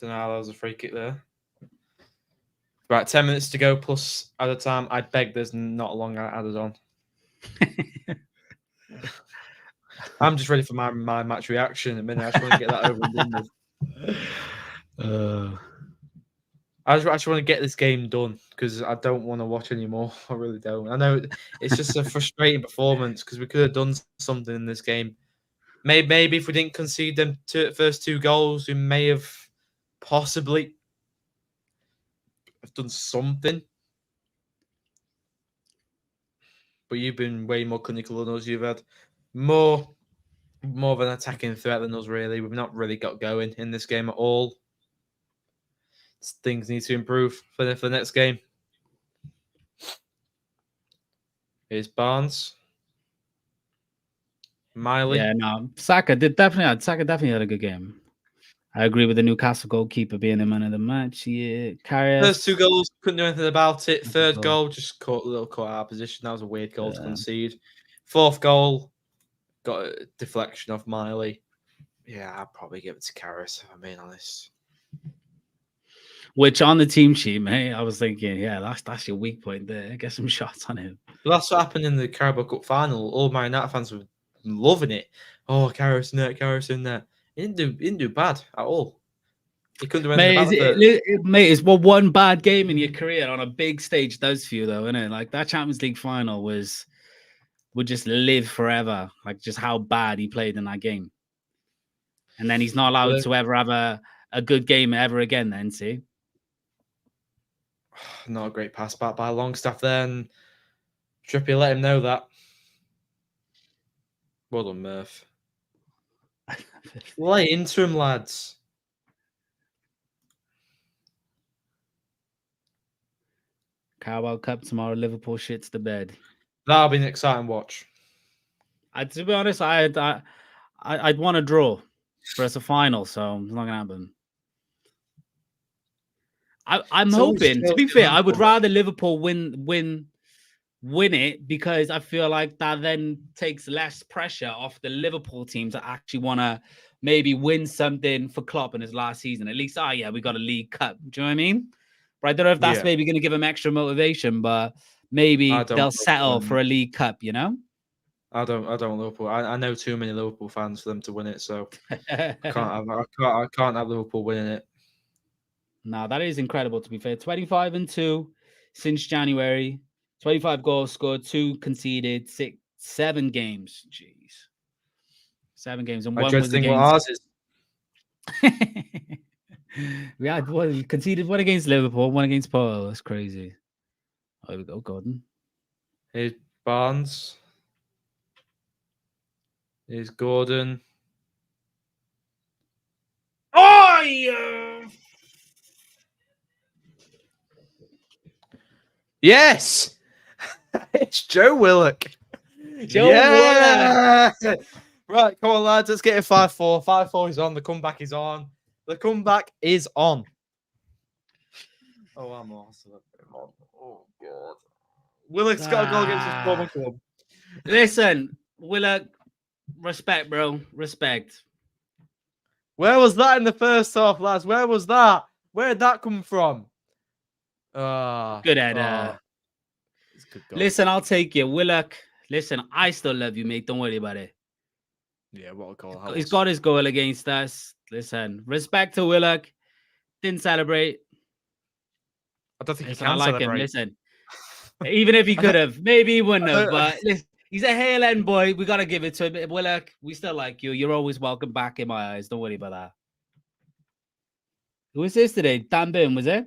C: Don't know how that was a free kick there. Right, 10 minutes to go plus added time. I beg there's not long added on. I'm just ready for my match reaction in a minute. I just want to get that over and done with. I just want to get this game done because I don't want to watch anymore. I really don't. I know it's just a frustrating performance because we could have done something in this game. Maybe if we didn't concede them first 2 goals, we may have possibly done something. But you've been way more clinical than us. You've had more of an attacking threat than us, really. We've not really got going in this game at all. Things need to improve for the next game. Here's Barnes. Miley.
A: Yeah, no. Saka definitely had a good game. I agree with the Newcastle goalkeeper being the man of the match. Yeah,
C: First 2 goals, couldn't do anything about it. Third goal, just caught our position. That was a weird goal to concede. 4th goal, got a deflection off Miley. Yeah, I'd probably give it to Karras, if I'm being honest.
A: Which on the team sheet, mate, I was thinking, yeah, that's your weak point there. Get some shots on him.
C: Well, that's what happened in the Carabao Cup final. All Man United fans were loving it. Oh, Karras in there. He didn't do bad at all. He couldn't do anything about it.
A: Mate, it's what one bad game in your career on a big stage does for you, though, isn't it? Like that Champions League final would just live forever. Like just how bad he played in that game. And then he's not allowed to ever have a good game ever again, then, see?
C: Not a great pass back by Longstaff there, and Trippier let him know that. Well done, Murph. Lay into him, lads.
A: Carabao Cup tomorrow, Liverpool shits the bed.
C: That'll be an exciting watch.
A: To be honest, I'd want to draw for us a final, so it's not gonna happen. I'm hoping. To be fair, I would rather Liverpool win it because I feel like that then takes less pressure off the Liverpool team to actually want to maybe win something for Klopp in his last season. At least, we got a League Cup. Do you know what I mean? But I don't know if that's maybe going to give them extra motivation, but maybe they'll settle for a League Cup, you know?
C: I don't Liverpool. I know too many Liverpool fans for them to win it, so I can't have Liverpool winning it.
A: No, that is incredible, to be fair. 25-2 since January. 25 goals scored, 2 conceded, 7 games. Jeez. 7 games. And one was against...
C: ours is.
A: We had one conceded, 1 against Liverpool, 1 against Porto. That's crazy. Oh, here we go, Gordon.
C: Here's Barnes. Here's Gordon. Oh, yeah. Yes! It's Joe Willock. Willock. Right, come on, lads. Let's get it 5-4. 5-4 is on. The comeback is on. The comeback is on. Oh, I'm awesome. Oh, God. Willock's got a goal against his former club.
A: Listen, Willock, respect, bro. Respect.
C: Where was that in the first half, lads? Where was that? Where did that come from?
A: Good header. Listen, I'll take you. Willock, listen, I still love you, mate. Don't worry about it.
C: Yeah, what a goal.
A: He's got his goal against us. Listen, respect to Willock. Didn't celebrate.
C: I don't think
A: listen,
C: he can
A: like
C: celebrate.
A: Him. Listen, even if he could have, maybe he wouldn't have. But listen, he's a Hale End boy. We got to give it to him. Willock, we still like you. You're always welcome back in my eyes. Don't worry about that. Who was this today? Dan Burn, was it?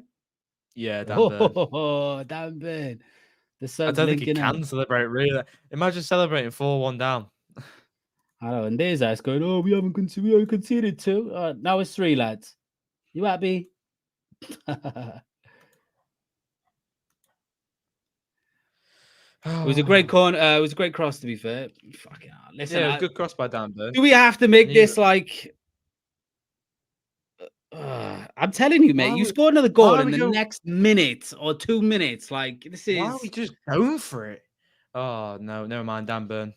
C: Yeah, Dan Burn.
A: Oh, Dan Burn. The
C: I
A: subs
C: don't think he
A: linking
C: can
A: up.
C: celebrate, really. Imagine celebrating 4-1 down.
A: I know, and there's us going, oh, we haven't conceded 2. Now it's 3, lads. You happy? It was a great corner. It was a great cross, to be fair. Fucking hell. Listen,
C: Yeah, good cross by Dan Burn.
A: do we have to make this like? I'm telling you, mate. You scored another goal in the next minute or 2 minutes. Like this is.
C: Why are we just going for it? Oh no, never mind, Dan Burn.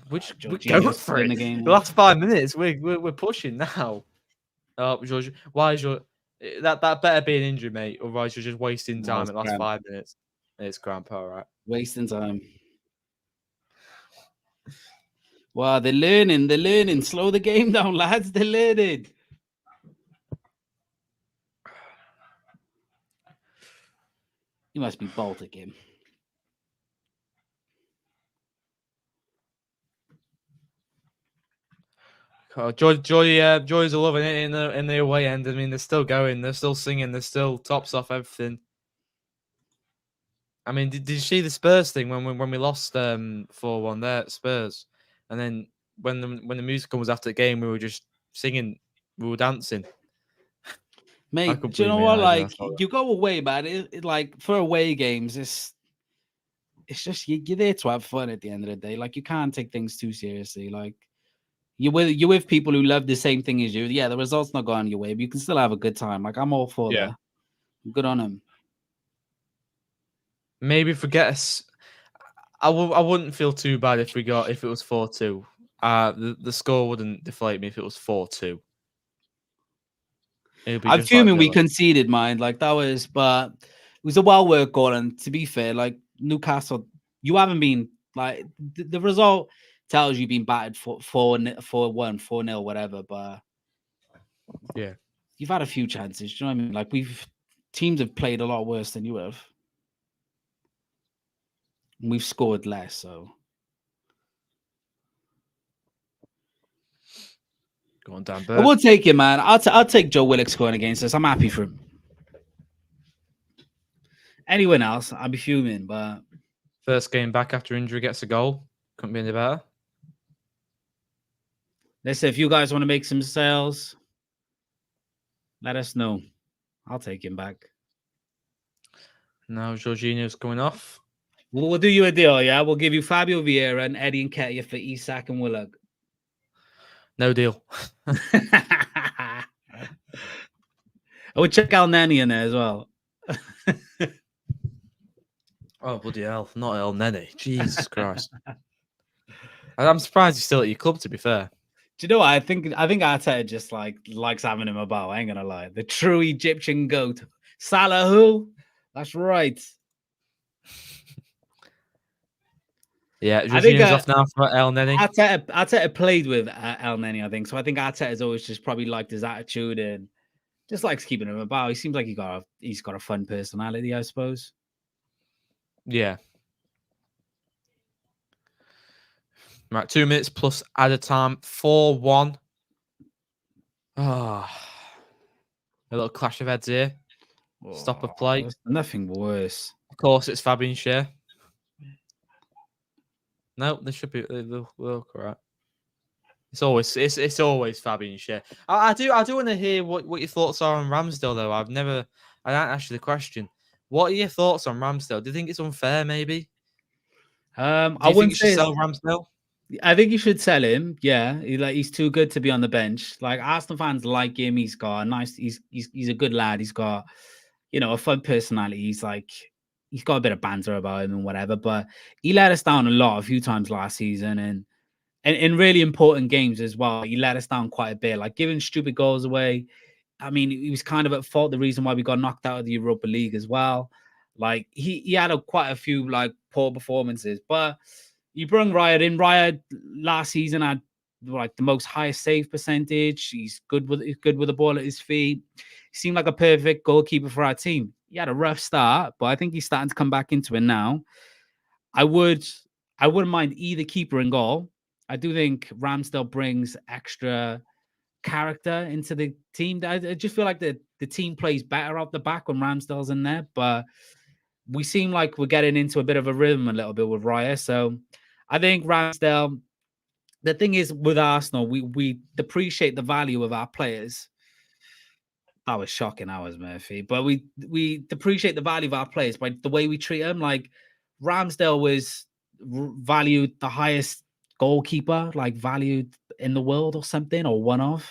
C: We're going for it. The last 5 minutes, we're pushing now. Oh, George, why is your that better be an injury, mate? Otherwise, you're just wasting time at the last 5 minutes. It's grandpa, right?
A: Wasting time. Wow, they're learning. They're learning. Slow the game down, lads. They're learning. You must be Baltic him.
C: Oh, Joy's are loving it in the away end. I mean, they're still going. They're still singing. They're still tops off everything. I mean, did you see the Spurs thing when we lost 4-1 there at Spurs, and then when the music was after the game, we were just singing, we were dancing.
A: Mate, do you know what? Like, you go away, man. It like for away games, it's just you're there to have fun at the end of the day. Like, you can't take things too seriously. Like, you're with people who love the same thing as you. Yeah, the result's not going your way, but you can still have a good time. Like, I'm all for that. Good on them.
C: Maybe forget us. I wouldn't feel too bad if it was 4-2. The score wouldn't deflate me if it was 4-2.
A: I'm fuming we conceded, mine. Like that was, but it was a well worked goal. And to be fair, like Newcastle, you haven't been like the result tells you've been battered 4-1, 4-0, whatever. But
C: yeah,
A: you've had a few chances. Do you know what I mean? Like teams have played a lot worse than you have. And we've scored less, so.
C: Go on, Dan.
A: I will take it, man. I'll take Joe Willock scoring against us. I'm happy for him. Anyone else, I'd be fuming. But
C: first game back after injury gets a goal. Couldn't be any better.
A: Listen, if you guys want to make some sales, let us know. I'll take him back.
C: Now Jorginho's coming off.
A: We'll do you a deal, yeah? We'll give you Fabio Vieira and Eddie Nketiah for Isak and Willock.
C: No deal.
A: I would check Al Neni in there as well.
C: Oh, bloody hell. Not El Neni. Jesus Christ. I'm surprised he's still at your club, to be fair.
A: Do you know what? I think Arteta just likes having him about. I ain't gonna lie. The true Egyptian goat. Salah who? That's right.
C: Yeah, Jorginho's off now for El Neni.
A: Arteta played with El Neni, I think. So I think Arteta's always just probably liked his attitude and just likes keeping him about. He seems like he's got a fun personality, I suppose.
C: Yeah. Right, 2 minutes plus added time. 4-1. Oh. A little clash of heads here. Stop of play.
A: Nothing worse.
C: Of course, it's Fabian Schär. No, they should be. They'll look all right. It's always Fabian Schär. I do want to hear what your thoughts are on Ramsdale though. I didn't ask you the question. What are your thoughts on Ramsdale? Do you think it's unfair? Maybe.
A: I wouldn't say
C: sell Ramsdale.
A: I think you should sell him. Yeah, he's too good to be on the bench. Like Arsenal fans like him. He's got a nice. He's a good lad. He's got a fun personality. He's got a bit of banter about him and whatever. But he let us down a few times last season, and in really important games as well. He let us down quite a bit, like giving stupid goals away. I mean, he was kind of at fault. The reason why we got knocked out of the Europa League as well. Like he had quite a few poor performances, but. You bring Raya in. Raya last season had the most highest save percentage. He's good with the ball at his feet. He seemed like a perfect goalkeeper for our team. He had a rough start, but I think he's starting to come back into it now. I wouldn't mind either keeper and goal. I do think Ramsdale brings extra character into the team. I just feel like the team plays better out the back when Ramsdale's in there, but we seem like we're getting into a bit of a rhythm a little bit with Raya. So I think Ramsdale, the thing is with Arsenal, we depreciate the value of our players. That was shocking hours, Murphy. But we depreciate the value of our players by the way we treat them. Like Ramsdale was valued the highest goalkeeper, like valued in the world or something, or one of.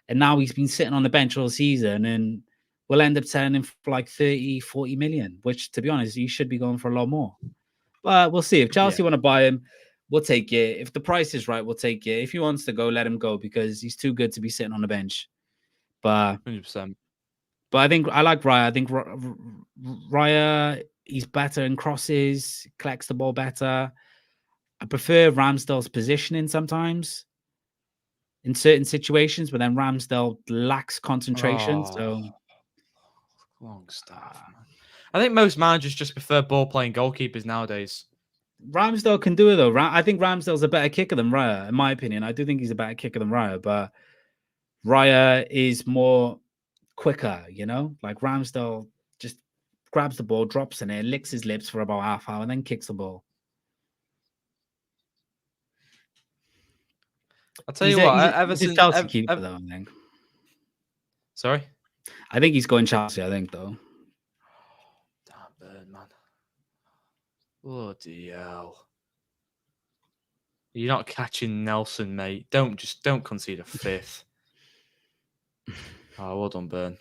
A: And now he's been sitting on the bench all season and we'll end up selling him for like 30, 40 million, which to be honest, he should be going for a lot more. But we'll see. If Chelsea want to buy him, we'll take it. If the price is right, we'll take it. If he wants to go, let him go because he's too good to be sitting on the bench. But
C: 100%.
A: But I think I like Raya. I think Raya, he's better in crosses, collects the ball better. I prefer Ramsdale's positioning sometimes in certain situations, but then Ramsdale lacks concentration. So
C: long stuff, man. I think most managers just prefer ball playing goalkeepers nowadays.
A: Ramsdale can do it though. I think Ramsdale's a better kicker than Raya, in my opinion. I do think he's a better kicker than Raya, but Raya is more quicker, you know? Like Ramsdale just grabs the ball, drops in it, licks his lips for about half hour, and then kicks the ball.
C: I'll tell you what,
A: he's a Chelsea keeper though, I think.
C: Sorry?
A: I think he's going Chelsea, I think, though.
C: Damn bird, man. Bloody hell. You're not catching Nelson, mate. Don't concede a fifth. Oh, well done, Burn.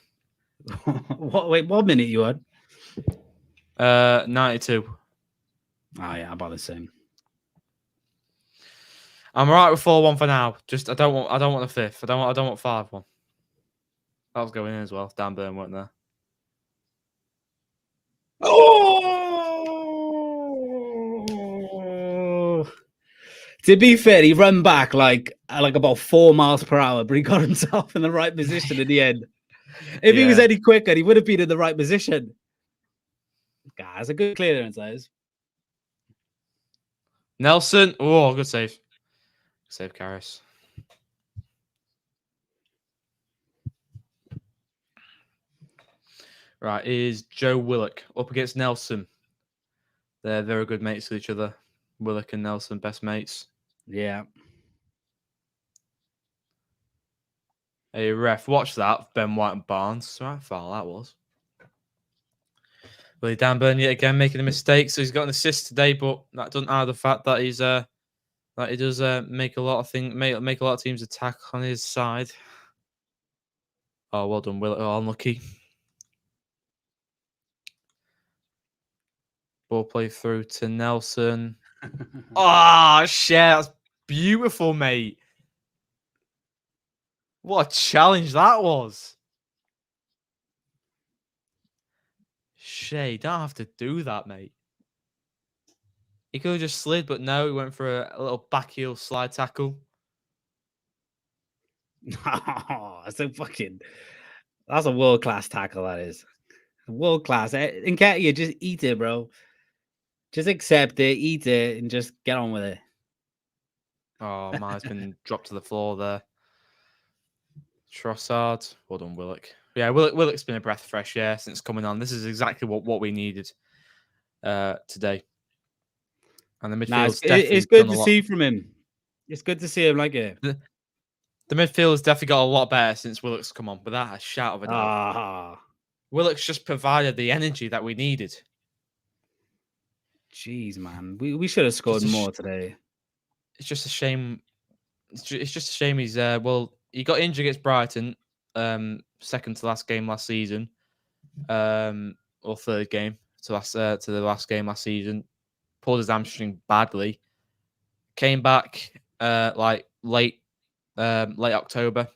A: Wait, what minute you had?
C: 92.
A: Oh yeah, about the same.
C: I'm alright with 4-1 for now. Just I don't want a fifth. I don't want 5-1. That was going in as well. Dan Burn weren't there.
A: Oh! To be fair, he ran back like about 4 miles per hour, but he got himself in the right position at the end. If he was any quicker, he would have been in the right position. Guys, a good clearance, that is.
C: Nelson. Oh, good save. Good save, Karras. Right, is Joe Willock up against Nelson. They're very good mates with each other. Willock and Nelson, best mates.
A: Yeah.
C: Hey, ref, watch that. Ben White and Barnes. Right foul that was. Well, Dan Burn yet again making a mistake. So he's got an assist today, but that doesn't hide the fact that he's that he does make a lot of make a lot of teams attack on his side. Oh, well done, Willock. Oh, unlucky. Ball play through to Nelson. Oh, shit. That's beautiful, mate. What a challenge that was. Shay, don't have to do that, mate. He could have just slid, but no, he went for a little back heel slide tackle.
A: That's a world-class tackle, that is. World-class. Nketiah, just eat it, bro. Just accept it, eat it, and just get on with it.
C: Oh, man's been dropped to the floor there. Trossard. Well done, Willock. Yeah, Willock's been a breath of fresh air since coming on. This is exactly what we needed today. And the midfield's
A: it's good to see from him. It's good to see him like it.
C: The midfield's definitely got a lot better since Willock's come on, without a shout of a doubt. Willock's just provided the energy that we needed.
A: Jeez, man. We should have scored more today.
C: It's just a shame. It's just a shame he's he got injured against Brighton, second to last game last season, or third game to the last game last season. Pulled his hamstring badly. Came back like late October.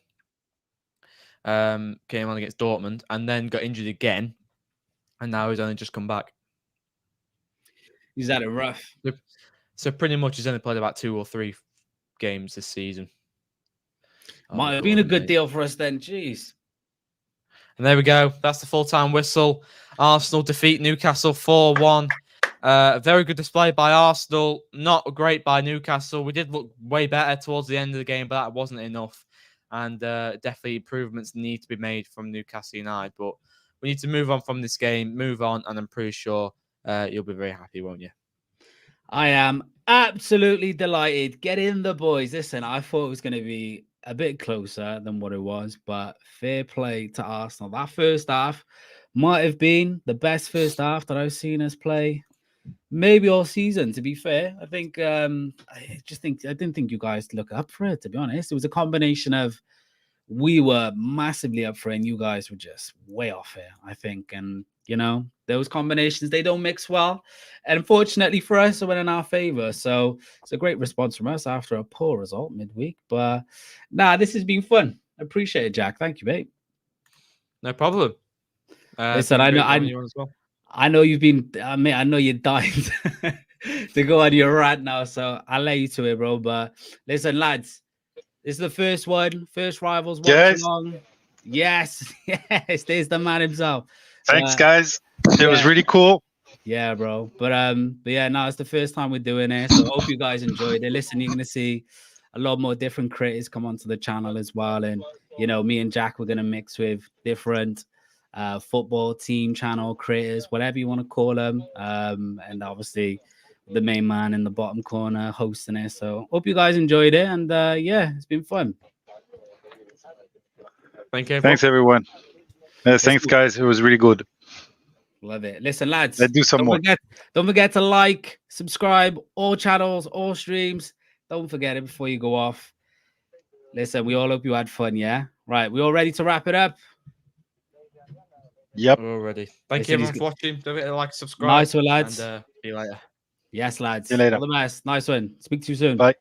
C: Came on against Dortmund and then got injured again, and now he's only just come back.
A: He's had it rough.
C: So pretty much he's only played about 2 or 3 games this season.
A: Might have been a good deal for us then. Jeez.
C: And there we go. That's the full-time whistle. Arsenal defeat Newcastle 4-1. A very good display by Arsenal. Not great by Newcastle. We did look way better towards the end of the game, but that wasn't enough. and definitely improvements need to be made from Newcastle United. But we need to move on from this game, move on, and I'm pretty sure you'll be very happy, won't you?
A: I am absolutely delighted. Get in the boys. Listen, I thought it was going to be a bit closer than what it was, but fair play to Arsenal. That first half might have been the best first half that I've seen us play, maybe all season. To be fair, I think I didn't think you guys look up for it. To be honest, it was a combination of we were massively up for it, and you guys were just way off here, I think. And you know, those combinations, they don't mix well. And unfortunately for us, it went in our favor. So it's a great response from us after a poor result midweek. But this has been fun. I appreciate it, Jack. Thank you, mate.
C: No problem.
A: Listen, I know you've been, mate, I know you're dying to go on your rant now. So I'll lay you to it, bro. But listen, lads, this is the first one, first rivals watch along. Yes, yes, there's the man himself.
D: Thanks, guys. It was really cool.
A: Yeah, bro. But yeah, no, it's the first time we're doing it. So I hope you guys enjoyed it. Listen, you're gonna see a lot more different creators come onto the channel as well. And you know, me and Jack, we're gonna mix with different football team channel creators, whatever you want to call them. And obviously the main man in the bottom corner hosting it. So hope you guys enjoyed it. And yeah, it's been fun.
C: Thank you.
D: Thanks, everyone. Thanks, guys. It was really good.
A: Love it. Listen, lads,
D: let's do some more.
A: Don't forget to like, subscribe, all channels, all streams. Don't forget it before you go off. Listen, we all hope you had fun, yeah? Right, we all ready to wrap it up?
D: Yep.
C: We're all ready. Thank you, everyone, for watching. Don't forget to like, subscribe.
A: Nice one, lads.
C: And see you later.
A: Yes, lads.
D: See you later.
A: All the best. Nice one. Speak to you soon.
D: Bye.